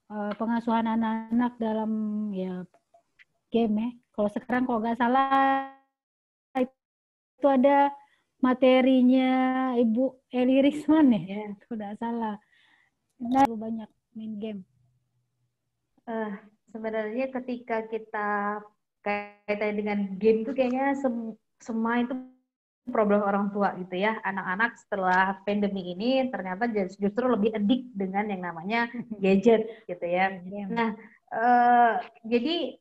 pengasuhan anak-anak dalam ya game ya. Kalau sekarang kalau nggak salah itu ada materinya Ibu Eli Risman ya, kalau nggak salah. Nah, banyak main game. Sebenarnya ketika kita kaitan dengan game itu kayaknya semua itu problem orang tua gitu ya. Anak-anak setelah pandemi ini ternyata justru lebih addict dengan yang namanya gadget gitu ya. Nah, jadi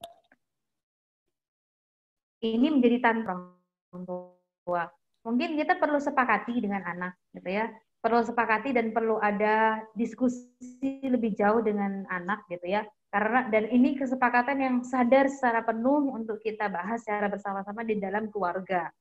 ini menjadi tantangan orang tua. Mungkin kita perlu sepakati dengan anak gitu ya. Perlu sepakati dan perlu ada diskusi lebih jauh dengan anak gitu ya. Karena dan ini kesepakatan yang sadar secara penuh untuk kita bahas secara bersama-sama di dalam keluarga.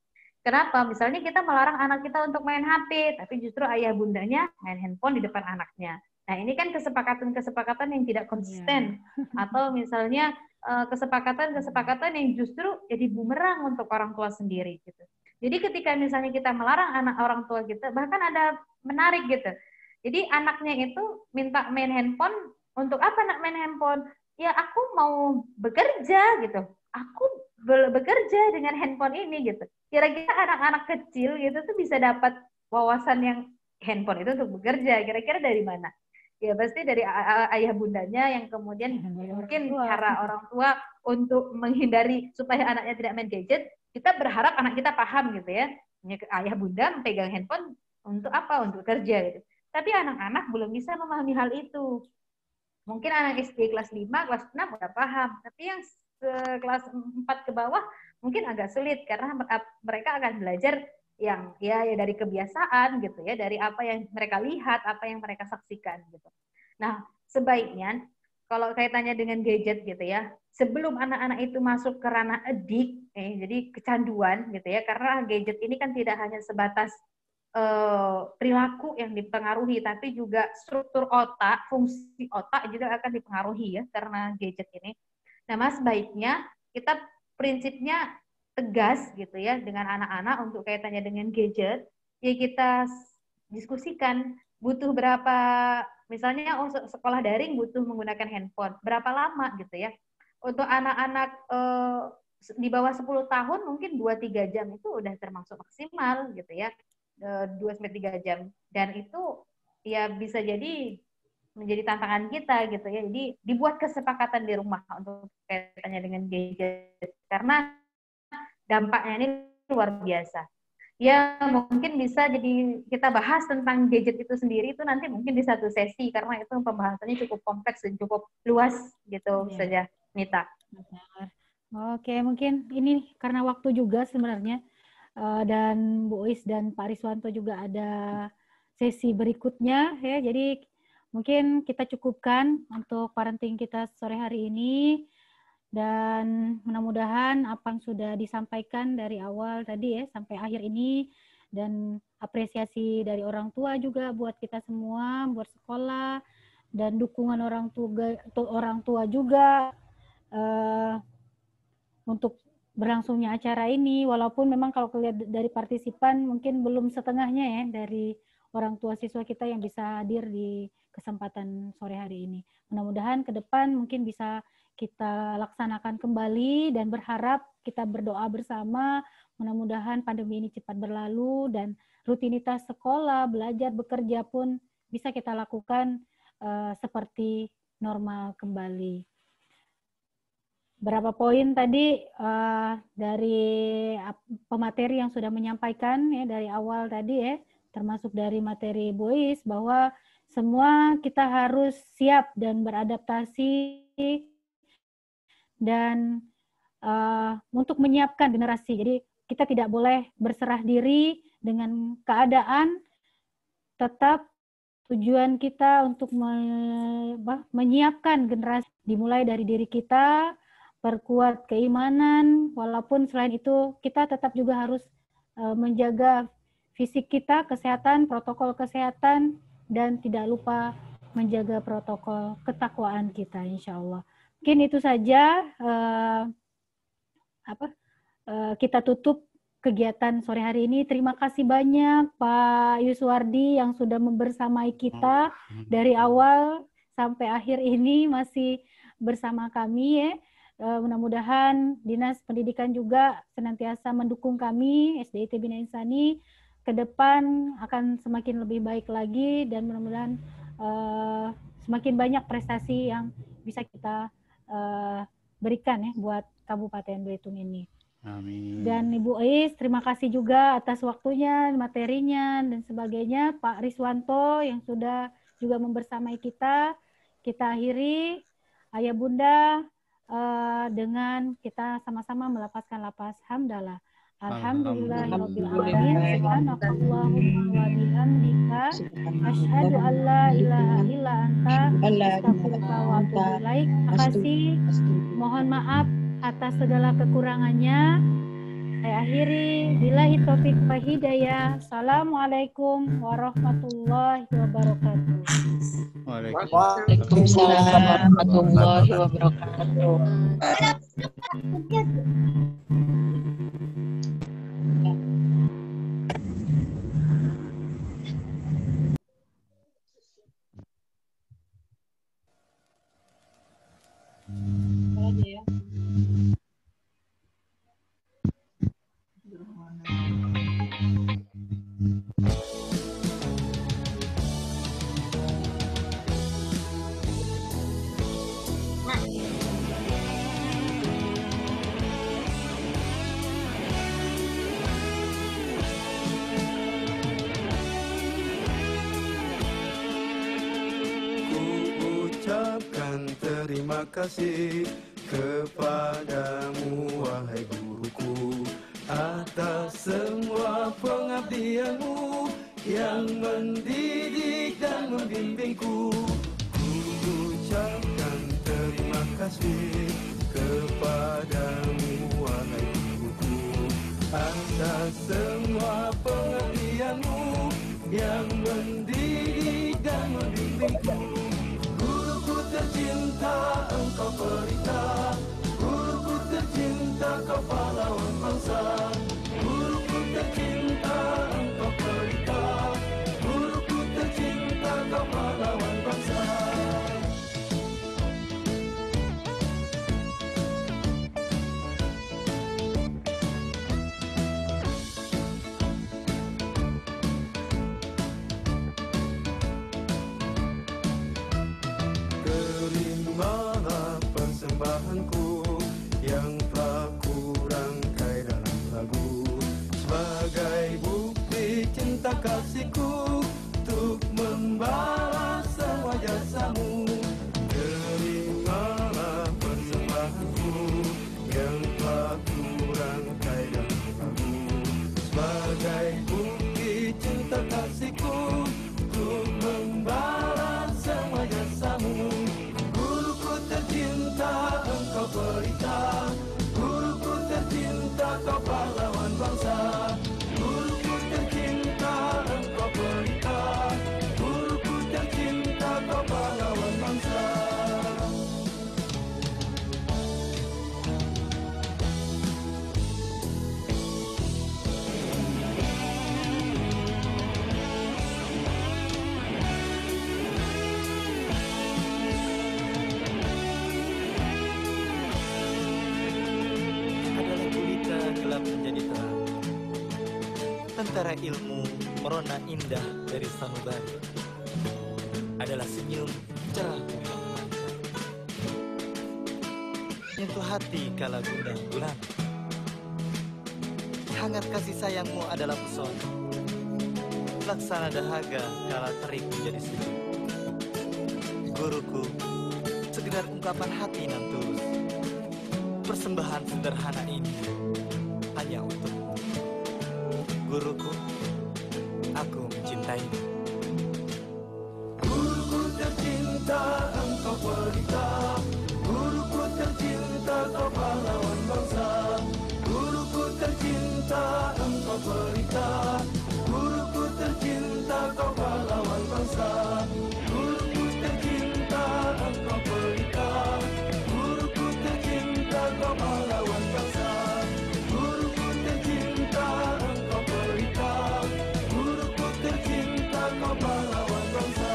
Kenapa? Misalnya kita melarang anak kita untuk main HP, tapi justru ayah bundanya main handphone di depan anaknya. Nah, ini kan kesepakatan-kesepakatan yang tidak konsisten. Atau misalnya kesepakatan-kesepakatan yang justru jadi bumerang untuk orang tua sendiri gitu. Jadi ketika misalnya kita melarang anak orang tua kita, bahkan ada menarik gitu. Jadi anaknya itu minta main handphone, untuk apa nak main handphone? Ya aku mau bekerja gitu. Aku bekerja dengan handphone ini gitu. Kira-kira anak-anak kecil gitu tuh bisa dapat wawasan yang handphone itu untuk bekerja. Kira-kira dari mana? Ya pasti dari ayah bundanya yang kemudian mungkin cara orang tua untuk menghindari supaya anaknya tidak main gadget, kita berharap anak kita paham gitu ya. Ayah bunda memegang handphone untuk apa? Untuk kerja gitu. Tapi anak-anak belum bisa memahami hal itu. Mungkin anak SD kelas 5, kelas 6 udah paham. Tapi yang kelas 4 ke bawah mungkin agak sulit karena mereka akan belajar yang ya dari kebiasaan gitu ya, dari apa yang mereka lihat, apa yang mereka saksikan gitu. Nah, sebaiknya kalau kaitannya dengan gadget gitu ya, sebelum anak-anak itu masuk ke ranah addict, jadi kecanduan gitu ya, karena gadget ini kan tidak hanya sebatas perilaku yang dipengaruhi, tapi juga struktur otak, fungsi otak juga akan dipengaruhi ya karena gadget ini. Nah, Mas, baiknya kita prinsipnya tegas gitu ya dengan anak-anak untuk kaitannya dengan gadget, ya kita diskusikan butuh berapa, misalnya sekolah daring butuh menggunakan handphone, berapa lama gitu ya. Untuk anak-anak di bawah 10 tahun mungkin 2-3 jam itu udah termasuk maksimal gitu ya. 2-3 jam. Dan itu ya bisa jadi menjadi tantangan kita gitu ya. Jadi dibuat kesepakatan di rumah untuk kaitannya dengan gadget karena dampaknya ini luar biasa. Ya mungkin bisa jadi kita bahas tentang gadget itu sendiri itu nanti mungkin di satu sesi karena itu pembahasannya cukup kompleks dan cukup luas gitu saja, Nita. Oke, mungkin ini karena waktu juga sebenarnya dan Bu Uis dan Pak Riswanto juga ada sesi berikutnya ya. Jadi mungkin kita cukupkan untuk parenting kita sore hari ini, dan mudah-mudahan apa yang sudah disampaikan dari awal tadi ya sampai akhir ini, dan apresiasi dari orang tua juga buat kita semua, buat sekolah, dan dukungan orang tua juga untuk berlangsungnya acara ini, walaupun memang kalau lihat dari partisipan mungkin belum setengahnya ya dari orang tua siswa kita yang bisa hadir di kesempatan sore hari ini. Mudah-mudahan ke depan mungkin bisa kita laksanakan kembali dan berharap kita berdoa bersama, mudah-mudahan pandemi ini cepat berlalu dan rutinitas sekolah, belajar, bekerja pun bisa kita lakukan seperti normal kembali. Berapa poin tadi dari pemateri yang sudah menyampaikan ya dari awal tadi ya, termasuk dari materi Bu Uis bahwa semua kita harus siap dan beradaptasi dan untuk menyiapkan generasi. Jadi kita tidak boleh berserah diri dengan keadaan, tetap tujuan kita untuk menyiapkan generasi dimulai dari diri kita, perkuat keimanan, walaupun selain itu kita tetap juga harus menjaga fisik kita, kesehatan, protokol kesehatan, dan tidak lupa menjaga protokol ketakwaan kita, insya Allah. Mungkin itu saja kita tutup kegiatan sore hari ini. Terima kasih banyak Pak Yuswardi yang sudah membersamai kita dari awal sampai akhir ini masih bersama kami ya. Mudah-mudahan Dinas Pendidikan juga senantiasa mendukung kami, SDIT Bina Insani, ke depan akan semakin lebih baik lagi dan mudah-mudahan semakin banyak prestasi yang bisa kita berikan ya buat Kabupaten Belitung ini. Amin. Dan Ibu Ais, terima kasih juga atas waktunya, materinya, dan sebagainya. Pak Riswanto yang sudah juga membersamai kita. Kita akhiri, Ayah Bunda, dengan kita sama-sama melafazkan lafaz hamdalah. Alhamdulillahirrabbilalamin. Subhanakallahumma wa bihamdika asyhadu an la ilaha illa anta astaghfiruka wa atubu ilaik. Terima kasih. Mohon maaf atas segala kekurangannya. Saya akhiri, billahi taufik wa hidayah. Assalamualaikum warahmatullahi wabarakatuh. Waalaikumsalam warahmatullahi wabarakatuh. Terima kasih kepadamu wahai guruku atas semua pengabdianmu yang mendidik dan membimbingku. Ku ucapkan terima kasih kepadamu wahai guruku atas semua pengabdianmu yang mendidik dan membimbingku. Tercinta engkau pelita, guruku tercinta kau pahlawan bangsa. Guruku tercinta engkau pelita, guruku tercinta kau pahlawan bangsa. Terimalah persembahanku yang telah kurangkai dalam lagu sebagai bukti cinta kasihku untuk membalas semua jasamu. Terimalah persembahanku yang telah kurangkai dalam lagu sebagai bukti cinta kasihku untuk membalas semua jasamu. Tercinta engkau pelita, guruku tercinta kau pahlawan bangsa. Guruku tercinta engkau pelita, guruku tercinta kau pahlawan bangsa. Gelap menjadi terang. Tentara ilmu merona indah dari sanubari. Adalah senyum cerah yang memancar. Nyentuh hati kala gundah gulana. Hangat kasih sayangmu adalah pesona. Laksana dahaga kala terik menjadi sejuk. Guruku, sekedar ungkapan hati nan tulus. Persembahan sederhana ini hanya untuk Guruku, aku mencintaimu. Guruku tercinta, engkau pelita. Guruku tercinta, kau pahlawan bangsa. Guruku tercinta, engkau pelita. Guruku tercinta, kau pahlawan bangsa. Guruku tercinta, engkau pelita. Guruku tercinta, kau pahlawan bangsa. Guruku tercinta, engkau pelita. Guruku tercinta, kau pahlawan bangsa.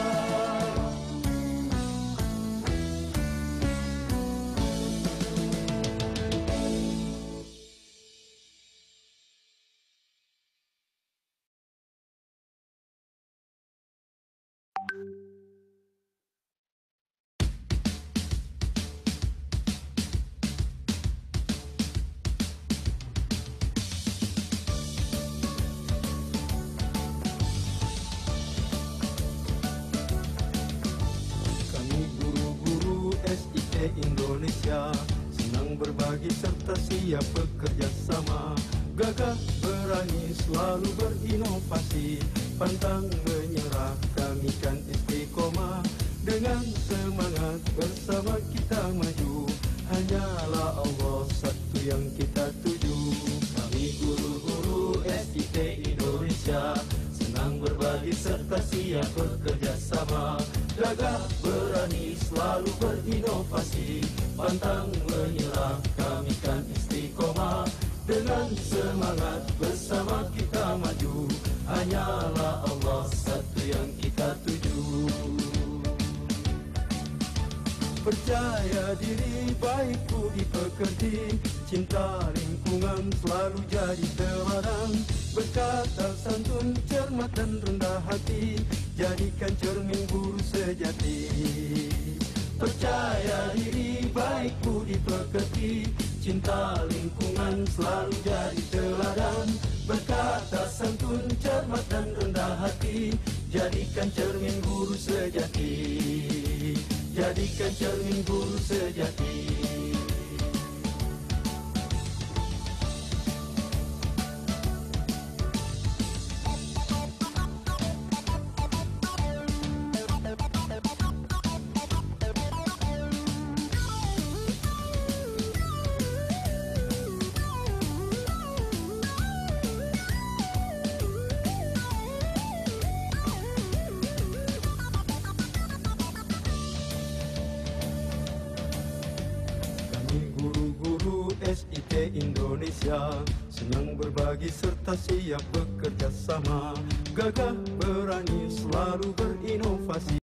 Kami guru-guru SIT Indonesia senang berbagi serta siap bekerja sama. Gagah berani selalu berinovasi, pantang menyerah kami kan istiqomah. Dengan semangat bersama kita maju, hanyalah Allah satu yang kita tuju. Kami guru-guru SIT Indonesia senang berbagi serta siap bekerja sama. Gagah berani selalu berinovasi, pantang menyerah kami kan istiqomah. Dengan semangat bersama kita maju, hanyalah Allah satu yang kita tuju. Percaya diri, baik budi pekerti, cinta lingkungan selalu jadi teladan. Berkata santun, cermat dan rendah hati, jadikan cermin guru sejati. Percaya diri, baik budi pekerti, cinta lingkungan selalu jadi teladan. Berkata santun, cermat dan rendah hati, jadikan cermin guru sejati. Jadikan cermin guru sejati. SIT Indonesia senang berbagi serta siap bekerja sama. Gagah berani selalu berinovasi.